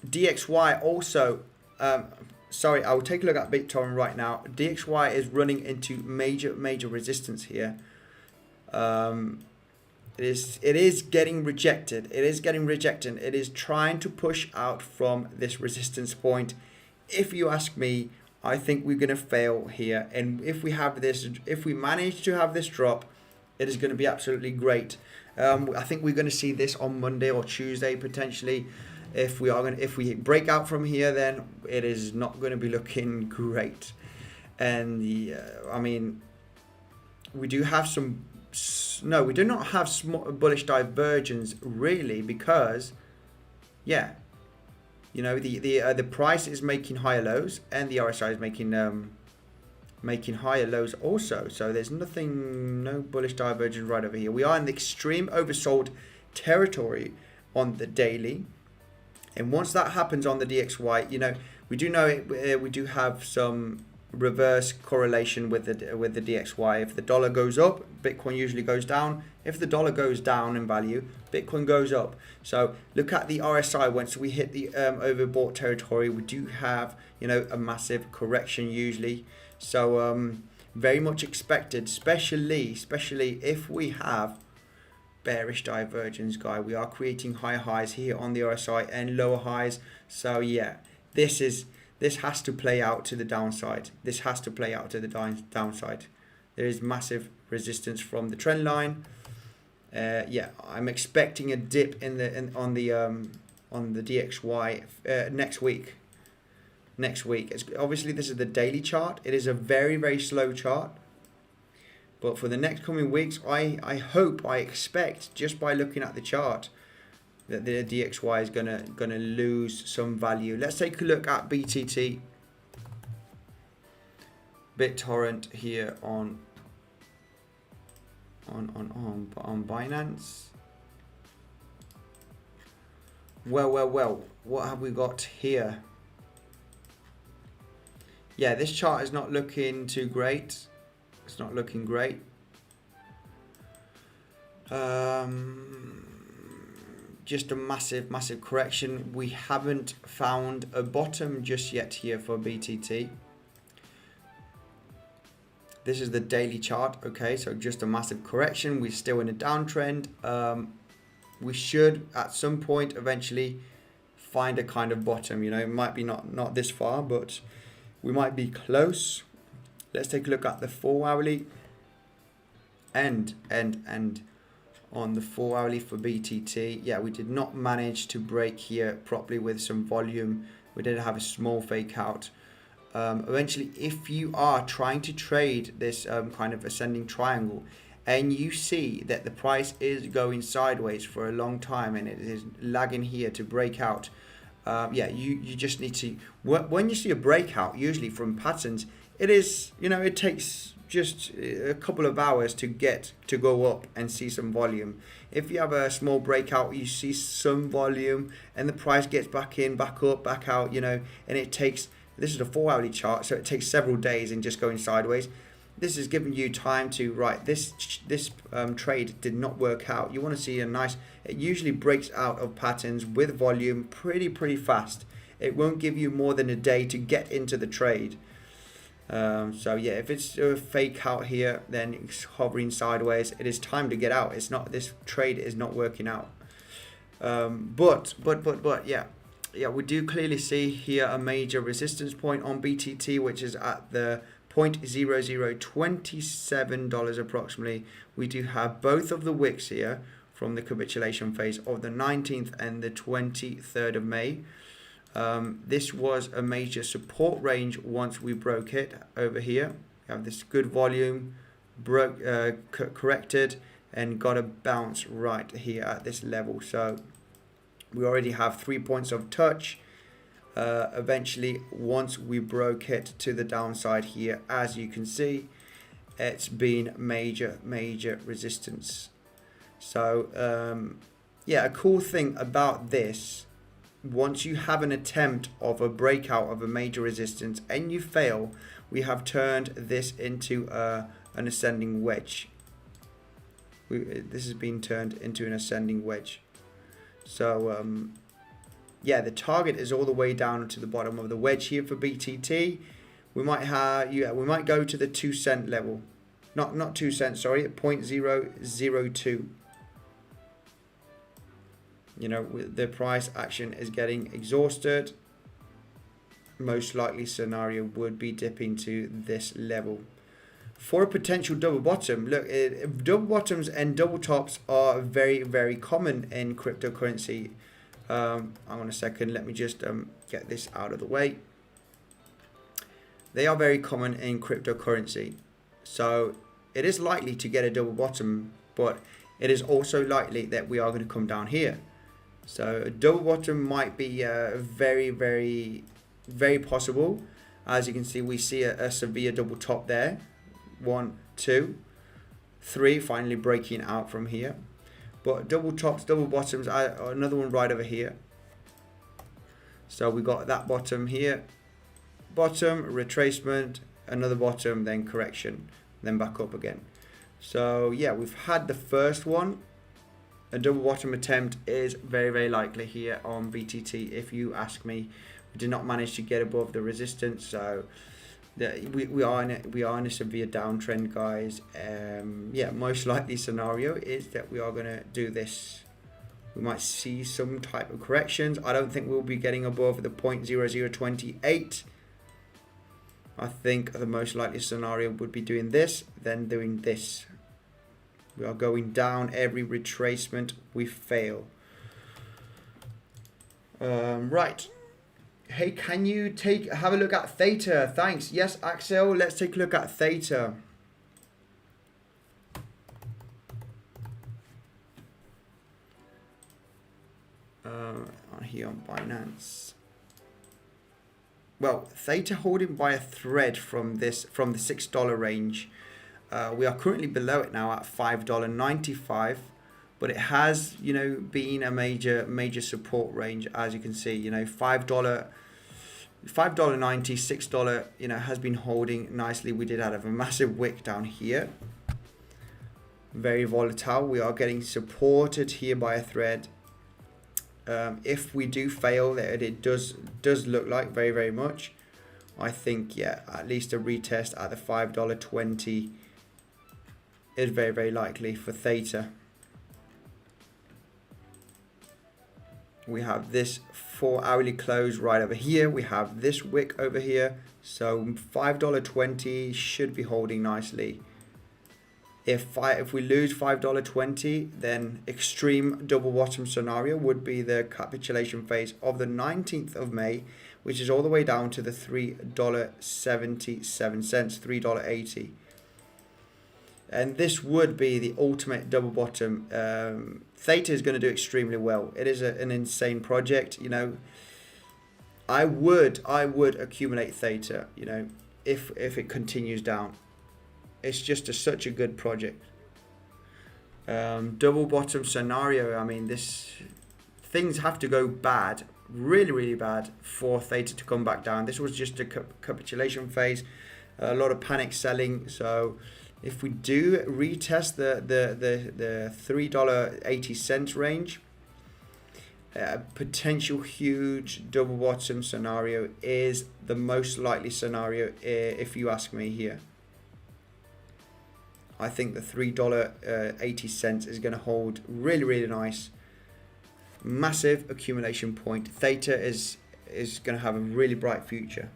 DXY also. Sorry, I will take a look at BitTorrent right now. DXY is running into major resistance here. It is getting rejected. It is getting rejected. It is trying to push out from this resistance point. If you ask me, I think we're going to fail here. And if we manage to have this drop, it is going to be absolutely great. I think we're going to see this on Monday or Tuesday potentially. If we break out from here, then it is not going to be looking great. And I mean, we do have we do not have small bullish divergence really, because yeah, you know, the price is making higher lows and the RSI is making higher lows also. So there's no bullish divergence right over here. We are in the extreme oversold territory on the daily. And once that happens on the DXY, you know, we do have some reverse correlation with the DXY. If the dollar goes up, Bitcoin usually goes down. If the dollar goes down in value, Bitcoin goes up. So look at the RSI. Once we hit the overbought territory, we do have, you know, a massive correction usually. So very much expected, especially if we have bearish divergence, guy. We are creating higher highs here on the RSI and lower highs. So yeah, this has to play out to the downside. This has to play out to the downside. There is massive resistance from the trend line. Yeah, I'm expecting a dip on the DXY next week. Obviously this is the daily chart. It is a very slow chart. But for the next coming weeks, I expect, just by looking at the chart, that the DXY is gonna lose some value. Let's take a look at BTT, BitTorrent here on Binance. Well, what have we got here? Yeah, this chart is not looking too great. It's not looking great. just a massive correction. We haven't found a bottom just yet here for BTT. This is the daily chart. Okay, so just a massive correction. We're still in a downtrend. We should at some point eventually find a kind of bottom. You know, it might be not this far, but we might be close. Let's take a look at the 4 hourly and on the 4 hourly for BTT. Yeah, we did not manage to break here properly with some volume. We did have a small fake out. Eventually, if you are trying to trade this kind of ascending triangle and you see that the price is going sideways for a long time and it is lagging here to break out, yeah, you just need to, when you see a breakout, usually from patterns, it is, you know, it takes just a couple of hours to go up and see some volume. If you have a small breakout, you see some volume and the price gets back in, back up, back out, you know, and it takes, this is a 4 hourly chart, so it takes several days in just going sideways. This is giving you time to, right, this trade did not work out. You want to see a nice, it usually breaks out of patterns with volume pretty fast. It won't give you more than a day to get into the trade. So yeah, if it's a fake out here, then it's hovering sideways, it is time to get out. It's not, this trade is not working out. But yeah, we do clearly see here a major resistance point on BTT, which is at the $0.0027 approximately. We do have both of the wicks here from the capitulation phase of the 19th and the 23rd of May. This was a major support range once we broke it over here. We have this good volume, corrected and got a bounce right here at this level. So we already have 3 points of touch. Eventually, once we broke it to the downside here, as you can see, it's been major resistance. So yeah, a cool thing about this, once you have an attempt of a breakout of a major resistance and you fail, we have turned this into an ascending wedge. This has been turned into an ascending wedge. So yeah, the target is all the way down to the bottom of the wedge here for BTT. We might have, yeah, we might go to the 2 cent level, not 2 cents, sorry, at 0.002. You know, the price action is getting exhausted. Most likely scenario would be dipping to this level for a potential double bottom. Look, double bottoms and double tops are very common in cryptocurrency. Hang on a second, let me just get this out of the way. They are very common in cryptocurrency, so it is likely to get a double bottom, but it is also likely that we are going to come down here. So a double bottom might be very possible. As you can see, we see a severe double top there. 1, 2, 3, finally breaking out from here. But double tops, double bottoms, another one right over here. So we got that bottom here, bottom, retracement, another bottom, then correction, then back up again. So yeah, we've had the first one. A double bottom attempt is very likely here on BTT, if you ask me. We did not manage to get above the resistance, so we are in a severe downtrend, guys. Yeah, most likely scenario is that we are going to do this. We might see some type of corrections. I don't think we'll be getting above the 0.0028. I think the most likely scenario would be doing this, then doing this. We are going down. Every retracement we fail. Right. Hey, can you have a look at Theta? Thanks. Yes, Axel. Let's take a look at Theta. On here on Binance. Well, Theta holding by a thread from the $6 range. We are currently below it now at $5.95, but it has, you know, been a major support range, as you can see. You know, $5.90, $6, you know, has been holding nicely. We did have a massive wick down here, very volatile. We are getting supported here by a thread. If we do fail, that it does look like very much, I think, yeah, at least a retest at the $5.20 is very likely for Theta. We have this 4-hourly close right over here. We have this wick over here. So $5.20 should be holding nicely. If we lose $5.20, then extreme double bottom scenario would be the capitulation phase of the 19th of May, which is all the way down to the $3.77, $3.80. And this would be the ultimate double bottom. Theta is going to do extremely well. It is an insane project. You know, I would accumulate Theta, you know, if it continues down. It's just such a good project. Double bottom scenario, I mean, things have to go bad, really bad, for Theta to come back down. This was just a capitulation phase, a lot of panic selling. So if we do retest the $3.80 range, potential huge double bottom scenario is the most likely scenario, if you ask me here. I think the $3.80 is going to hold really nice. Massive accumulation point. Theta is going to have a really bright future.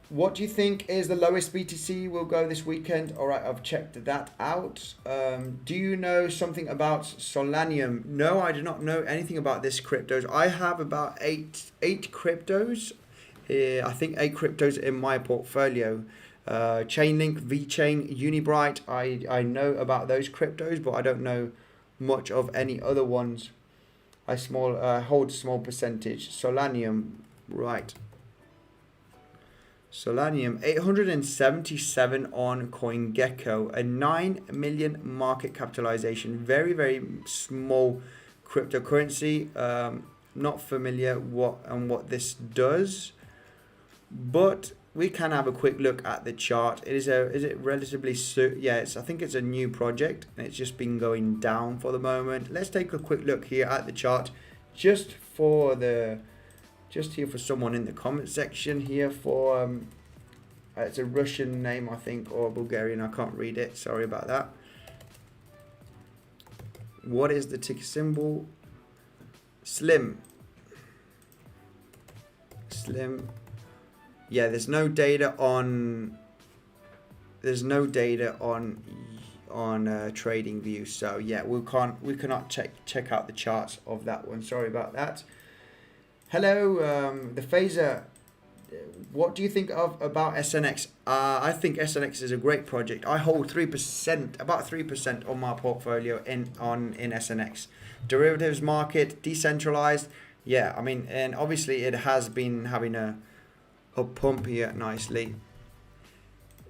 What do you think is the lowest BTC will go this weekend? All right, I've checked that out. Do you know something about Solanium? No, I do not know anything about this cryptos. I have about eight cryptos. I think 8 cryptos in my portfolio. Chainlink, VeChain, Unibright. I know about those cryptos, but I don't know much of any other ones. I hold a small percentage. Solanium, right. Solanium, 877 on CoinGecko, a 9 million market capitalization. Very small cryptocurrency. Not familiar what this does, but we can have a quick look at the chart. Is it relatively I think it's a new project and it's just been going down for the moment. Let's take a quick look here at the chart, just here for someone in the comment section here for it's a Russian name, I think, or Bulgarian. I can't read it, sorry about that. What is the ticker symbol? Slim. Yeah, there's no data on trading view, so yeah, we cannot check out the charts of that one. Sorry about that. Hello, the phaser. What do you think about SNX? I think SNX is a great project. I hold 3%, about 3% on my portfolio in SNX. Derivatives market, decentralized. Yeah, I mean, and obviously it has been having a pump here nicely.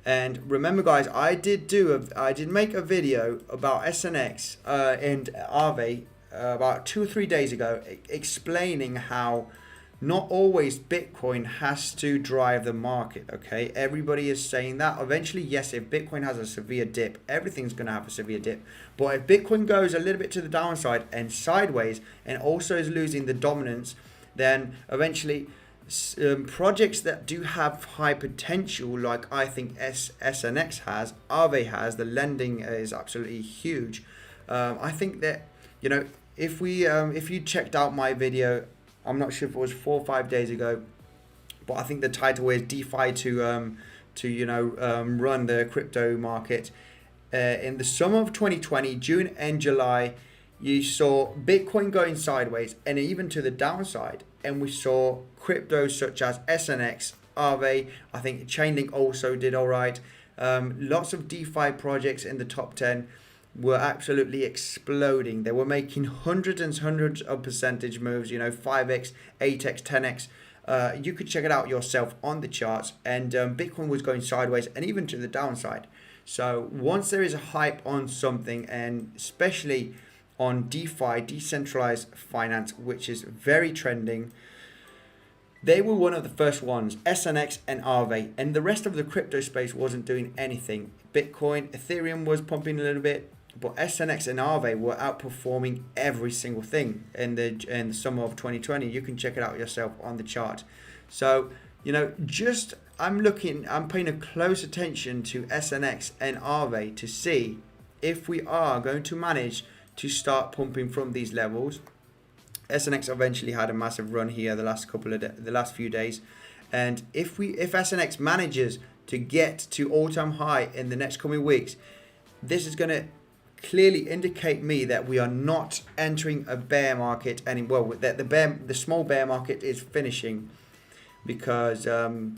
And remember, guys, I did make a video about SNX and Aave about 2 or 3 days ago, explaining how not always Bitcoin has to drive the market. Okay, everybody is saying that eventually, yes, if Bitcoin has a severe dip, everything's going to have a severe dip. But if Bitcoin goes a little bit to the downside and sideways, and also is losing the dominance, then eventually projects that do have high potential, like I think SNX has, Aave has, the lending is absolutely huge. I think that, you know, if you checked out my video, I'm not sure if it was 4 or 5 days ago, but I think the title is DeFi to run the crypto market. In the summer of 2020, June and July, you saw Bitcoin going sideways and even to the downside, and we saw cryptos such as SNX, Aave, I think Chainlink also did all right. Lots of DeFi projects in the top 10 were absolutely exploding. They were making hundreds of percentage moves, 5x, 8x, 10x. You could check it out yourself on the charts, and Bitcoin was going sideways and even to the downside. So once there is a hype on something, and especially on DeFi, decentralized finance, which is very trending, they were one of the first ones, SNX and Aave, and the rest of the crypto space wasn't doing anything. Bitcoin, Ethereum was pumping a little bit. but SNX and Aave were outperforming every single thing in the summer of 2020. You can check it out yourself on the chart. So, you know, I'm paying a close attention to SNX and Aave to see if we are going to manage to start pumping from these levels. SNX eventually had a massive run here the last few days, and if SNX manages to get to all-time high in the next coming weeks, this is going to clearly indicate me that we are not entering a bear market that the small bear market is finishing, because eventually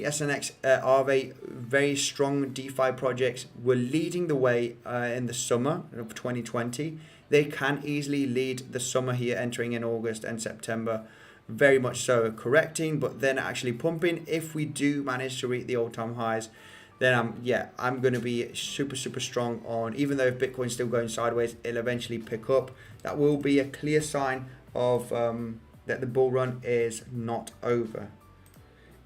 SNX Aave, very strong DeFi projects, were leading the way in the summer of 2020. They can easily lead the summer here, entering in August and September, very much so, correcting, but then actually pumping. If we do manage to reach the all-time highs, then I'm going to be super strong on, even though if Bitcoin's still going sideways, it'll eventually pick up. That will be a clear sign of that the bull run is not over.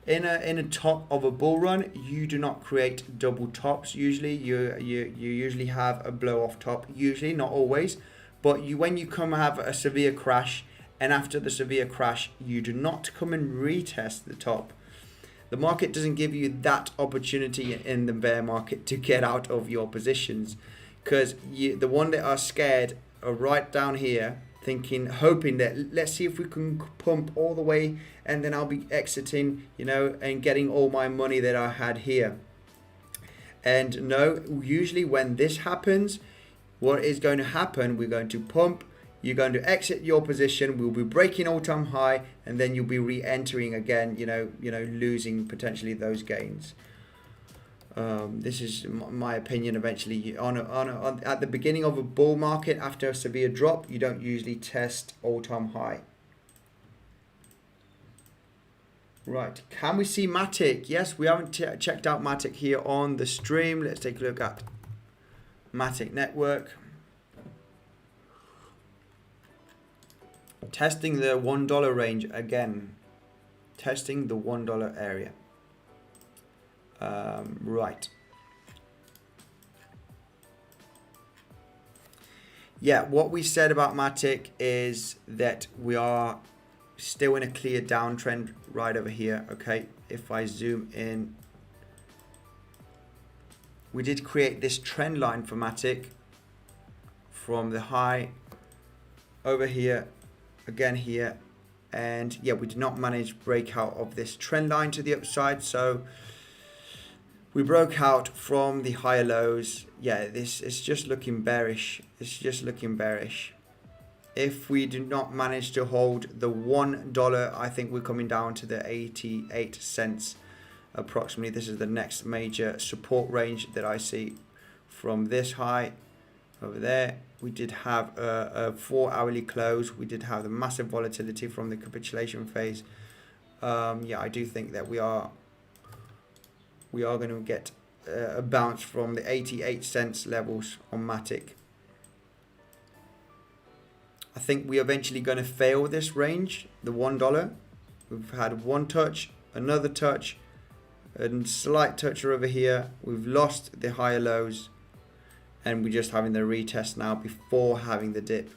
In a top of a bull run, you do not create double tops. Usually, you usually have a blow off top. Usually, not always, but when you come have a severe crash, and after the severe crash, you do not come and retest the top. The market doesn't give you that opportunity in the bear market to get out of your positions, because the one that are scared are right down here, hoping that let's see if we can pump all the way, and then I'll be exiting, and getting all my money that I had here. And no, usually when this happens, what is going to happen, we're going to pump, you're going to exit your position, we'll be breaking all-time high, and then you'll be re-entering again, losing potentially those gains. This is my opinion. Eventually, at the beginning of a bull market, after a severe drop, you don't usually test all-time high. Right, can we see Matic? Yes, we haven't checked out Matic here on the stream. Let's take a look at Matic Network. Testing the $1 range again. Testing the $1 area. Right. Yeah, what we said about Matic is that we are still in a clear downtrend right over here. Okay, if I zoom in, we did create this trend line for Matic from the high over here, again here, and yeah, we did not manage breakout of this trend line to the upside, so we broke out from the higher lows. Yeah, this is just looking bearish. It's just looking bearish. If we do not manage to hold the $1, I think we're coming down to the 88 cents approximately. This is the next major support range that I see from this high over there. We did have a 4-hourly close. We did have the massive volatility from the capitulation phase. Yeah, I do think that we are going to get a bounce from the 88 cents levels on Matic. I think we're eventually going to fail this range, the $1. We've had one touch, another touch, and slight touch over here. We've lost the higher lows, and we're just having the retest now before having the dip.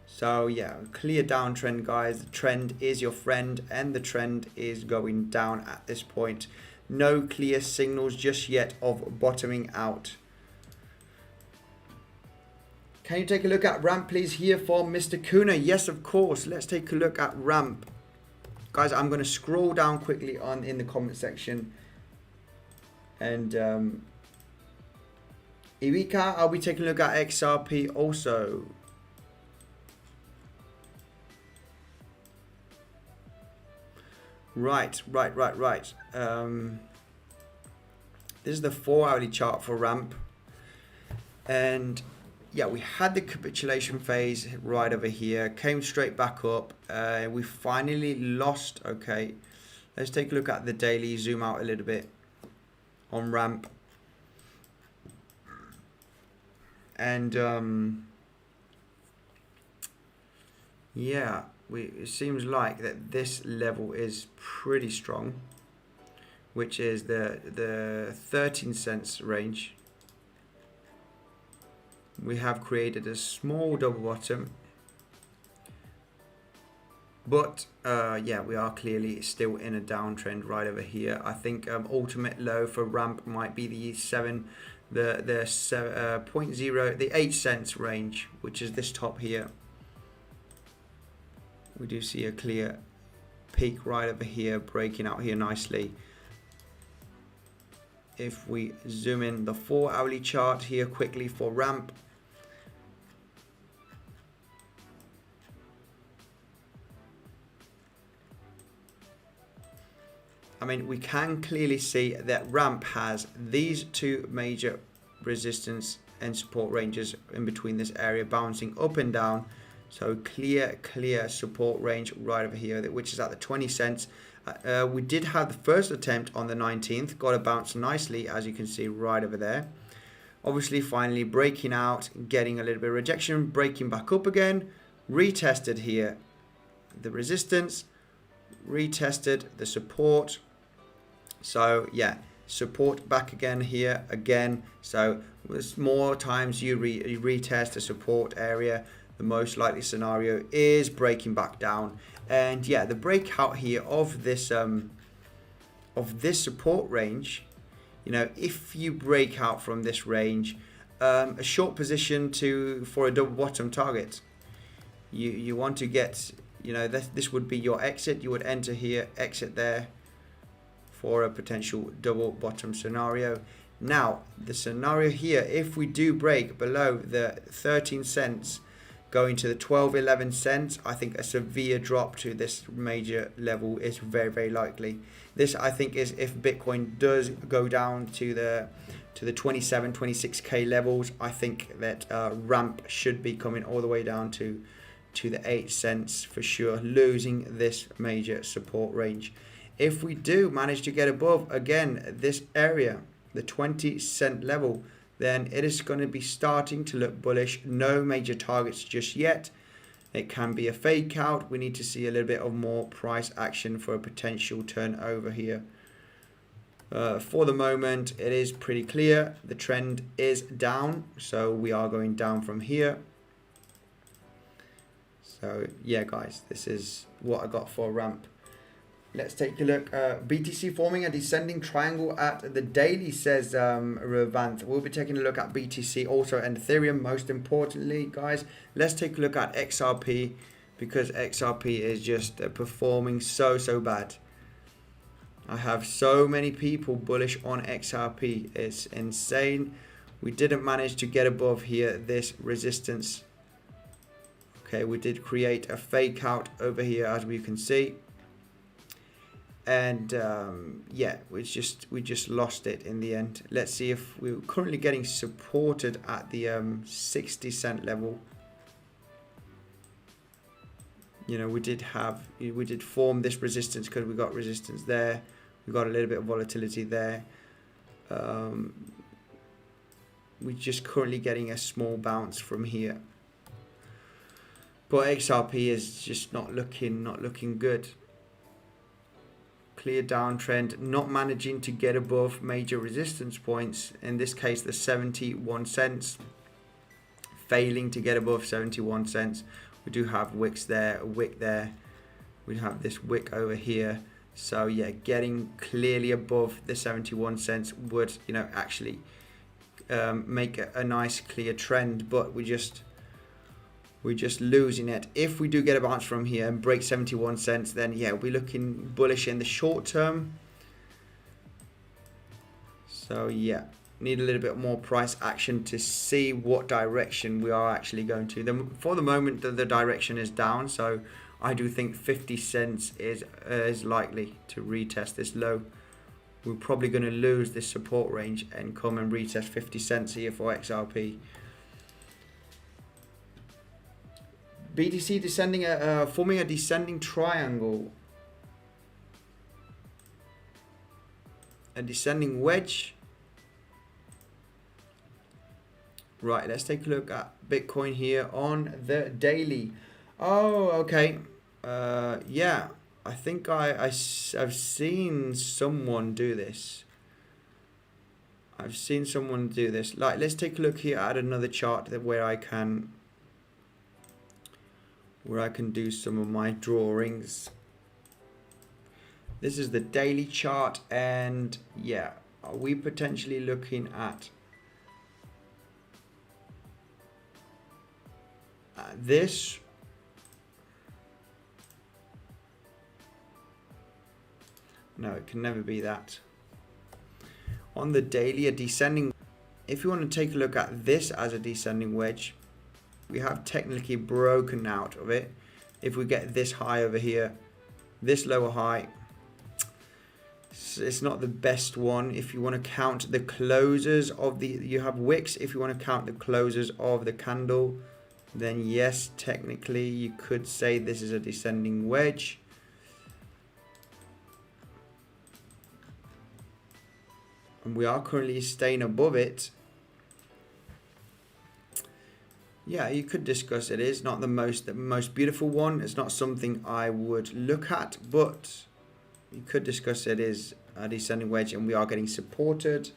So yeah, clear downtrend, guys. The trend is your friend, and the trend is going down at this point. No clear signals just yet of bottoming out. Can you take a look at ramp, please, here for Mr. Kuna? Yes, of course. Let's take a look at ramp. Guys, I'm going to scroll down quickly in the comment section. And Iwika, I'll be taking a look at XRP also. Right. This is the 4-hourly chart for ramp. And yeah, we had the capitulation phase right over here, came straight back up. We finally lost. Okay, let's take a look at the daily, zoom out a little bit on ramp. And yeah, it seems like that this level is pretty strong, which is the 13 cents range. We have created a small double bottom, but yeah, we are clearly still in a downtrend right over here. I think ultimate low for ramp might be the 8 cents range, which is this top here. We do see a clear peak right over here, breaking out here nicely. If we zoom in the 4-hourly chart here quickly for ramp, I mean, we can clearly see that ramp has these two major resistance and support ranges in between this area, bouncing up and down. So clear support range right over here, which is at the 20 cents. We did have the first attempt on the 19th, got a bounce nicely, as you can see right over there. Obviously, finally breaking out, getting a little bit of rejection, breaking back up again, retested here the resistance, retested the support. So yeah, support back again here again. So the more times you retest the support area, the most likely scenario is breaking back down. And yeah, the breakout here of this support range, you know, if you break out from this range, a short position for a double bottom target, you want to get, you know, this would be your exit. You would enter here, exit there for a potential double bottom scenario. Now, the scenario here, if we do break below the 13 cents, going to the 11 cents, I think a severe drop to this major level is very likely. This, I think, is if Bitcoin does go down to the 26k levels. I think that ramp should be coming all the way down to the 8 cents for sure, losing this major support range. If we do manage to get above again this area, the 20 cent level, then it is going to be starting to look bullish. No major targets just yet. It can be a fake out. We need to see a little bit of more price action for a potential turnover here. For the moment, it is pretty clear. The trend is down, so we are going down from here. So yeah, guys, this is what I got for ramp. Let's take a look. BTC forming a descending triangle at the daily, says Revanth. We'll be taking a look at BTC also and Ethereum. Most importantly, guys, let's take a look at XRP, because XRP is just performing so bad. I have so many people bullish on XRP. It's insane. We didn't manage to get above here this resistance. Okay, we did create a fake out over here, as we can see. And yeah, we just lost it in the end. Let's see if we're currently getting supported at the 60 cent level. You know, we did form this resistance because we got resistance there. We got a little bit of volatility there. We're just currently getting a small bounce from here. But XRP is just not looking good. Clear downtrend, not managing to get above major resistance points. In this case, the 71 cents. Failing to get above 71 cents. We do have wicks there, a wick there. We have this wick over here. So yeah, getting clearly above the 71 cents would, you know, actually make a nice clear trend, but we're just losing it. If we do get a bounce from here and break 71 cents, then yeah, we're looking bullish in the short term. So yeah, need a little bit more price action to see what direction we are actually going to. For the moment, the direction is down, so I do think 50 cents is likely to retest this low. We're probably going to lose this support range and come and retest 50 cents here for XRP. BTC descending, forming a descending triangle, a descending wedge. Right, let's take a look at Bitcoin here on the daily. Oh, okay. Yeah, I think I've seen someone do this. I've seen someone do this. Like, let's take a look here at another chart that where I can do some of my drawings. This is the daily chart, and yeah, are we potentially looking at this? No, it can never be that. On the daily, a descending. If you want to take a look at this as a descending wedge, we have technically broken out of it. If we get this high over here, this lower high, it's not the best one. If you want to count the closes of the, you have wicks. If you want to count the closes of the candle, then yes, technically you could say this is a descending wedge. And we are currently staying above it. Yeah, you could discuss it. It's not the most beautiful one. It's not something I would look at, but you could discuss it is a descending wedge, and we are getting supported.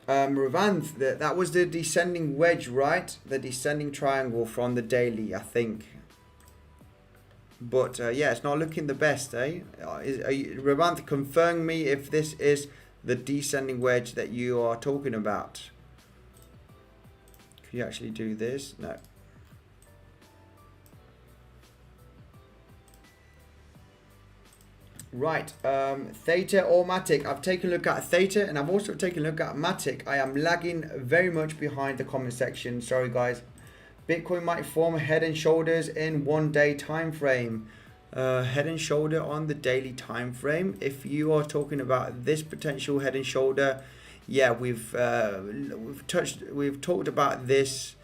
Ravanth, that was the descending wedge, right? The descending triangle from the daily, I think. But yeah, it's not looking the best, eh? Ravanth, confirm me if this is the descending wedge that you are talking about. Can you actually do this? No. Right, Theta or Matic. I've taken a look at Theta, and I've also taken a look at Matic. I am lagging very much behind the comment section. Sorry guys. Bitcoin might form head and shoulders in 1 day time frame. Head and shoulder on the daily time frame. If you are talking about this potential head and shoulder, yeah, we've talked about this,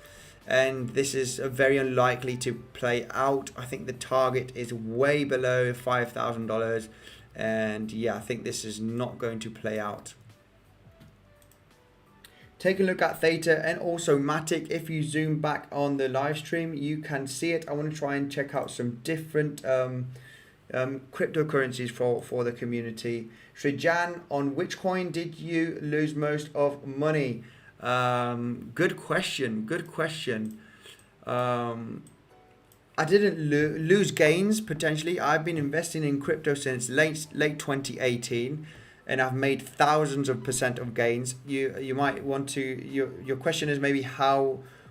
and this is very unlikely to play out. I think the target is way below $5,000, and yeah, I think this is not going to play out. Take a look at Theta and also Matic. If you zoom back on the live stream, you can see it. I want to try and check out some different cryptocurrencies for the community. Srijan, on which coin did you lose most of money? Good question. Good question. I didn't lose gains potentially. I've been investing in crypto since late 2018. And I've made thousands of % of gains. You might want to, your question is maybe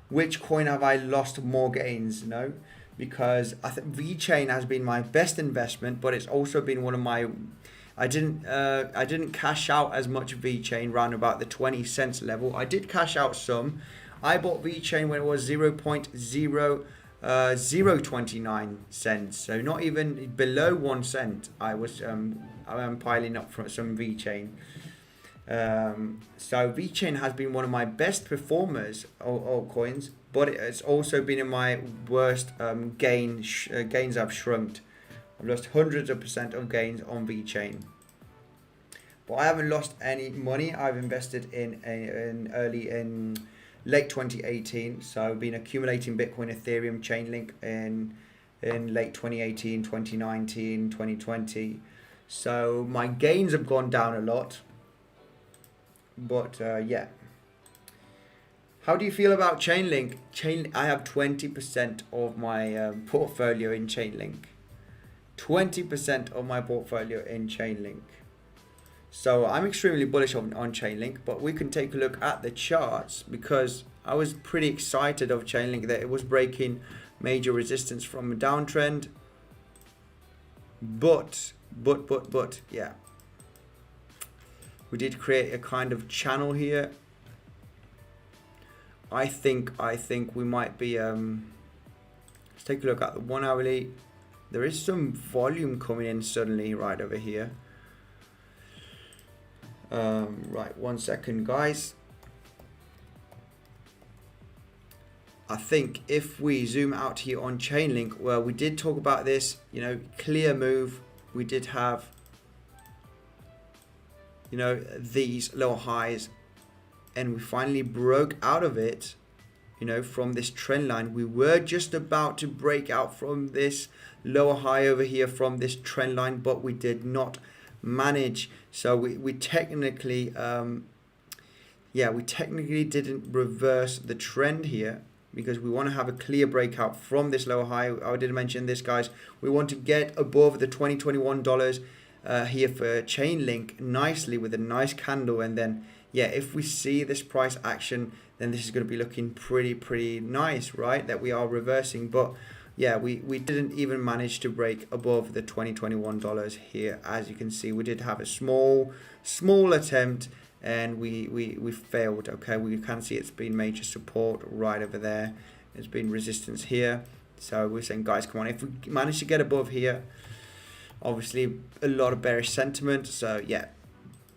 which coin have I lost more gains, you know? Because I think VeChain has been my best investment, but it's also been one of my, I didn't cash out as much VeChain around about the 20 cents level. I did cash out some. I bought VeChain when it was 0.029 cents, so not even below 1 cent. I'm piling up from some VeChain. So VeChain has been one of my best performers altcoins, but it's also been in my worst gains. I've shrunk. I've lost hundreds of % of gains on VeChain, but I haven't lost any money. I've invested in late 2018, so I've been accumulating Bitcoin, Ethereum, Chainlink in late 2018, 2019, 2020. So my gains have gone down a lot, but yeah. How do you feel about Chainlink? I have 20% of my portfolio in Chainlink. 20% of my portfolio in Chainlink. So I'm extremely bullish on Chainlink, but we can take a look at the charts, because I was pretty excited of Chainlink that it was breaking major resistance from a downtrend. But yeah, we did create a kind of channel here. I think we might be let's take a look at the 1 hourly. There is some volume coming in suddenly right over here. Right, 1 second guys. I think if we zoom out here on Chainlink, well, we did talk about this, you know, clear move. We did have, you know, these low highs, and we finally broke out of it. from this trend line. We were just about to break out from this lower high over here from this trend line, but we did not manage. So we technically we technically didn't reverse the trend here, because we want to have a clear breakout from this lower high. I did mention this, guys. We want to get above the $2021 here for Chainlink nicely with a nice candle, and then if we see this price action, then this is going to be looking pretty nice, right? That we are reversing. But we didn't even manage to break above the $2021 here. As you can see, we did have a small attempt, and we failed. Okay, we can see it's been major support right over there. There's been resistance here. So we're saying, guys, come on, if we manage to get above here, obviously a lot of bearish sentiment. So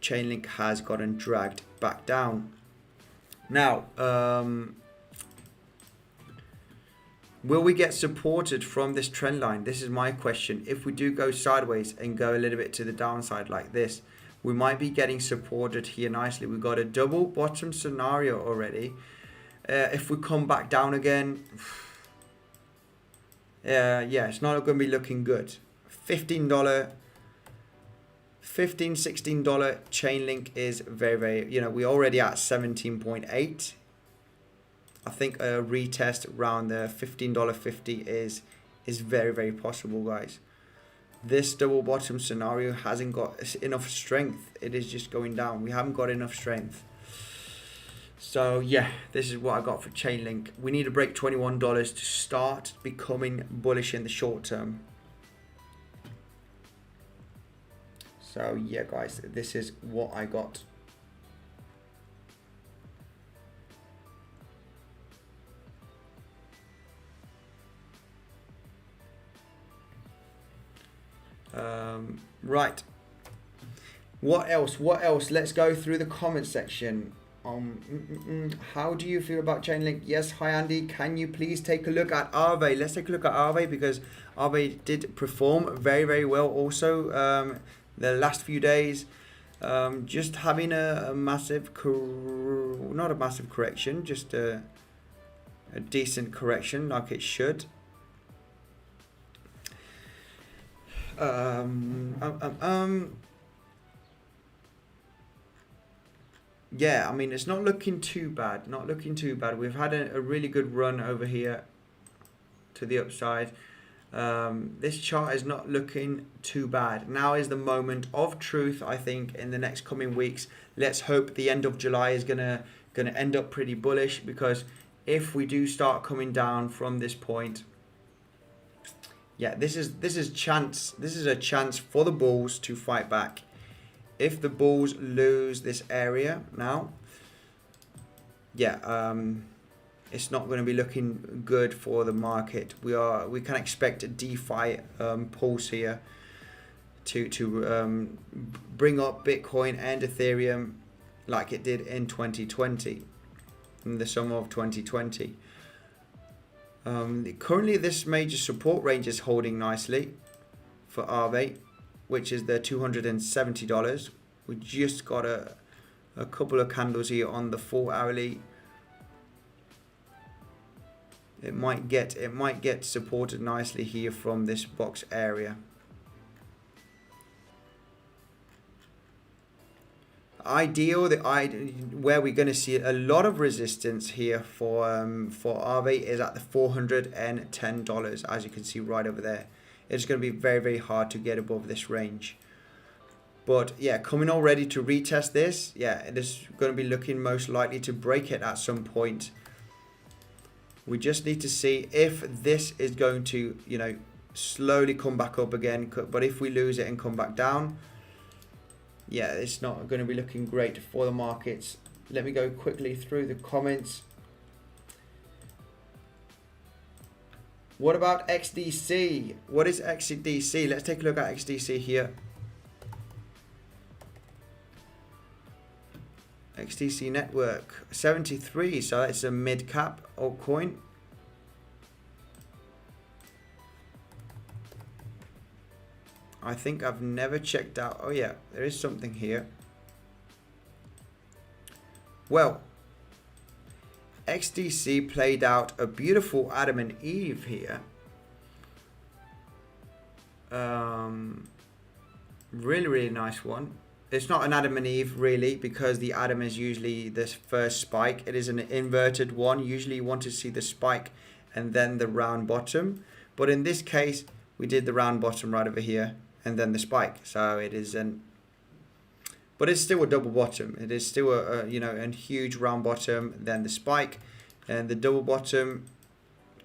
Chainlink has gotten dragged back down. Now, will we get supported from this trend line? This is my question. If we do go sideways and go a little bit to the downside like this, we might be getting supported here nicely. We've got a double bottom scenario already. If we come back down again, it's not going to be looking good. $16 Chainlink is very, we're already at 17.8. I think a retest around the $15.50 is very possible, guys. This double bottom scenario hasn't got enough strength. It is just going down. We haven't got enough strength. So this is what I got for Chainlink. We need to break $21 to start becoming bullish in the short term. So guys, this is what I got. Right. What else? Let's go through the comment section. How do you feel about Chainlink? Yes, hi Andy. Can you please take a look at Aave? Let's take a look at Aave, because Aave did perform very well also the last few days. Just having a massive, not a massive correction, just a decent correction like it should. I mean, it's not looking too bad. We've had a really good run over here to the upside. This chart is not looking too bad. Now is the moment of truth, I think, in the next coming weeks. Let's hope the end of July is gonna end up pretty bullish, because if we do start coming down from this point, this is a chance for the bulls to fight back. If the bulls lose this area now, it's not going to be looking good for the market. We can expect a DeFi pulse here to bring up Bitcoin and Ethereum like it did in 2020, in the summer of 2020. Currently, this major support range is holding nicely for Aave, which is the $270. We just got a couple of candles here on the 4 hourly. It might get supported nicely here from this box area. Where we're going to see a lot of resistance here for Aave is at the $410, as you can see right over there. It's going to be very hard to get above this range. But coming already to retest this, it is going to be looking most likely to break it at some point. We just need to see if this is going to, slowly come back up again. But if we lose it and come back down, it's not going to be looking great for the markets. Let me go quickly through the comments. What about XDC? What is XDC? Let's take a look at XDC here. XDC network 73, so that's a mid cap altcoin. I think I've never checked out. Oh yeah, there is something here. Well, XDC played out a beautiful Adam and Eve here. Really nice one. It's not an Adam and Eve really, because the Adam is usually this first spike. It is an inverted one. Usually you want to see the spike and then the round bottom. But in this case, we did the round bottom right over here and then the spike. So it isn't, but it's still a double bottom. It is still a huge round bottom, then the spike, and the double bottom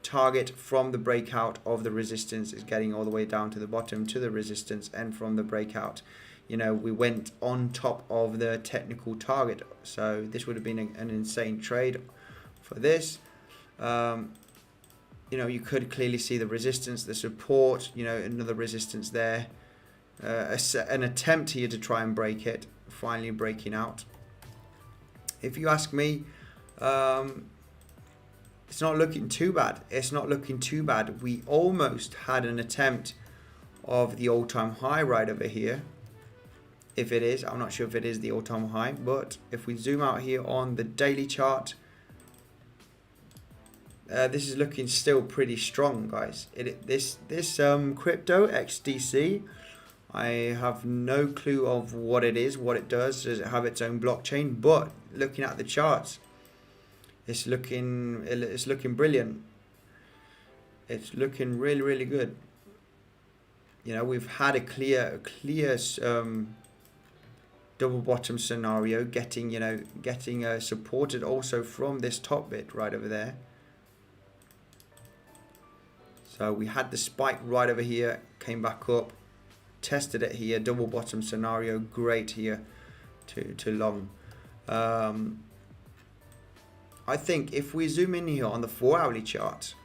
target from the breakout of the resistance is getting all the way down to the bottom to the resistance, and from the breakout, we went on top of the technical target. So this would have been an insane trade for this. You could clearly see the resistance, the support, another resistance there. An attempt here to try and break it, finally breaking out. If you ask me, it's not looking too bad. It's not looking too bad. We almost had an attempt of the all-time high right over here. If it is, I'm not sure if it is the all-time high, but if we zoom out here on the daily chart, this is looking still pretty strong, guys. This crypto XDC, I have no clue of what it is, what it does. Does it have its own blockchain? But looking at the charts, it's looking brilliant. It's looking really good. We've had a clear double bottom scenario, getting supported also from this top bit right over there. So we had the spike right over here, came back up, tested it here, double bottom scenario, great here to long. I think if we zoom in here on the 4-hourly chart,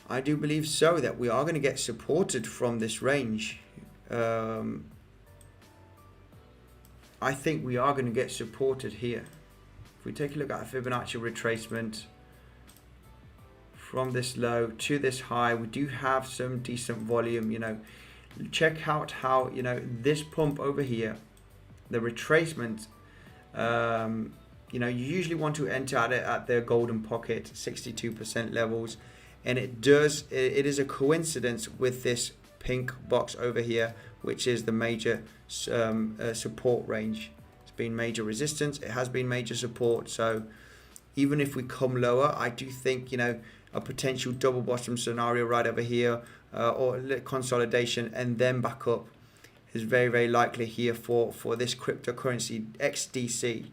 I do believe so that we are going to get supported from this range. I think we are going to get supported here. If we take a look at a Fibonacci retracement from this low to this high, we do have some decent volume. Check out how this pump over here, the retracement. You usually want to enter at the golden pocket, 62% levels, and it is a coincidence with this pink box over here, which is the major support range. It's been major resistance, it has been major support. So even if we come lower, I do think a potential double bottom scenario right over here, or consolidation and then back up is very likely here for this cryptocurrency XDC.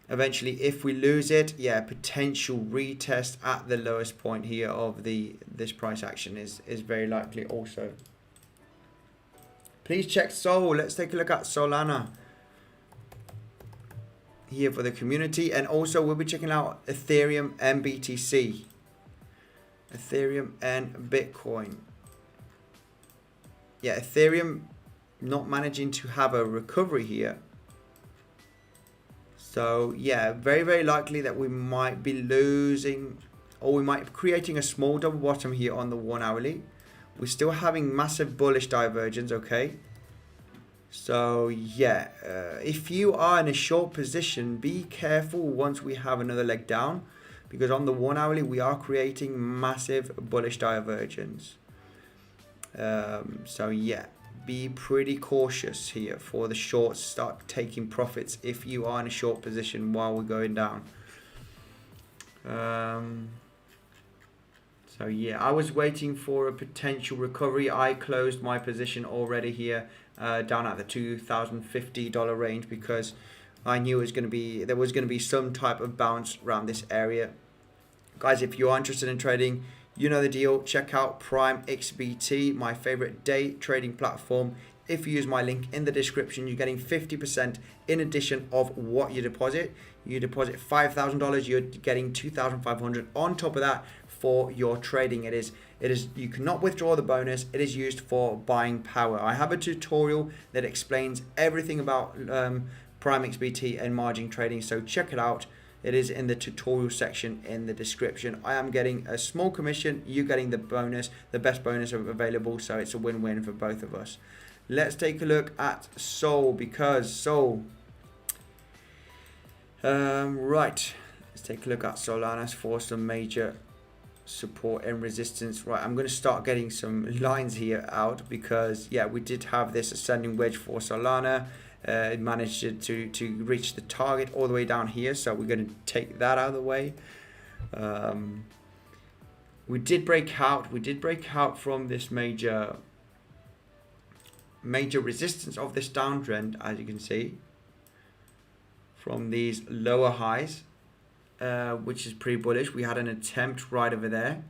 Eventually, if we lose it, potential retest at the lowest point here of this price action is very likely also. Please check Sol. Let's take a look at Solana here for the community, and also we'll be checking out Ethereum and BTC, Ethereum and Bitcoin. Ethereum not managing to have a recovery here. So very likely that we might be losing, or we might be creating a small double bottom here on the 1-hourly. We're still having massive bullish divergence, okay? So if you are in a short position, be careful once we have another leg down, because on the 1-hourly we are creating massive bullish divergence. Be pretty cautious here for the shorts. Start taking profits if you are in a short position while we're going down. I was waiting for a potential recovery. I closed my position already here down at the $2,050 range, because I knew there was going to be some type of bounce around this area. Guys, if you are interested in trading, you know the deal. Check out PrimeXbt, my favorite day trading platform. If you use my link in the description, you're getting 50% in addition of what you deposit. You deposit $5,000, you're getting $2,500 on top of that for your trading. It is you cannot withdraw the bonus. It is used for buying power. I have a tutorial that explains everything about PrimeXbt and margin trading, so check it out. It is in the tutorial section in the description. I am getting a small commission, you getting the bonus, the best bonus available, so it's a win-win for both of us. Let's take a look at Sol, because Sol Right, let's take a look at Solana for some major support and resistance. Right, I'm going to start getting some lines here out because yeah, we did have this ascending wedge for Solana. It managed to reach the target all the way down here, so we're going to take that out of the way. We did break out from this major resistance of this downtrend, as you can see, from these lower highs, which is pretty bullish. We had an attempt right over there.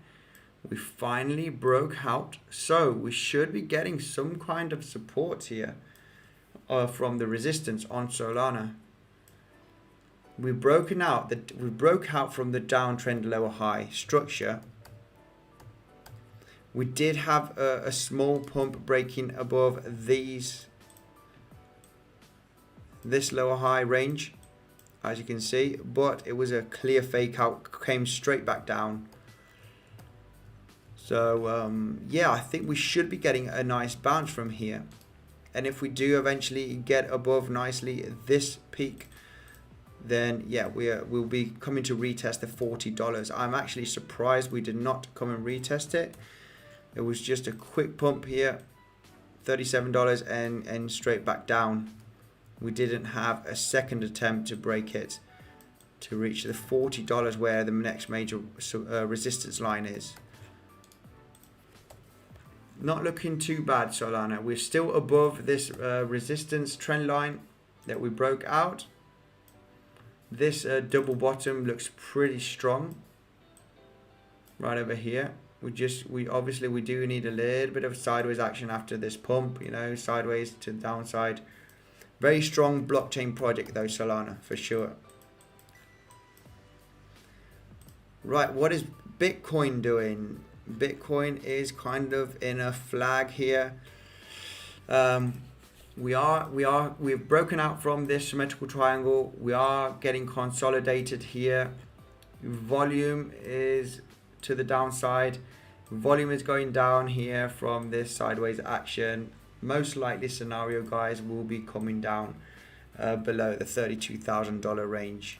We finally broke out, so we should be getting some kind of support here from the resistance on Solana. We broke out from the downtrend lower high structure. We did have a small pump breaking above this lower high range, as you can see, but it was a clear fake out, came straight back down. So yeah, I think we should be getting a nice bounce from here, and if we do eventually get above nicely this peak, then yeah, we'll be coming to retest the $40. I'm actually surprised we did not come and retest it. It was just a quick pump here, $37, and straight back down. We didn't have a second attempt to break it to reach the $40 where the next major resistance line is. Not looking too bad, Solana. We're still above this resistance trend line that we broke out. This double bottom looks pretty strong right over here. We obviously do need a little bit of sideways action after this pump, you know, sideways to the downside. Very strong blockchain project though, Solana, for sure. Right, what is Bitcoin doing? Bitcoin is kind of in a flag here. We've broken out from this symmetrical triangle. We are getting consolidated here. Volume is to the downside. Volume is going down here from this sideways action. Most likely scenario, guys, will be coming down below the $32,000 range.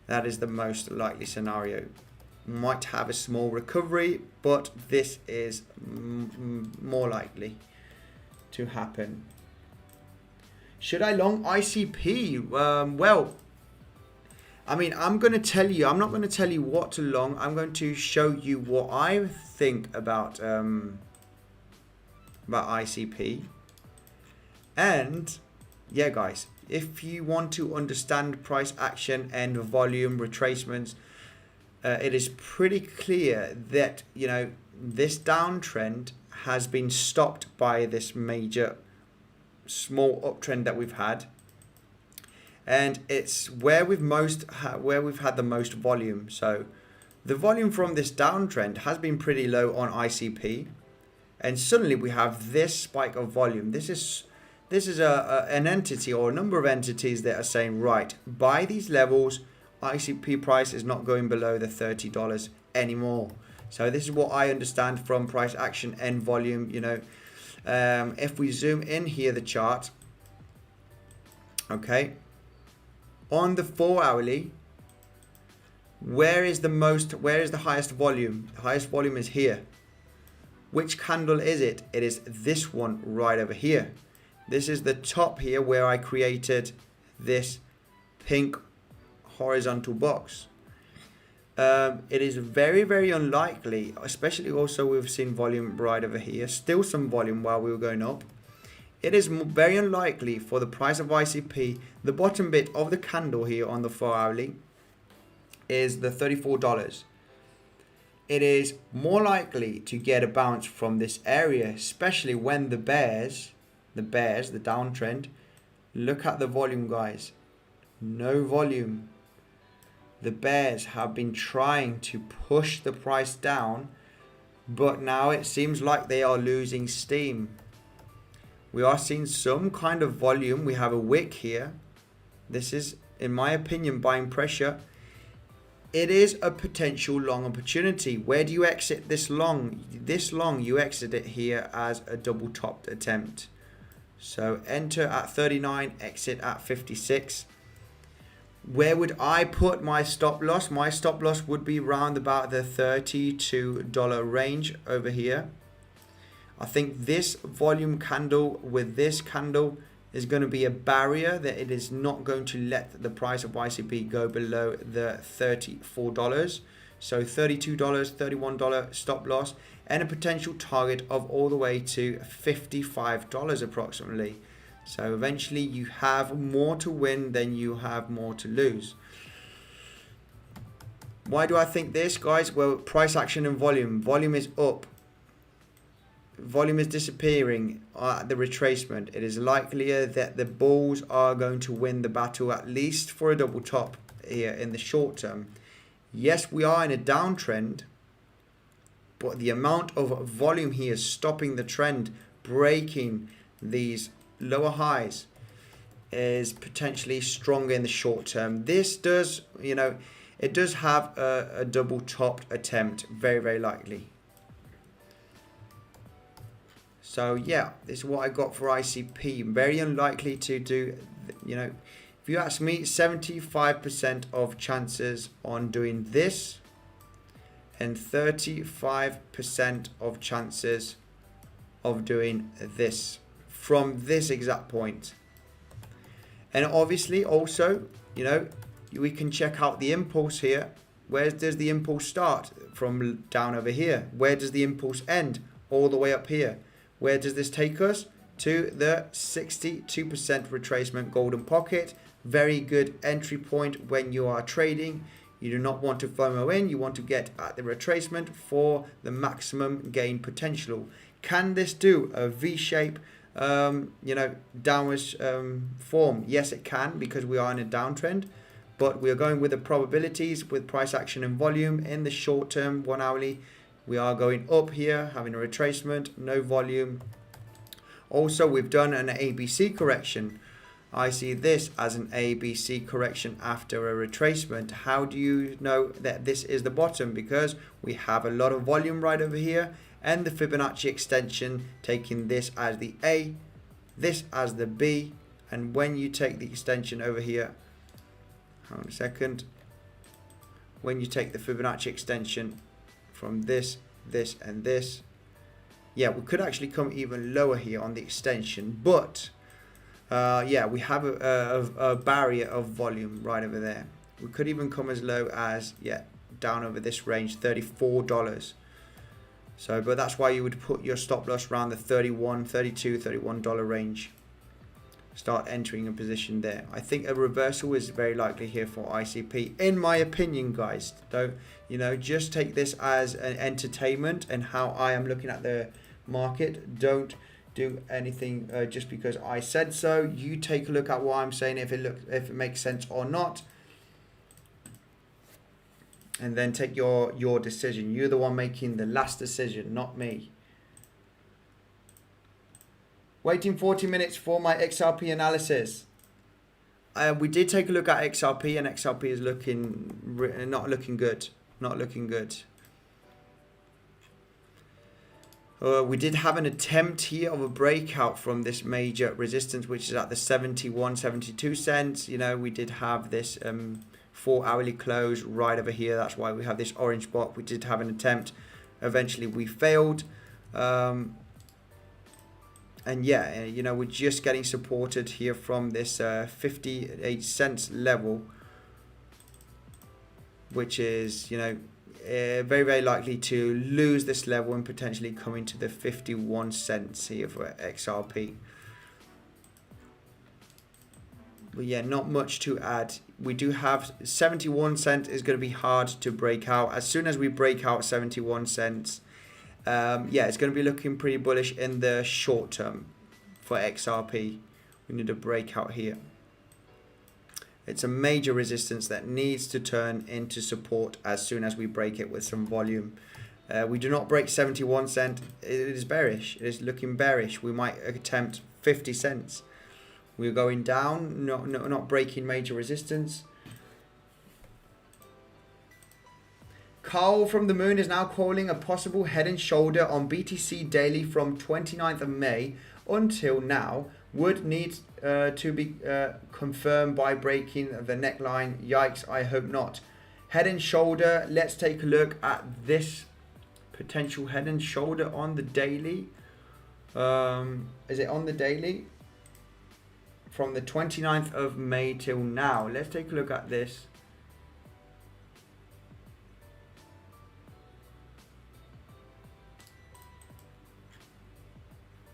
That is the most likely scenario. Might have a small recovery, but this is more likely to happen. Should I long ICP? Well, I mean, I'm going to tell you, I'm not going to tell you what to long. I'm going to show you what I think about ICP. And yeah, guys, if you want to understand price action and volume retracements, it is pretty clear that, you know, this downtrend has been stopped by this major small uptrend that we've had. And it's where we've had the most volume. So the volume from this downtrend has been pretty low on ICP, and suddenly we have this spike of volume. This is an entity or a number of entities that are saying, right, by these levels, ICP price is not going below the $30 anymore. So this is what I understand from price action and volume. You know, if we zoom in here, the chart, okay. On the 4 hourly, where is the highest volume? The highest volume is here. Which candle is it? It is this one right over here. This is the top here where I created this pink horizontal box. It is very, very unlikely, especially also we've seen volume right over here. Still some volume while we were going up. It is very unlikely for the price of ICP, the bottom bit of the candle here on the 4 hourly is the $34. It is more likely to get a bounce from this area, especially when the bears, the downtrend, look at the volume, guys. No volume. The bears have been trying to push the price down, but now it seems like they are losing steam. We are seeing some kind of volume. We have a wick here. This is, in my opinion, buying pressure. It is a potential long opportunity. Where do you exit this long? This long, you exit it here as a double topped attempt. So enter at 39, exit at 56. Where would I put my stop loss? My stop loss would be around about the $32 range over here. I think this volume candle with this candle is going to be a barrier that it is not going to let the price of YCP go below the $34. So $32, $31 stop loss, and a potential target of all the way to $55 approximately. So eventually you have more to win than you have more to lose. Why do I think this, guys? Well, price action and volume. Volume is up. Volume is disappearing at the retracement. It is likelier that the bulls are going to win the battle, at least for a double top here in the short term. Yes, we are in a downtrend, but the amount of volume here is stopping the trend, breaking these lower highs, is potentially stronger in the short term. This does, it does have a double topped attempt, very, very likely. So yeah, this is what I got for ICP. Very unlikely to do, if you ask me, 75% of chances on doing this and 35% of chances of doing this from this exact point. And obviously also, we can check out the impulse here. Where does the impulse start? From down over here. Where does the impulse end? All the way up here. Where does this take us? To the 62% retracement golden pocket. Very good entry point when you are trading. You do not want to FOMO in. You want to get at the retracement for the maximum gain potential. Can this do a V-shape, downwards form? Yes, it can, because we are in a downtrend. But we are going with the probabilities with price action and volume in the short term, 1 hourly. We are going up here, having a retracement, no volume. Also, we've done an ABC correction. I see this as an ABC correction after a retracement. How do you know that this is the bottom? Because we have a lot of volume right over here, and the Fibonacci extension taking this as the A, this as the B, and when you take the extension over here, hang on a second, when you take the Fibonacci extension from this, this, and this, yeah, we could actually come even lower here on the extension, but yeah, we have a barrier of volume right over there. We could even come as low as, yeah, down over this range, $34. So, but that's why you would put your stop loss around the $31, $32, $31 range. Start entering a position there. I think a reversal is very likely here for ICP, in my opinion, guys. Don't, just take this as an entertainment and how I am looking at the market. Don't do anything just because I said so. You take a look at what I'm saying, if it makes sense or not, and then take your decision. You're the one making the last decision, not me. Waiting 40 minutes for my XRP analysis. We did take a look at XRP, and XRP is not looking good. Not looking good. We did have an attempt here of a breakout from this major resistance, which is at the 71.72 cents. We did have this 4 hourly close right over here. That's why we have this orange block. We did have an attempt. Eventually we failed. And yeah, we're just getting supported here from this 58 cents level, which is, very, very likely to lose this level and potentially come into the 51 cents here for XRP. But yeah, not much to add. We do have 71 cents is going to be hard to break out. As soon as we break out 71 cents, yeah, it's going to be looking pretty bullish in the short term for XRP. We need a breakout here. It's a major resistance that needs to turn into support as soon as we break it with some volume. We do not break 71 cents. It is bearish. It is looking bearish. We might attempt 50 cents. We're going down, not breaking major resistance. Carl from the Moon is now calling a possible head and shoulder on BTC daily from 29th of May until now. Would need to be confirmed by breaking the neckline. Yikes, I hope not. Head and shoulder, let's take a look at this potential head and shoulder on the daily. Is it on the daily? From the 29th of May till now. Let's take a look at this.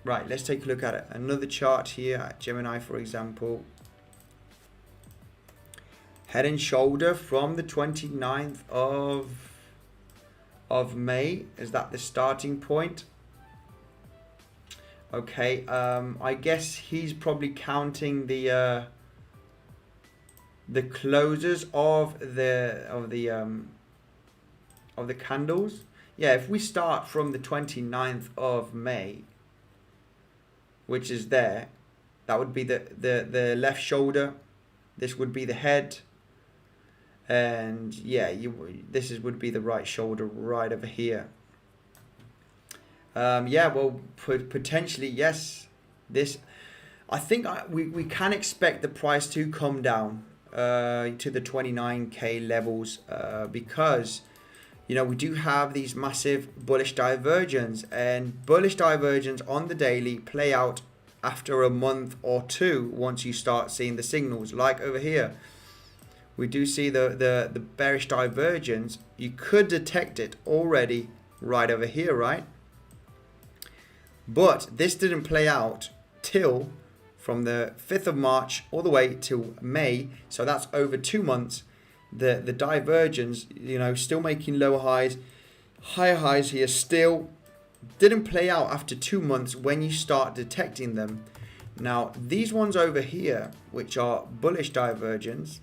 Right, let's take a look at it. Another chart here at Gemini, for example. Head and shoulder from the 29th of May. Is that the starting point? Okay, I guess he's probably counting the closes of the candles. Yeah, if we start from the 29th of May, which is there, that would be the left shoulder. This would be the head, and yeah, would be the right shoulder right over here. Yeah, well, potentially yes. This, I think we can expect the price to come down to the 29k levels because we do have these massive bullish divergence, and bullish divergence on the daily play out after a month or two once you start seeing the signals. Like over here, we do see the bearish divergence. You could detect it already right over here, right? But this didn't play out till from the 5th of March all the way till May, so that's over 2 months. The divergence, still making lower highs, higher highs here, still didn't play out after 2 months when you start detecting them. Now, these ones over here, which are bullish divergence,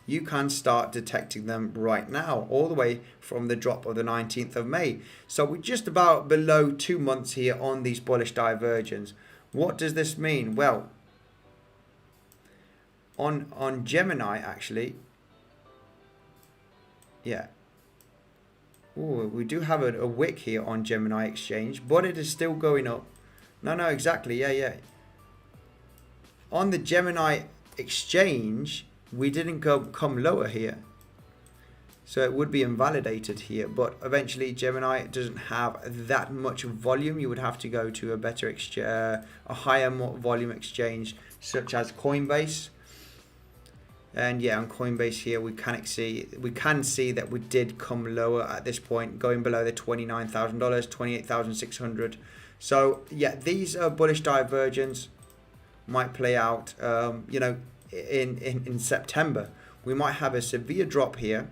you can start detecting them right now, all the way from the drop of the 19th of May. So we're just about below 2 months here on these bullish divergence. What does this mean? Well, on Gemini, actually, yeah. Ooh, we do have a wick here on Gemini Exchange, but it is still going up. No, exactly. Yeah. On the Gemini Exchange, we didn't come lower here, so it would be invalidated here. But eventually, Gemini doesn't have that much volume. You would have to go to a better a higher volume exchange, such as Coinbase. And yeah, on Coinbase here, we can see that we did come lower at this point, going below the $29,000, $28,600. So yeah, these bullish divergence might play out, in September. We might have a severe drop here,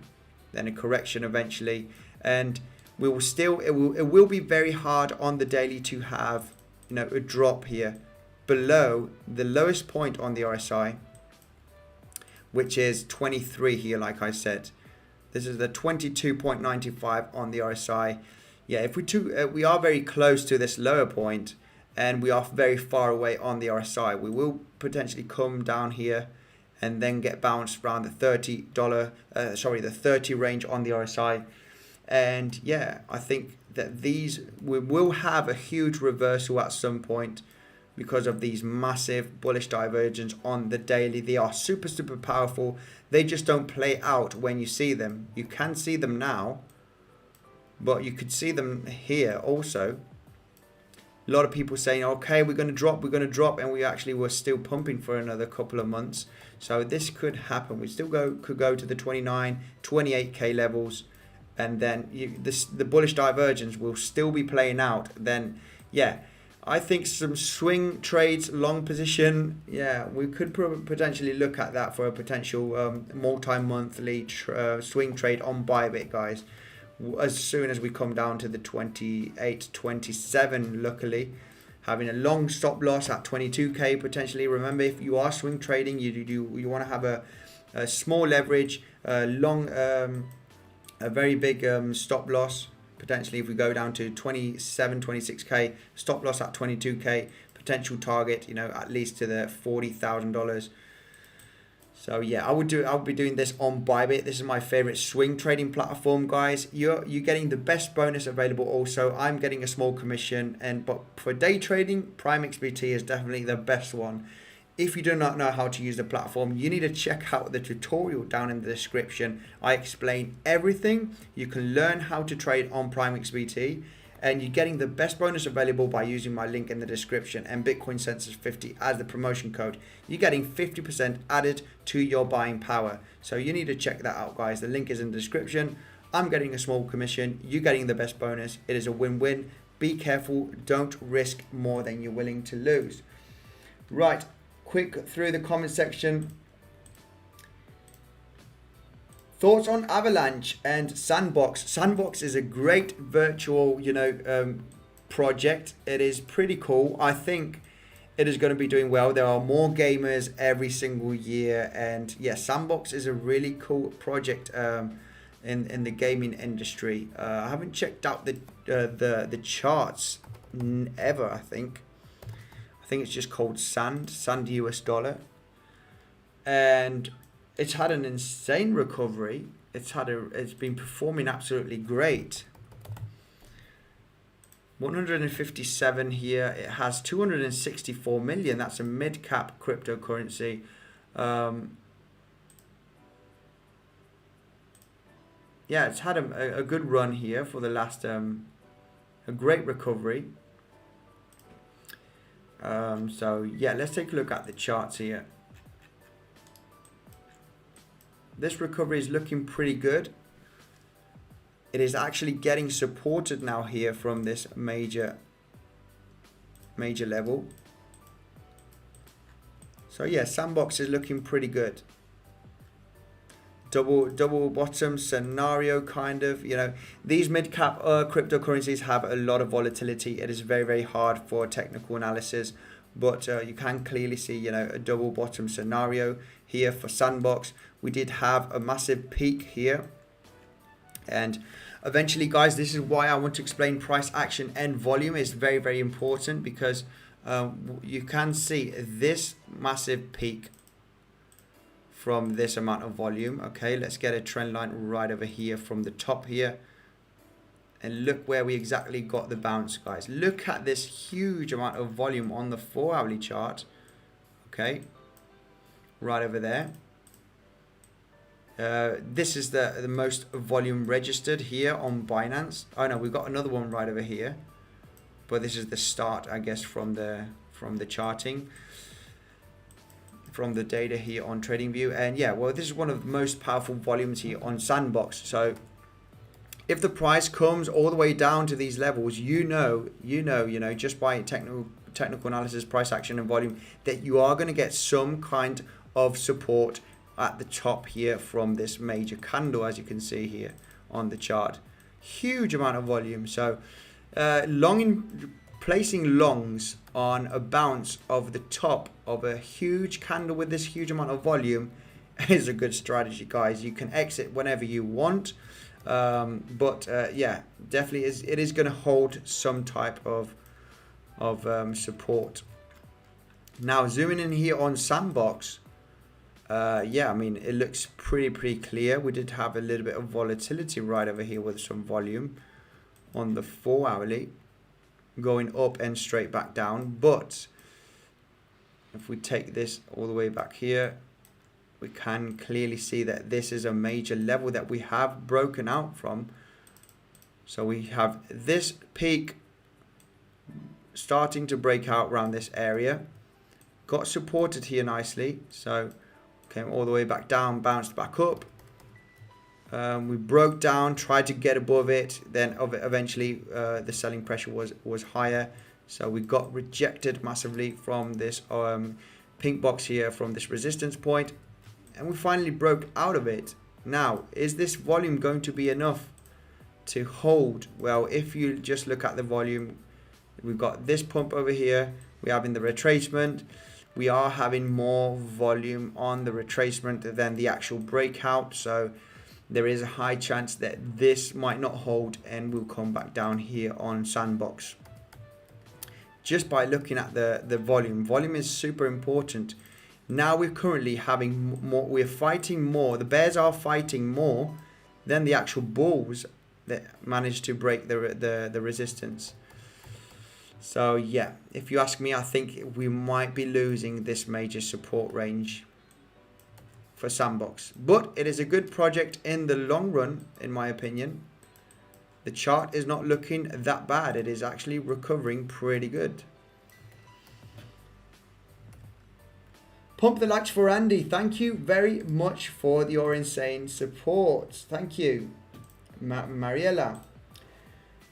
then a correction eventually, and we will still it will be very hard on the daily to have a drop here below the lowest point on the RSI, which is 23 here. Like I said, this is the 22.95 on the RSI. Yeah, if we are very close to this lower point, and we are very far away on the RSI, we will potentially come down here and then get bounced around the the 30 range on the RSI. And yeah, I think that we will have a huge reversal at some point because of these massive bullish divergence on the daily. They are super powerful. They just don't play out when you see them. You can see them now, but you could see them here also. A lot of people saying, okay, we're going to drop, and we actually were still pumping for another couple of months. So this could happen. We still could go to the 29, 28k levels, and then the bullish divergence will still be playing out. Then yeah, I think some swing trades, long position, yeah, we could potentially look at that for a potential multi-monthly swing trade on Bybit, guys. As soon as we come down to the 28, 27, luckily, having a long stop loss at 22k potentially. Remember, if you are swing trading, you want to have a small leverage, long, a very big stop loss. Potentially, if we go down to 27, 26k, stop loss at 22k, potential target, at least to the $40,000. So yeah, I'll be doing this on Bybit. This is my favorite swing trading platform, guys. You're getting the best bonus available. Also, I'm getting a small commission, but for day trading, PrimeXbt is definitely the best one. If you do not know how to use the platform, you need to check out the tutorial down in the description. I explain everything. You can learn how to trade on PrimeXbt, and you're getting the best bonus available by using my link in the description and Bitcoin Census 50 as the promotion code. You're getting 50% added to your buying power. So you need to check that out, guys. The link is in the description. I'm getting a small commission. You're getting the best bonus. It is a win-win. Be careful. Don't risk more than you're willing to lose. Right. Quick through the comment section. Thoughts on Avalanche and Sandbox. Sandbox is a great virtual, project. It is pretty cool. I think it is going to be doing well. There are more gamers every single year, and yeah, Sandbox is a really cool project in the gaming industry. I haven't checked out the charts ever. I think it's just called Sand US dollar, and it's had an insane recovery. It's been performing absolutely great. 157 here. It has 264 million. That's a mid-cap cryptocurrency. Yeah, it's had a good run here for the last a great recovery. So yeah, let's take a look at the charts here. This recovery is looking pretty good. It is actually getting supported now here from this major level. So yeah, Sandbox is looking pretty good. Double bottom scenario, kind of. These mid-cap cryptocurrencies have a lot of volatility. It is very, very hard for technical analysis, but you can clearly see a double bottom scenario here for Sandbox. We did have a massive peak here, and eventually, guys, this is why I want to explain price action and volume is very, very important, because you can see this massive peak from this amount of volume. Okay, let's get a trend line right over here from the top here, and look where we exactly got the bounce, guys. Look at this huge amount of volume on the 4-hourly chart. Okay, right over there. This is the most volume registered here on Binance. Oh no, we've got another one right over here, but this is the start, I guess, from the charting, from the data here on TradingView. And yeah, well, this is one of the most powerful volumes here on Sandbox. So if the price comes all the way down to these levels, just by technical analysis, price action and volume, that you are going to get some kind of support at the top here from this major candle, as you can see here on the chart. Huge amount of volume. So placing longs on a bounce of the top of a huge candle with this huge amount of volume is a good strategy, guys. You can exit whenever you want, but yeah, definitely it is going to hold some type of support. Now zooming in here on Sandbox. Yeah, I mean, it looks pretty clear. We did have a little bit of volatility right over here with some volume on the 4-hourly, going up and straight back down. But if we take this all the way back here, we can clearly see that this is a major level that we have broken out from. So we have this peak starting to break out around this area, got supported here nicely, so came all the way back down, bounced back up. We broke down, tried to get above it, then eventually the selling pressure was higher, so we got rejected massively from this pink box here, from this resistance point, and we finally broke out of it. Now, is this volume going to be enough to hold? Well, if you just look at the volume, we've got this pump over here, we have in the retracement. We are having more volume on the retracement than the actual breakout, so there is a high chance that this might not hold and will come back down here on Sandbox. Just by looking at the volume. Volume is super important. Now we're currently having more, we're fighting more. The bears are fighting more than the actual bulls that managed to break the resistance. So yeah, if you ask me, I think we might be losing this major support range for Sandbox. But it is a good project in the long run, in my opinion. The chart is not looking that bad. It is actually recovering pretty good. Pump the likes for Andy. Thank you very much for your insane support. Thank you. Mariella.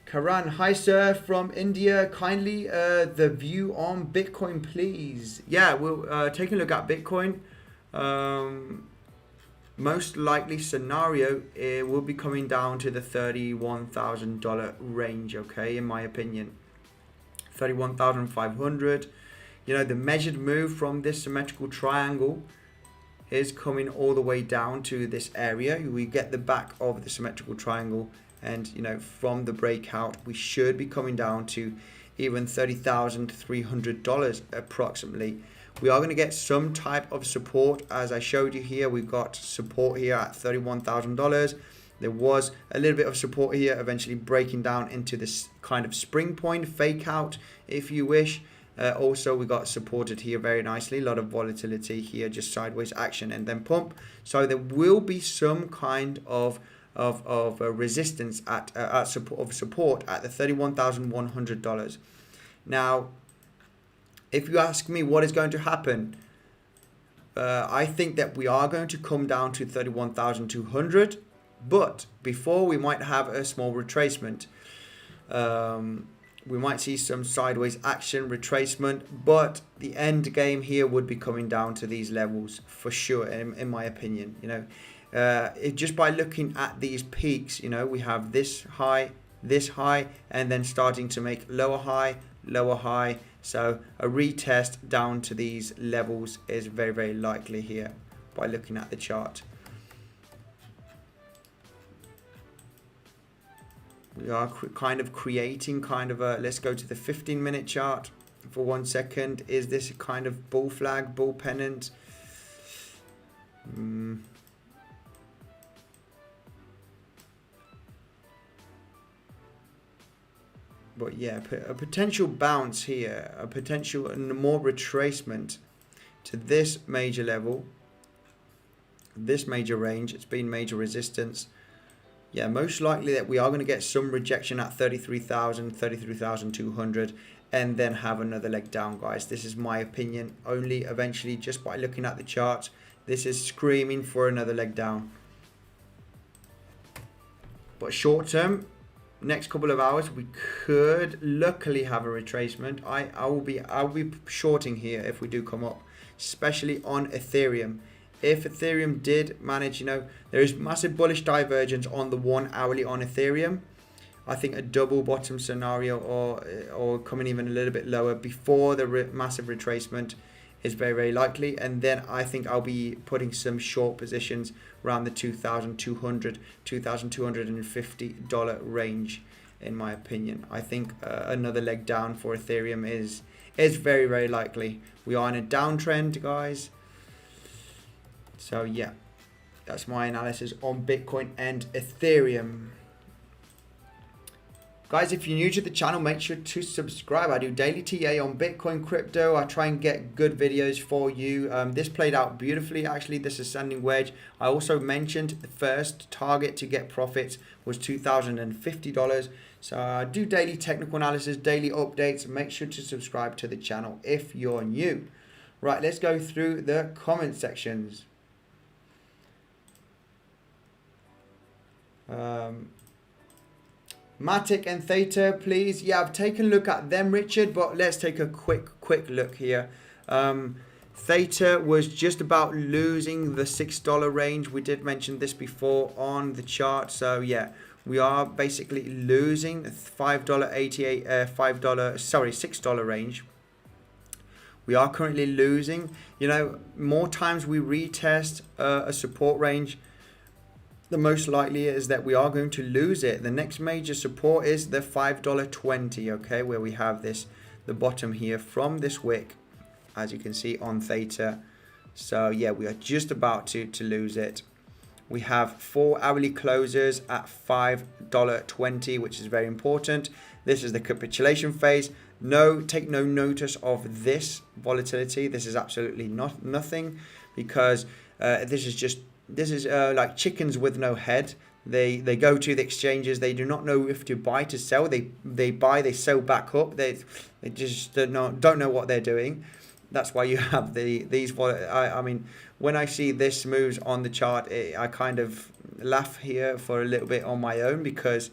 Karan, hi sir from India. Kindly the view on Bitcoin, please. Yeah, we'll take a look at Bitcoin. Most likely scenario, it will be coming down to the $31,000 range, okay, in my opinion. 31,500. You know, the measured move from this symmetrical triangle is coming all the way down to this area. We get the back of the symmetrical triangle, and you know, from the breakout we should be coming down to even $30,300 approximately. We are going to get some type of support. As I showed you here, we've got support here at $31,000. There was a little bit of support here, eventually breaking down into this kind of spring point, fake out if you wish. Also, we got supported here very nicely. A lot of volatility here, just sideways action and then pump. So there will be some kind of resistance at support at the $31,100. Now, if you ask me what is going to happen, I think that we are going to come down to 31,200, but before we might have a small retracement. We might see some sideways action, retracement, but the end game here would be coming down to these levels for sure, in my opinion. You know, just by looking at these peaks, you know, we have this high, and then starting to make lower high, lower high. So a retest down to these levels is very, very likely here by looking at the chart. We are kind of creating kind of a, let's go to the 15-minute chart for 1 second. Is this a kind of bull flag, bull pennant? But yeah, a potential bounce here, a potential and more retracement to this major level, this major range. It's been major resistance. Yeah, most likely that we are going to get some rejection at 33,000, 33,200, and then have another leg down, guys. This is my opinion only. Eventually, just by looking at the charts, this is screaming for another leg down. But short term, next couple of hours, we could luckily have a retracement. I'll be shorting here if we do come up, especially on Ethereum. If Ethereum did manage, you know, there is massive bullish divergence on the 1 hourly on Ethereum. I think a double bottom scenario or coming even a little bit lower before the massive retracement is very, very likely. And then I think I'll be putting some short positions around the $2,200, $2,250 range, in my opinion. I think another leg down for Ethereum is very, very likely. We are in a downtrend, guys. So yeah, that's my analysis on Bitcoin and Ethereum. Guys, if you're new to the channel, make sure to subscribe. I do daily TA on Bitcoin, crypto. I try and get good videos for you. This played out beautifully, actually, this ascending wedge. I also mentioned the first target to get profits was $2,050. So I do daily technical analysis, daily updates. Make sure to subscribe to the channel if you're new. Right, let's go through the comment sections. Matic and Theta, please. Yeah, I've taken a look at them, Richard, but let's take a quick look here. Theta was just about losing the $6 range. We did mention this before on the chart. So yeah, we are basically losing $5.88, $6 range. We are currently losing. You know, more times we retest a support range, the most likely is that we are going to lose it. The next major support is the $5.20, okay, where we have this, the bottom here from this wick, as you can see on Theta. So yeah, we are just about to lose it. We have 4 hourly closers at $5.20, which is very important. This is the capitulation phase. Take no notice of this volatility. This is absolutely nothing, because this is like chickens with no head. They go to the exchanges. They do not know if to buy, to sell. They buy, they sell back up. They just don't know what they're doing. That's why you have these. I mean, when I see this moves on the chart, I kind of laugh here for a little bit on my own, because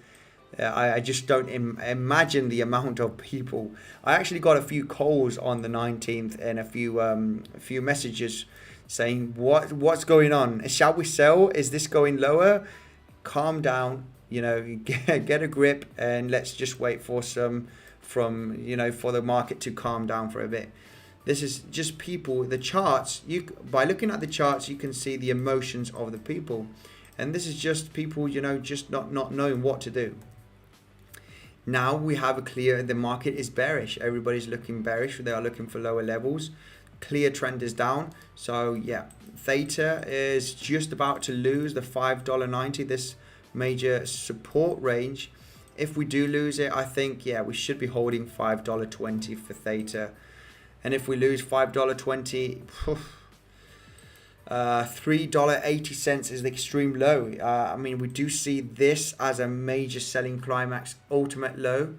I just don't imagine the amount of people. I actually got a few calls on the 19th and a few messages saying, what's going on? Shall we sell? Is this going lower? Calm down, get a grip, and let's just wait for for the market to calm down for a bit. This is just people. The charts, by looking at the charts, you can see the emotions of the people, and this is just people, just not knowing what to do. Now we have the market is bearish. Everybody's looking bearish. They are looking for lower levels. Clear trend is down. So yeah, Theta is just about to lose the $5.90, this major support range. If we do lose it, I think, yeah, we should be holding $5.20 for Theta. And if we lose $5.20, $3.80 is the extreme low. I mean, we do see this as a major selling climax ultimate low.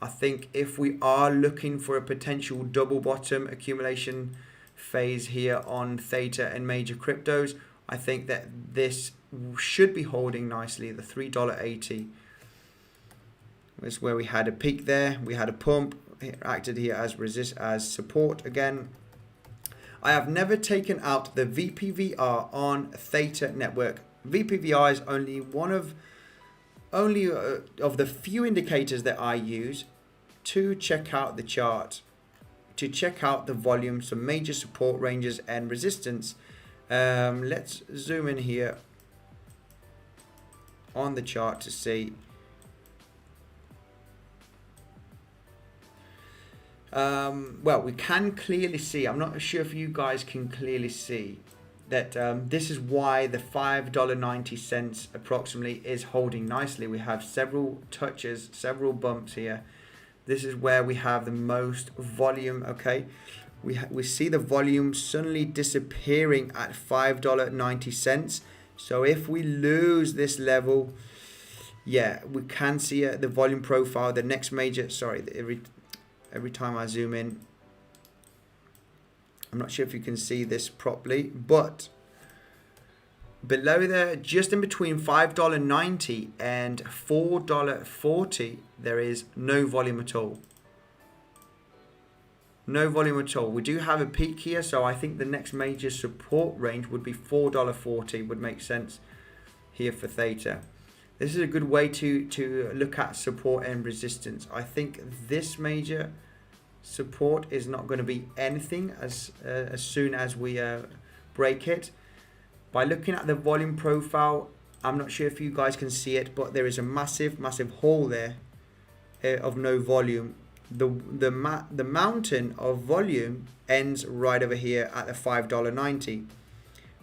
I think if we are looking for a potential double bottom accumulation phase here on Theta and major cryptos, I think that this should be holding nicely. The $3.80 is where we had a peak there. We had a pump. It acted here as support again. I have never taken out the VPVR on Theta network. VPVR is only one of the few indicators that I use to check out the chart, to check out the volume, some major support ranges and resistance. Let's zoom in here on the chart to see. Well, we can clearly see, I'm not sure if you guys can clearly see, that this is why the $5.90 approximately is holding nicely. We have several touches, several bumps here. This is where we have the most volume, okay? We see the volume suddenly disappearing at $5.90. So if we lose this level, yeah, we can see the volume profile, the next major, every time I zoom in, I'm not sure if you can see this properly, but below there, just in between $5.90 and $4.40, there is no volume at all. No volume at all. We do have a peak here, so I think the next major support range would be $4.40, would make sense here for Theta. This is a good way to look at support and resistance. I think this major support is not going to be anything as soon as we break it. By looking at the volume profile, I'm not sure if you guys can see it, but there is a massive hole there of no volume. The mountain of volume ends right over here at the $5.90,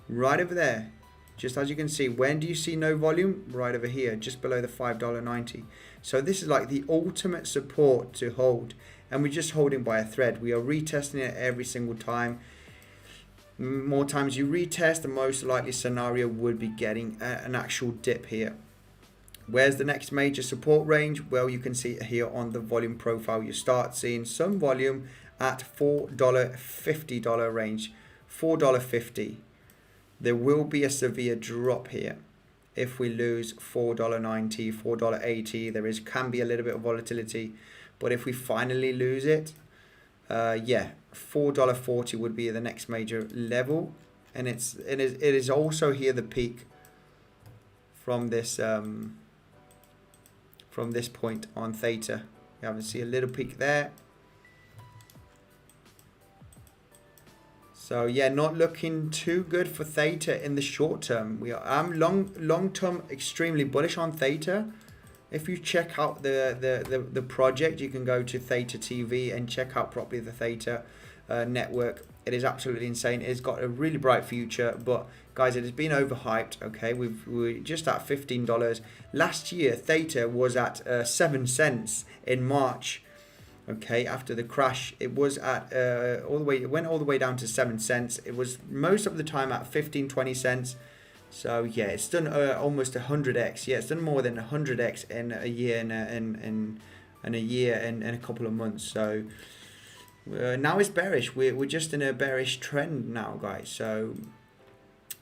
right over there. Just as you can see, when do you see no volume? Right over here, just below the $5.90. So this is like the ultimate support to hold, and we're just holding by a thread. We are retesting it every single time. More times you retest, the most likely scenario would be getting an actual dip here. Where's the next major support range? Well, you can see it here on the volume profile. You start seeing some volume at $4.50 range, $4.50. There will be a severe drop here if we lose $4.90, $4.80. There can be a little bit of volatility, but if we finally lose it, yeah, $4.40 would be the next major level, and it is also here the peak from this point on Theta. You have to see a little peak there. So yeah, not looking too good for Theta in the short term. I'm long term extremely bullish on Theta. If you check out the project, you can go to Theta TV and check out properly the Theta network. It is absolutely insane. It's got a really bright future, but guys, it has been overhyped. Okay, we're just at $15. Last year, Theta was at 7 cents in March. Okay, after the crash, it was at it went all the way down to 7 cents. It was most of the time at 15-20 cents. So yeah, it's done almost 100x. Yeah, it's done more than 100x in a year and a year and a couple of months. So now it's bearish. We're just in a bearish trend now, guys. So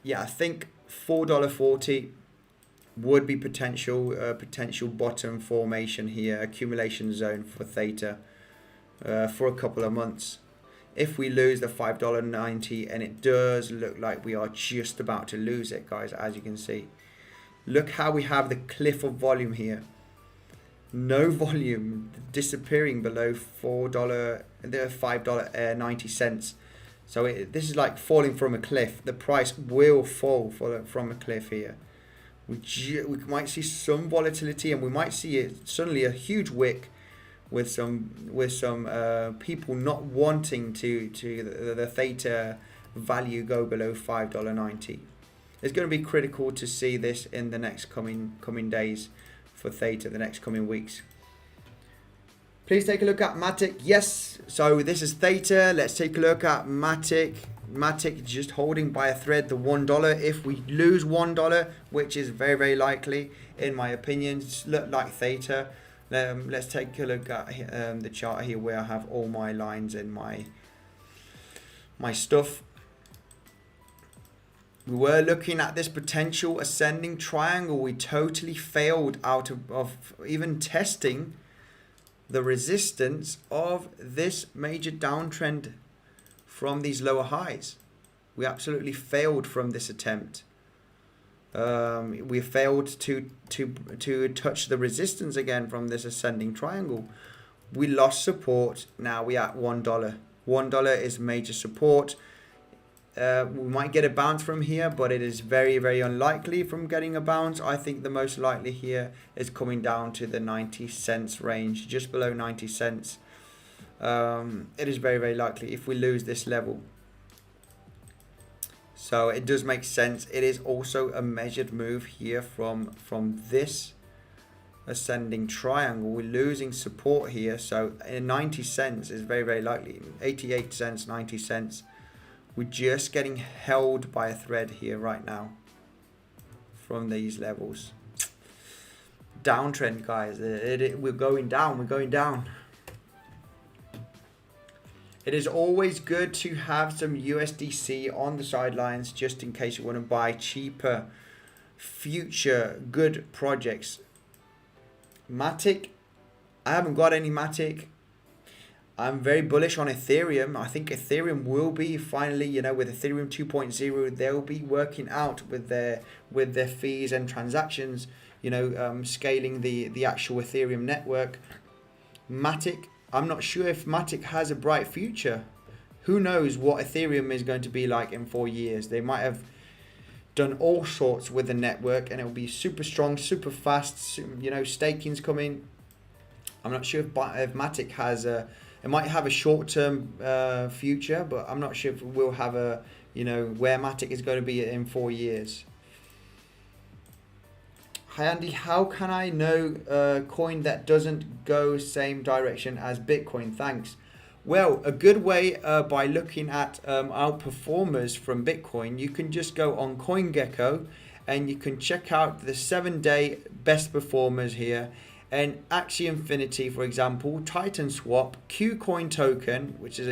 yeah, I think $4.40 would be potential bottom formation here, accumulation zone for Theta for a couple of months. If we lose the $5.90, and it does look like we are just about to lose it, guys, as you can see. Look how we have the cliff of volume here. No volume, disappearing below $5.90. So this is like falling from a cliff. The price will fall from a cliff here. We might see some volatility, and we might see suddenly a huge wick with some people not wanting to the Theta value go below $5.90. It's going to be critical to see this in the next coming days for Theta, the next coming weeks. Please take a look at Matic. Yes, so this is Theta. Let's take a look at Matic. Matic just holding by a thread the $1. If we lose $1, which is very, very likely in my opinion, look like Theta. Let's take a look at the chart here where I have all my lines in my stuff. We were looking at this potential ascending triangle. We totally failed out of even testing the resistance of this major downtrend from these lower highs. We absolutely failed from this attempt. We failed to touch the resistance again from this ascending triangle. We lost support. Now we at $1. $1 is major support. We might get a bounce from here, but it is very, very unlikely from getting a bounce. I think the most likely here is coming down to the 90 cents range, just below 90 cents. It is very, very likely if we lose this level. So it does make sense. It is also a measured move here from this ascending triangle. We're losing support here. So 90 cents is very, very likely. 88 cents, 90 cents. We're just getting held by a thread here right now from these levels. Downtrend, guys. We're going down. We're going down. It is always good to have some USDC on the sidelines just in case you want to buy cheaper future good projects. Matic. I haven't got any Matic. I'm very bullish on Ethereum. I think Ethereum will be finally, with Ethereum 2.0, they'll be working out with their fees and transactions, scaling the actual Ethereum network. Matic, I'm not sure if Matic has a bright future. Who knows what Ethereum is going to be like in 4 years. They might have done all sorts with the network and it will be super strong, super fast, staking's coming. I'm not sure if Matic has it might have a short-term future, but I'm not sure if we'll have where Matic is going to be in 4 years. Hi Andy, how can I know a coin that doesn't go same direction as Bitcoin? Thanks. Well, a good way by looking at outperformers from Bitcoin, you can just go on CoinGecko and you can check out the 7-day best performers here. And Axie Infinity, for example, Titan Swap, KuCoin token, which is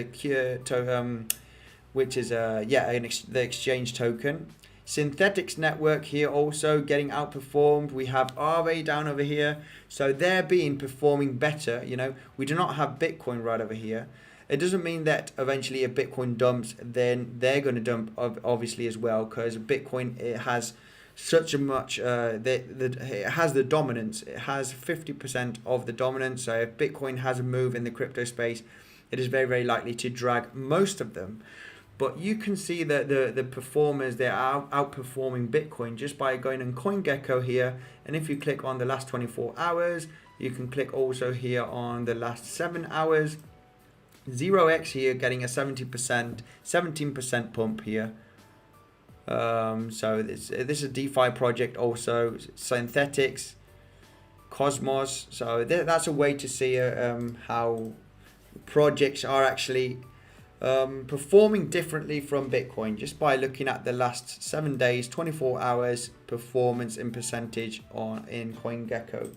the exchange token. Synthetics Network here also getting outperformed. We have RA down over here, so they're performing better. We do not have Bitcoin right over here. It doesn't mean that eventually if Bitcoin dumps, then they're going to dump obviously as well, because Bitcoin, it has such a much it has the dominance. It has 50% of the dominance. So if Bitcoin has a move in the crypto space, it is very, very likely to drag most of them. But you can see that the performers, they're outperforming Bitcoin just by going on CoinGecko here. And if you click on the last 24 hours, you can click also here on the last 7 hours. 0x here getting a 70%, 17% pump here. So this is a DeFi project also, Synthetics, Cosmos. So that's a way to see how projects are actually performing differently from Bitcoin just by looking at the last 7 days, 24 hours performance in percentage in CoinGecko.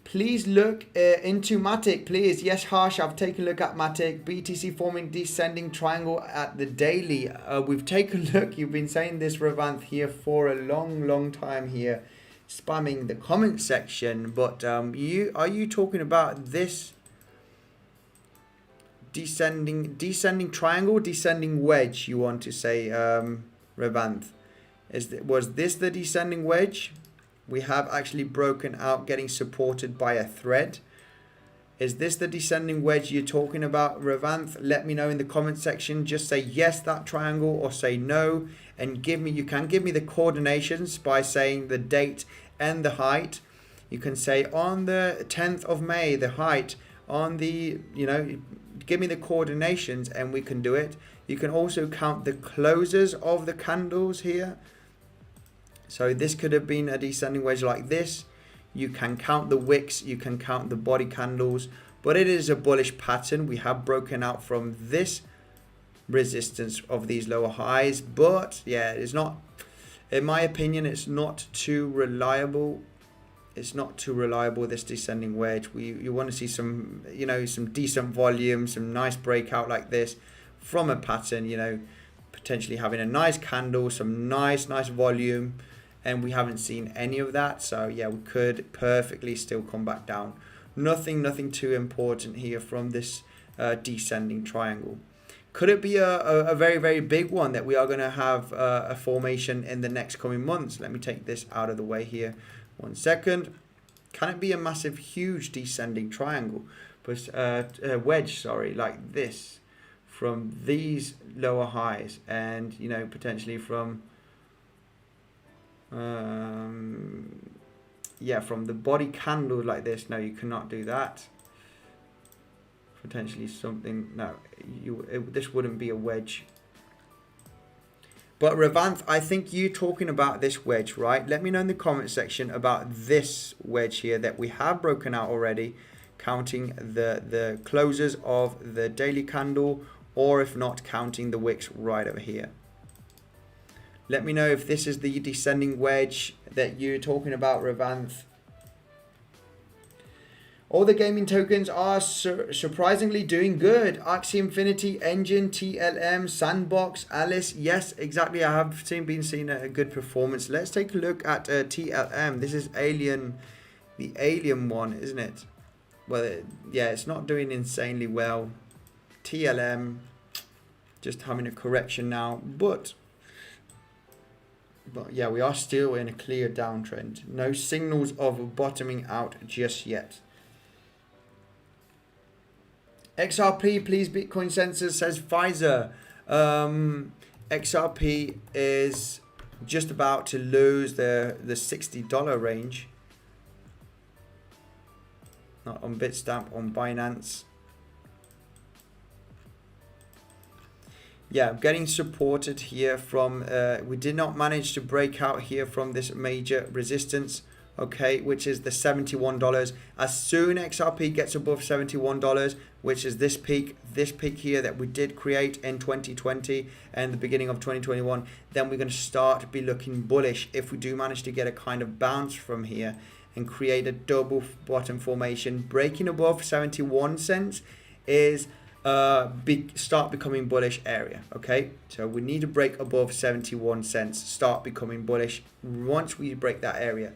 Please look into Matic, please. Yes, Harsh, I've taken a look at Matic. BTC forming descending triangle at the daily. We've taken a look. You've been saying this, Revanth, here for a long time here, spamming the comment section. But are you talking about this descending triangle, descending wedge? You want to say, Revanth? Was this the descending wedge? We have actually broken out, getting supported by a thread. Is this the descending wedge you're talking about, Revanth? Let me know in the comment section. Just say yes, that triangle, or say no, and you can give me the coordinations by saying the date and the height. You can say on the 10th of May, the height, on the, give me the coordinations and we can do it. You can also count the closes of the candles here. So this could have been a descending wedge like this. You can count the wicks, you can count the body candles, but it is a bullish pattern. We have broken out from this resistance of these lower highs, but yeah, it's not, in my opinion, it's not too reliable. It's not too reliable, this descending wedge. You want to see some, some decent volume, some nice breakout like this from a pattern, potentially having a nice candle, some nice volume. And we haven't seen any of that. So yeah, we could perfectly still come back down. Nothing too important here from this descending triangle. Could it be a very big one that we are going to have a formation in the next coming months? Let me take this out of the way here. 1 second. Can it be a massive, huge descending triangle? But wedge, sorry, like this, from these lower highs, and potentially from from the body candle like this. No, you cannot do that. Potentially something. No, this wouldn't be a wedge. But Revanth, I think you're talking about this wedge, right? Let me know in the comment section about this wedge here that we have broken out already, counting the closes of the daily candle, or if not, counting the wicks right over here. Let me know if this is the descending wedge that you're talking about, Revanth. All the gaming tokens are surprisingly doing good. Axie Infinity, Engine, TLM, Sandbox, Alice. Yes, exactly. I have been seeing a good performance. Let's take a look at TLM. This is Alien, the Alien one, isn't it? Well, yeah, it's not doing insanely well. TLM, just having a correction now. But yeah, we are still in a clear downtrend. No signals of bottoming out just yet. XRP, please, Bitcoin Sensors, says Pfizer. XRP is just about to lose the $60 range. Not on Bitstamp, on Binance. Yeah, getting supported here from, we did not manage to break out here from this major resistance, okay, which is the $71. As soon XRP gets above $71, which is this peak here that we did create in 2020 and the beginning of 2021, then we're going to start to be looking bullish. If we do manage to get a kind of bounce from here and create a double bottom formation, breaking above 71 cents is start becoming bullish area. Okay, so we need to break above 71 cents, start becoming bullish. Once we break that area,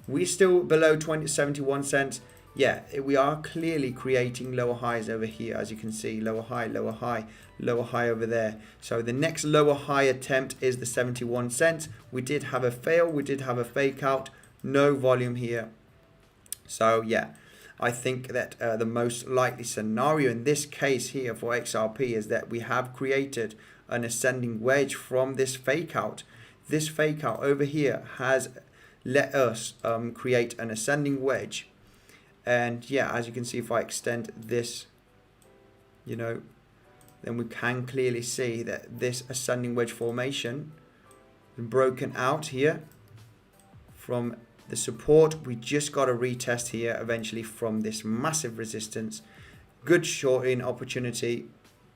we're still below 71 cents. Yeah, we are clearly creating lower highs over here, as you can see. Lower high, lower high, lower high over there. So the next lower high attempt is the 71 cents. We did have a fail, we did have a fake out, no volume here. So yeah, I think that the most likely scenario in this case here for XRP is that we have created an ascending wedge from this fake out. This fake out over here has let us create an ascending wedge. And yeah, as you can see, if I extend this, you know, then we can clearly see that this ascending wedge formation is broken out here from the support. We just got a retest here eventually from this massive resistance. Good shorting opportunity,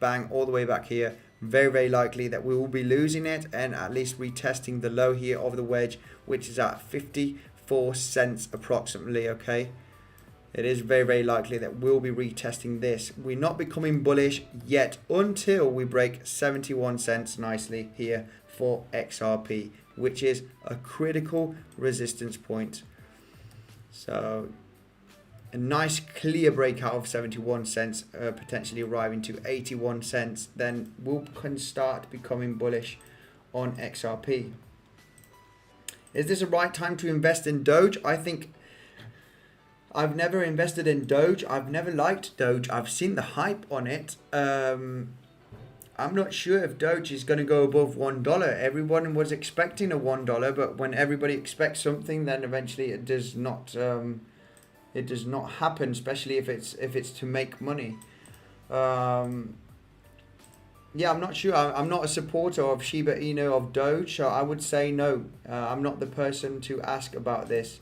bang, all the way back here. Very, very likely that we will be losing it and at least retesting the low here of the wedge, which is at 54 cents approximately, okay? It is very, very likely that we'll be retesting this. We're not becoming bullish yet until we break 71 cents nicely here for XRP, which is a critical resistance point. So a nice clear breakout of 71 cents, potentially arriving to 81 cents, then we can start becoming bullish on XRP. Is this a right time to invest in Doge? I think I've never invested in Doge. I've never liked Doge. I've seen the hype on it. I'm not sure if Doge is going to go above $1. Everyone was expecting a $1, but when everybody expects something, then eventually it does not. It does not happen, especially if it's to make money. Yeah, I'm not sure. I'm not a supporter of Shiba Inu, of Doge, so I would say no. I'm not the person to ask about this.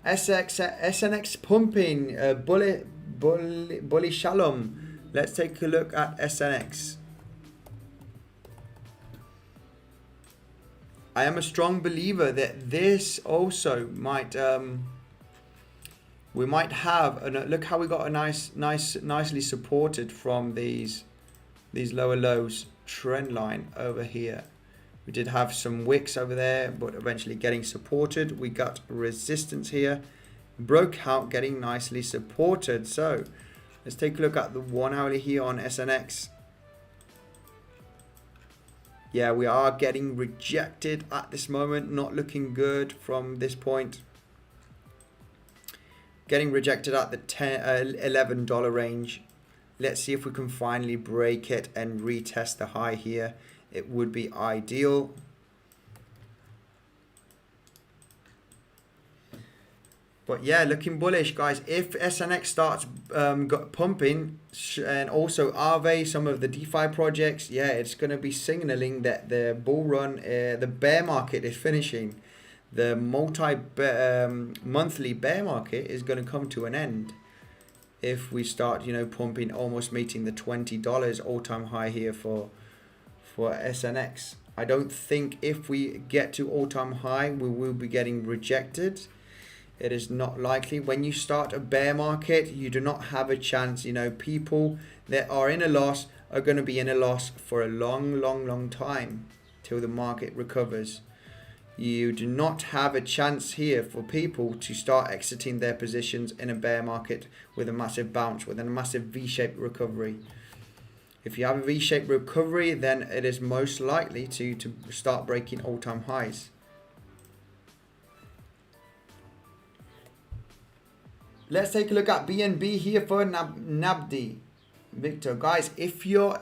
SNX pumping, bully shalom. Let's take a look at SNX. I am a strong believer that this also might we might have, and look how we got a nicely supported from these lower lows trend line over here. We did have some wicks over there, but eventually getting supported. We got resistance here, broke out, getting nicely supported. So let's take a look at the 1 hourly here on SNX. Yeah, we are getting rejected at this moment, not looking good from this point. Getting rejected at the $11 range. Let's see if we can finally break it and retest the high here. It would be ideal. But yeah, looking bullish, guys. If SNX starts pumping, and also Aave, some of the DeFi projects, yeah, it's going to be signaling that the bull run, the bear market is finishing. The monthly bear market is going to come to an end if we start, you know, pumping, almost meeting the $20 all-time high here for SNX. I don't think if we get to all-time high, we will be getting rejected. It is not likely. When you start a bear market, you do not have a chance. You know, people that are in a loss are going to be in a loss for a long time till the market recovers. You do not have a chance here for people to start exiting their positions in a bear market with a massive bounce, with a massive V-shaped recovery. If you have a V-shaped recovery, then it is most likely to start breaking all-time highs. Let's take a look at BNB here for Nabdi. Victor, guys, if you're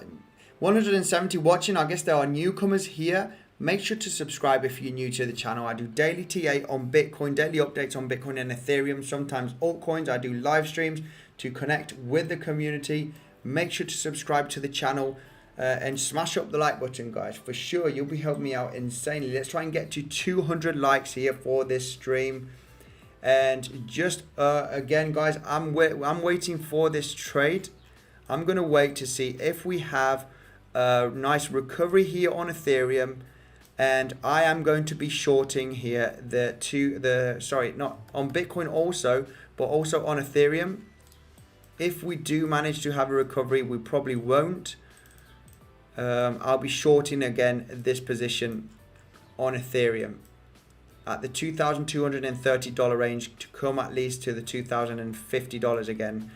170 watching, I guess there are newcomers here. Make sure to subscribe if you're new to the channel. I do daily TA on Bitcoin, daily updates on Bitcoin and Ethereum, sometimes altcoins. I do live streams to connect with the community. Make sure to subscribe to the channel and smash up the like button, guys. For sure, you'll be helping me out insanely. Let's try and get to 200 likes here for this stream. And just again, guys, I'm waiting for this trade. I'm going to wait to see if we have a nice recovery here on Ethereum. And I am going to be shorting here not on Bitcoin also, but also on Ethereum. If we do manage to have a recovery, we probably won't. I'll be shorting again this position on Ethereum at the $2,230 range to come at least to the $2,050 again.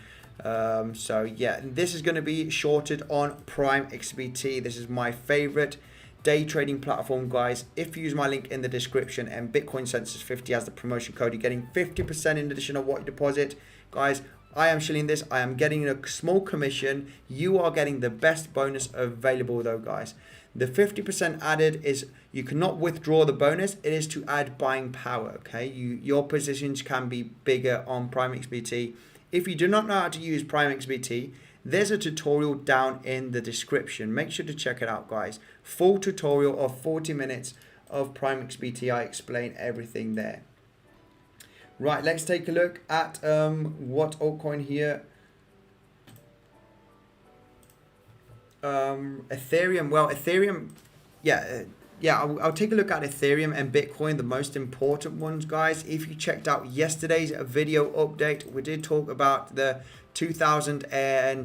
So yeah, this is going to be shorted on PrimeXbt. This is my favorite day trading platform, guys. If you use my link in the description and Bitcoin Census 50 as the promotion code, you're getting 50% in addition of what you deposit. Guys, I am shilling this. I am getting a small commission. You are getting the best bonus available though, guys. The 50% added is you cannot withdraw the bonus. It is to add buying power, okay? Your positions can be bigger on PrimeXbt. If you do not know how to use PrimeXbt, there's a tutorial down in the description. Make sure to check it out, guys. Full tutorial of 40 minutes of PrimeXbt. I explain everything there. Right, let's take a look at what altcoin here. Ethereum. Well, Ethereum, I'll take a look at Ethereum and Bitcoin, the most important ones, guys. If you checked out yesterday's video update, we did talk about the $2,050,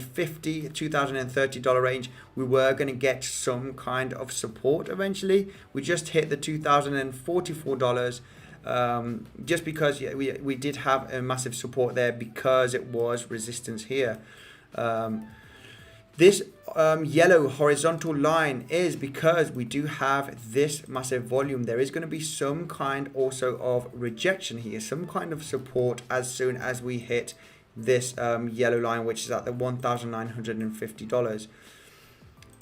$2,030 range. We were going to get some kind of support eventually. We just hit the $2,044. Just because we did have a massive support there because it was resistance here. This yellow horizontal line is because we do have this massive volume. There is going to be some kind also of rejection here, some kind of support as soon as we hit this yellow line, which is at the $1,950.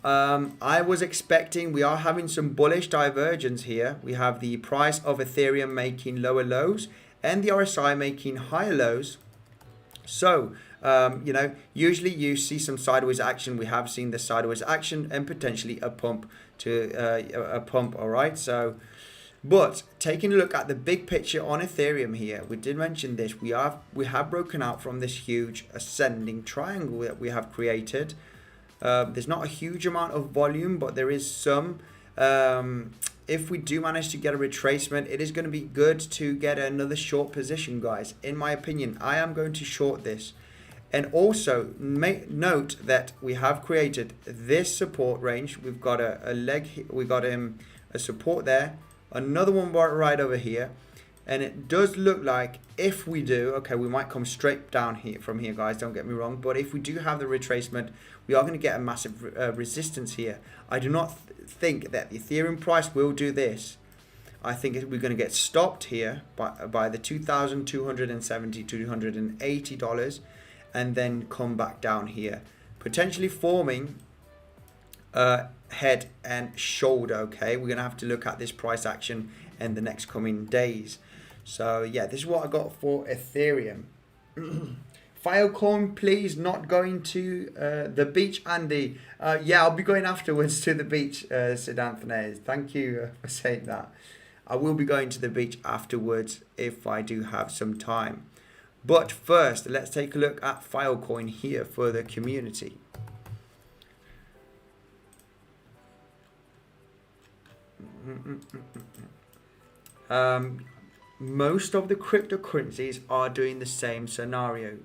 I was expecting, we are having some bullish divergence here. We have the price of Ethereum making lower lows and the RSI making higher lows. So, usually you see some sideways action. We have seen the sideways action and potentially a pump all right. So, but taking a look at the big picture on Ethereum here, we did mention this. We have broken out from this huge ascending triangle that we have created. There's not a huge amount of volume, but there is some. If we do manage to get a retracement, it is going to be good to get another short position, guys. In my opinion, I am going to short this. And also note that we have created this support range. We've got a leg, we got a support there, another one right over here. And it does look like if we do, okay, we might come straight down here from here, guys, don't get me wrong. But if we do have the retracement, we are going to get a massive resistance here. I do not think that the Ethereum price will do this. I think we're going to get stopped here by the $2,270 to $280 and then come back down here, potentially forming head and shoulder. Okay, we're going to have to look at this price action in the next coming days. So yeah, this is what I got for Ethereum. Filecoin, please, not going to the beach, Andy. Yeah, I'll be going afterwards to the beach, Sid Anthony. Thank you for saying that. I will be going to the beach afterwards if I do have some time. But first, let's take a look at Filecoin here for the community. Most of the cryptocurrencies are doing the same scenario.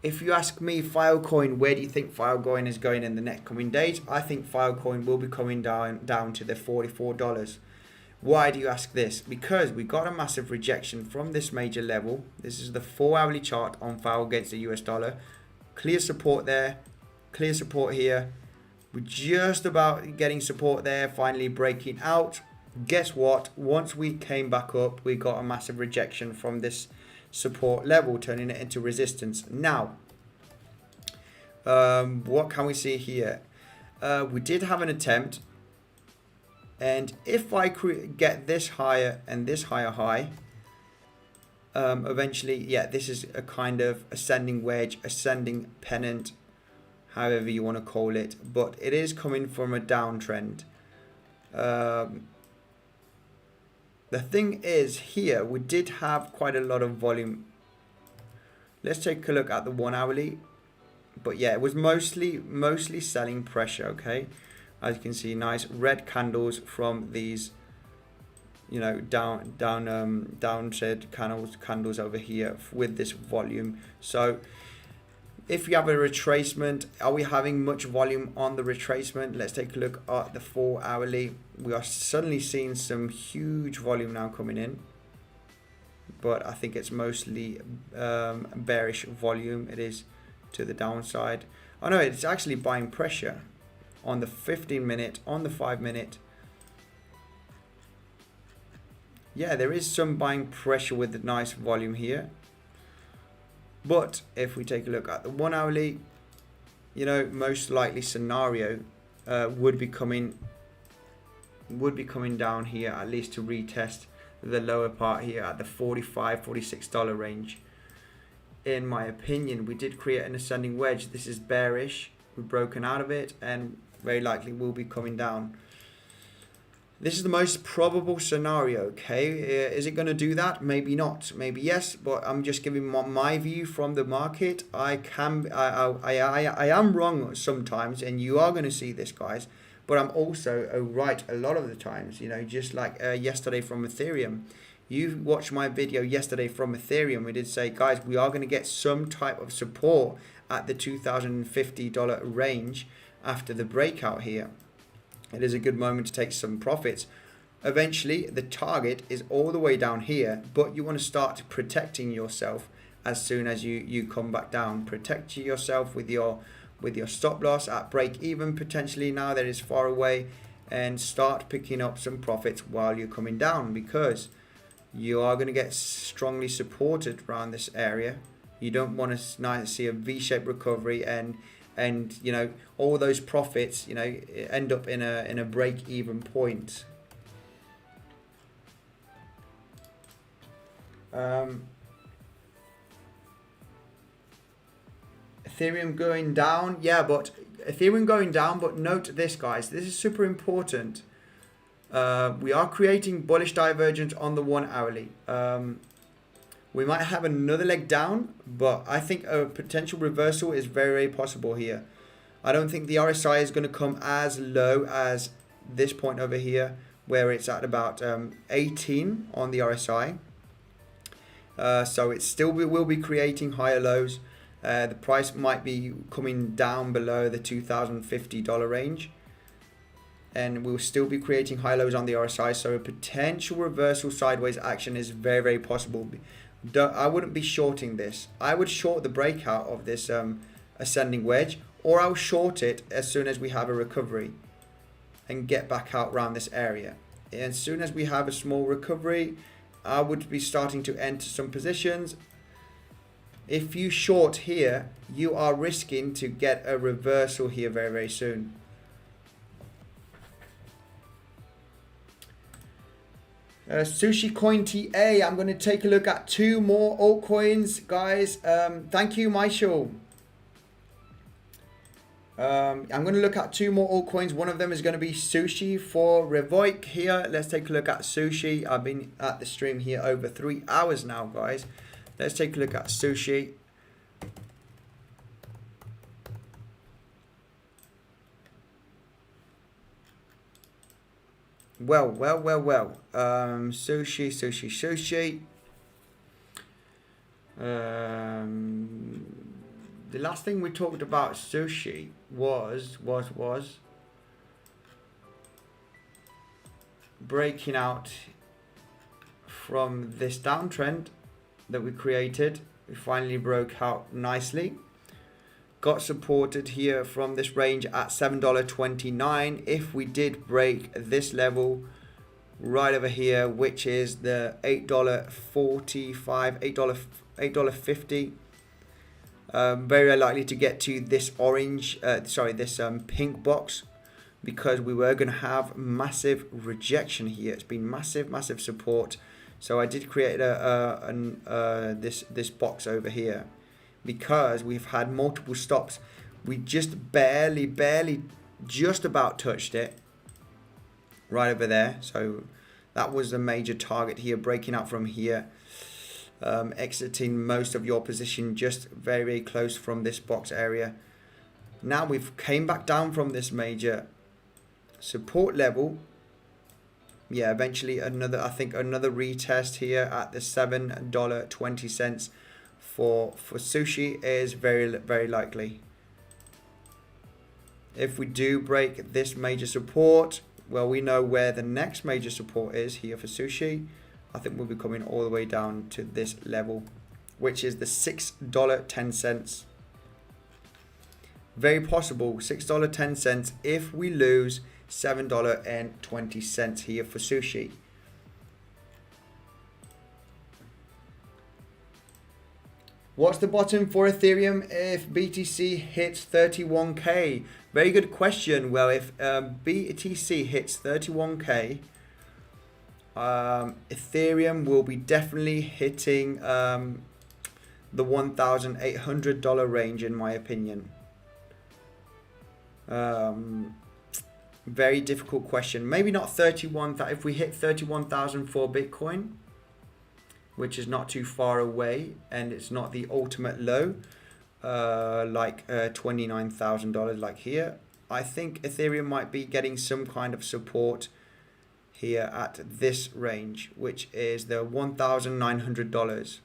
If you ask me, Filecoin, where do you think Filecoin is going in the next coming days? I think Filecoin will be coming down to the $44. Why do you ask this? Because we got a massive rejection from this major level. This is the 4-hourly chart on File against the US dollar. Clear support there, clear support here. We're just about getting support there, finally breaking out. Guess what? Once we came back up, we got a massive rejection from this support level, turning it into resistance. Now, what can we see here? We did have an attempt, and if I get this higher and this higher high, eventually, yeah, this is a kind of ascending wedge, ascending pennant, however you want to call it, but it is coming from a downtrend. The thing is here, we did have quite a lot of volume. Let's take a look at the 1-hourly. But yeah, it was mostly selling pressure, okay? As you can see, nice red candles from these, downtrend candles over here with this volume. So if you have a retracement, are we having much volume on the retracement? Let's take a look at the 4-hourly. We are suddenly seeing some huge volume now coming in, but I think it's mostly bearish volume. It is to the downside. Oh no, it's actually buying pressure on the 15-minute, on the 5-minute. Yeah, there is some buying pressure with the nice volume here. But if we take a look at the 1 hourly, you know, most likely scenario would be coming down here at least to retest the lower part here at the $45-46 range. In my opinion, we did create an ascending wedge. This is bearish. We've broken out of it and very likely will be coming down. This is the most probable scenario, okay? Is it going to do that? Maybe not. Maybe yes, but I'm just giving my view from the market. I am wrong sometimes, and you are going to see this, guys. But I'm also right a lot of the times, you know, just like yesterday from Ethereum. You watched my video yesterday from Ethereum. We did say, guys, we are going to get some type of support at the $2,050 range after the breakout here. It is a good moment to take some profits. Eventually, the target is all the way down here, but you want to start protecting yourself as soon as you come back down. Protect yourself with your stop loss at break even potentially now that is far away, and start picking up some profits while you're coming down, because you are going to get strongly supported around this area. You don't want to see a V-shaped recovery and you know, all those profits, you know, end up in a break even point. Ethereum going down, yeah, but Ethereum going down, but note this, guys, this is super important. We are creating bullish divergence on the 1 hourly. We might have another leg down, but I think a potential reversal is very, very possible here. I don't think the RSI is going to come as low as this point over here, where it's at about 18 on the RSI. So it still will be creating higher lows. The price might be coming down below the $2,050 range, and we'll still be creating high lows on the RSI. So a potential reversal sideways action is very, very possible. I wouldn't be shorting this. I would short the breakout of this ascending wedge, or I'll short it as soon as we have a recovery and get back out around this area. And as soon as we have a small recovery, I would be starting to enter some positions. If you short here, you are risking to get a reversal here very, very soon. Sushi Coin TA, I'm going to take a look at 2 more altcoins, guys. Thank you, Michael. I'm going to look at 2 more altcoins. One of them is going to be Sushi for Revoik here. Let's take a look at Sushi. I've been at the stream here over 3 hours now, guys. Let's take a look at Sushi. Well. Sushi. The last thing we talked about Sushi was breaking out from this downtrend that we created. We finally broke out nicely. Got supported here from this range at $7.29. If we did break this level right over here, which is the $8.45, $8.50, very likely to get to this orange, this pink box, because we were going to have massive rejection here. It's been massive support. So I did create this box over here, because we've had multiple stops. We just barely just about touched it right over there. So that was the major target here, breaking out from here, exiting most of your position just very close from this box area. Now we've came back down from this major support level. Yeah, eventually another retest here at the $7.20 for Sushi is very likely. If we do break this major support, well, we know where the next major support is here for Sushi. I think we'll be coming all the way down to this level, which is the $6.10. Very possible, $6.10 if we lose $7.20 here for Sushi. What's the bottom for Ethereum if BTC hits 31k? Very good question. Well, if BTC hits 31k, Ethereum will be definitely hitting the $1,800 range, in my opinion. Very difficult question. Maybe not 31,000. If we hit 31,000 for Bitcoin, which is not too far away, and it's not the ultimate low, like $29,000 like here, I think Ethereum might be getting some kind of support here at this range, which is the $1,900.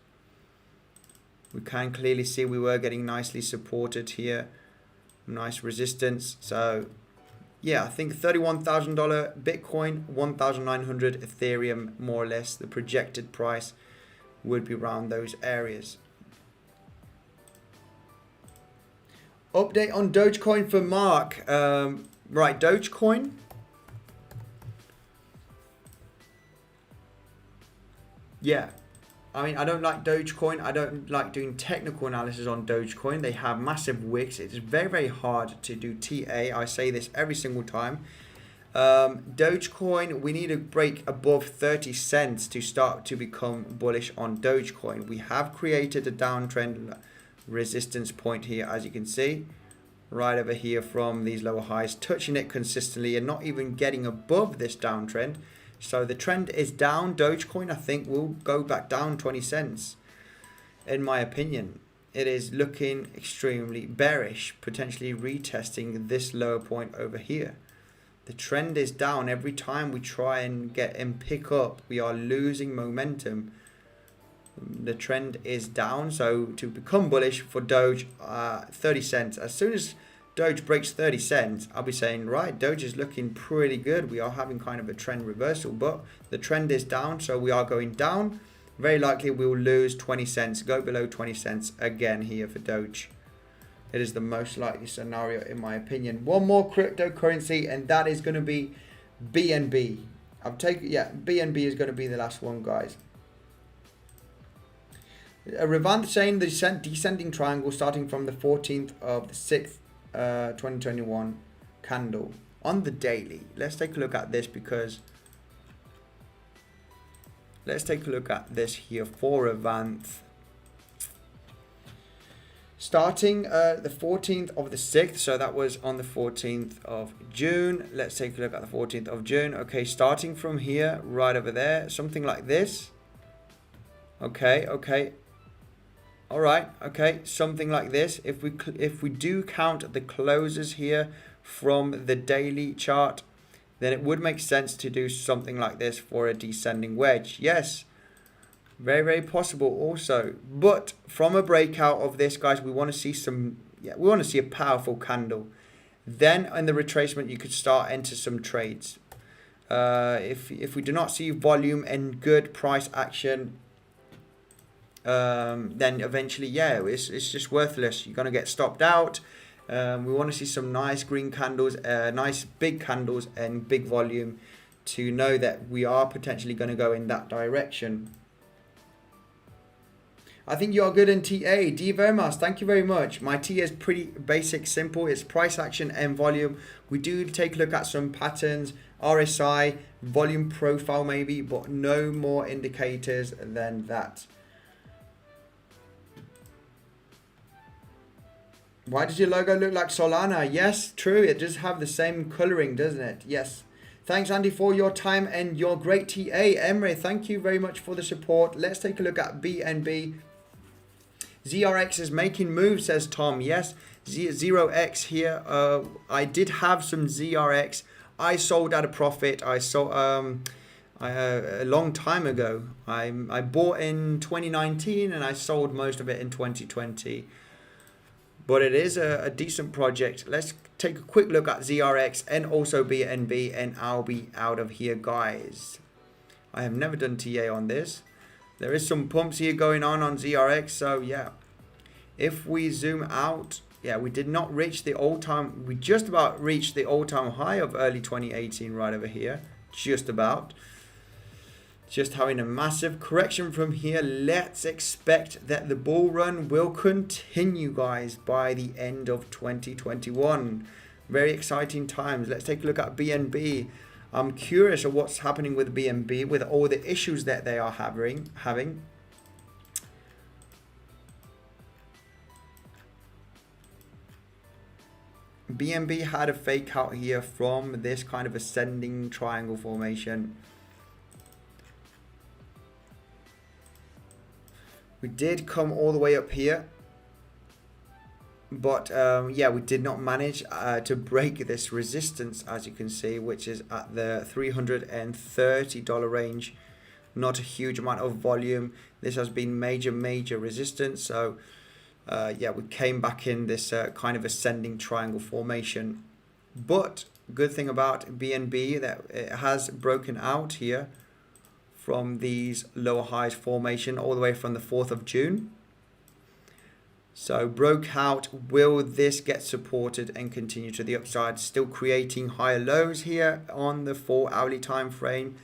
We can clearly see we were getting nicely supported here. Nice resistance. So yeah, I think $31,000 Bitcoin, 1,900 Ethereum, more or less the projected price would be around those areas. Update on Dogecoin for Mark. Right, Dogecoin. Yeah, I mean, I don't like Dogecoin. I don't like doing technical analysis on Dogecoin. They have massive wicks. It's very, very hard to do TA. I say this every single time. Dogecoin, we need to break above 30 cents to start to become bullish on Dogecoin. We have created a downtrend resistance point here, as you can see, right over here from these lower highs, touching it consistently and not even getting above this downtrend. So the trend is down. Dogecoin, I think, will go back down 20 cents. In my opinion, it is looking extremely bearish, potentially retesting this lower point over here. The trend is down. Every time we try and get and pick up, we are losing momentum. The trend is down. So to become bullish for Doge, 30 cents. As soon as Doge breaks 30 cents, I'll be saying, right, Doge is looking pretty good. We are having kind of a trend reversal, but the trend is down, so we are going down. Very likely we will lose 20 cents, go below 20 cents again here for Doge. It is the most likely scenario, in my opinion. One more cryptocurrency, and that is going to be BNB. BNB is going to be the last one, guys. Revant saying the descending triangle starting from the 14th of the 6th, 2021 candle on the daily. Let's take a look at this, because let's take a look at this here for Revant. Starting the 14th of the 6th, so that was on the 14th of June. Let's take a look at the 14th of June. Okay, starting from here, right over there, something like this. Okay. All right, okay, something like this. If we do count the closes here from the daily chart, then it would make sense to do something like this for a descending wedge. Yes. Very, very possible also. But from a breakout of this, guys, we want to see we want to see a powerful candle. Then in the retracement, you could start enter some trades. If we do not see volume and good price action, then eventually, yeah, it's just worthless. You're going to get stopped out. We want to see some nice green candles, nice big candles and big volume to know that we are potentially going to go in that direction. I think you are good in TA. D. Vermas, thank you very much. My TA is pretty basic, simple. It's price action and volume. We do take a look at some patterns, RSI, volume profile maybe, but no more indicators than that. Why does your logo look like Solana? Yes, true. It does have the same coloring, doesn't it? Yes. Thanks, Andy, for your time and your great TA. Emre, thank you very much for the support. Let's take a look at BNB. ZRX is making moves, says Tom. Yes, 0x here. I did have some ZRX. I sold at a profit. I sold a long time ago. I bought in 2019 and I sold most of it in 2020. But it is a decent project. Let's take a quick look at ZRX and also BNB, and I'll be out of here, guys. I have never done TA on this. There is some pumps here going on ZRX, so yeah. If we zoom out, yeah, we did not reach the all-time, we just about reached the all-time high of early 2018 right over here, just about. Just having a massive correction from here. Let's expect that the bull run will continue, guys, by the end of 2021. Very exciting times. Let's take a look at BNB. I'm curious of what's happening with BNB with all the issues that they are having. BNB had a fake out here from this kind of ascending triangle formation. We did come all the way up here, but yeah, we did not manage to break this resistance, as you can see, which is at the $330 range. Not a huge amount of volume. This has been major resistance. So yeah, we came back in this kind of ascending triangle formation. But good thing about BNB that it has broken out here from these lower highs formation all the way from the 4th of June. So broke out. Will this get supported and continue to the upside? Still creating higher lows here on the 4-hourly time frame.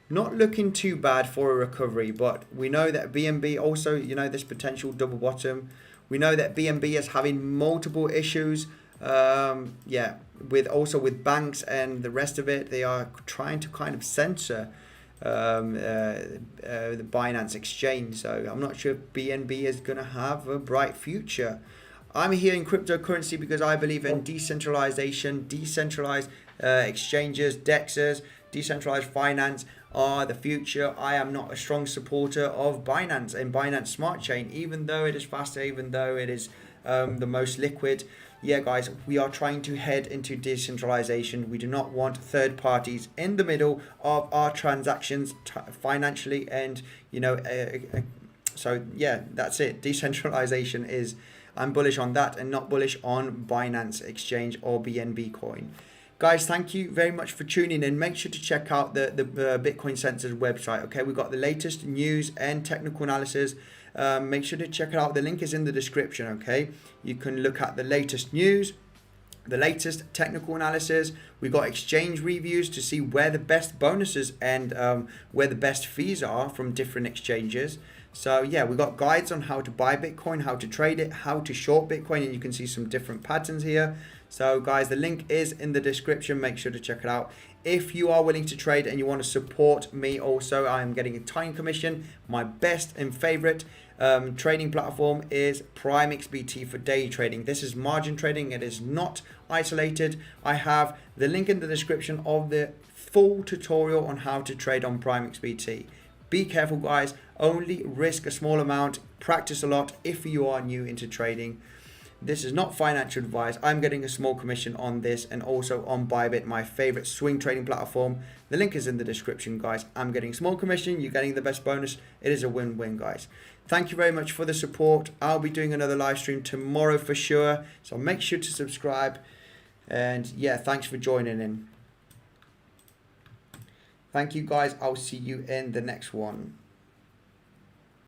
Not looking too bad for a recovery, but we know that BNB also, you know, this potential double bottom. We know that BNB is having multiple issues. Yeah, with banks and the rest of it. They are trying to kind of censor the Binance exchange. So I'm not sure if BNB is going to have a bright future. I'm here in cryptocurrency because I believe in decentralization, decentralized exchanges, DEXs, decentralized finance are the future. I am not a strong supporter of Binance and Binance Smart Chain, even though it is faster, even though it is the most liquid. Yeah, guys, we are trying to head into decentralization. We do not want third parties in the middle of our transactions financially, and you know, so yeah, that's it. Decentralization is, I'm bullish on that and not bullish on Binance Exchange or BNB coin. Guys, thank you very much for tuning in. Make sure to check out the Bitcoin Censor's website. Okay, we've got the latest news and technical analysis. Make sure to check it out. The link is in the description. Okay, you can look at the latest news, the latest technical analysis. We got exchange reviews to see where the best bonuses and where the best fees are from different exchanges. So yeah, we got guides on how to buy Bitcoin, how to trade it, how to short Bitcoin, and you can see some different patterns here. So guys, the link is in the description. Make sure to check it out. If you are willing to trade and you want to support me also, I am getting a tiny commission. My best and favorite trading platform is PrimeXbt for day trading. This is margin trading. It is not isolated. I have the link in the description of the full tutorial on how to trade on PrimeXbt. Be careful, guys. Only risk a small amount. Practice a lot if you are new into trading. This is not financial advice. I'm getting a small commission on this and also on Bybit, my favorite swing trading platform. The link is in the description, guys. I'm getting a small commission. You're getting the best bonus. It is a win-win, guys. Thank you very much for the support. I'll be doing another live stream tomorrow for sure. So make sure to subscribe. And yeah, thanks for joining in. Thank you, guys. I'll see you in the next one.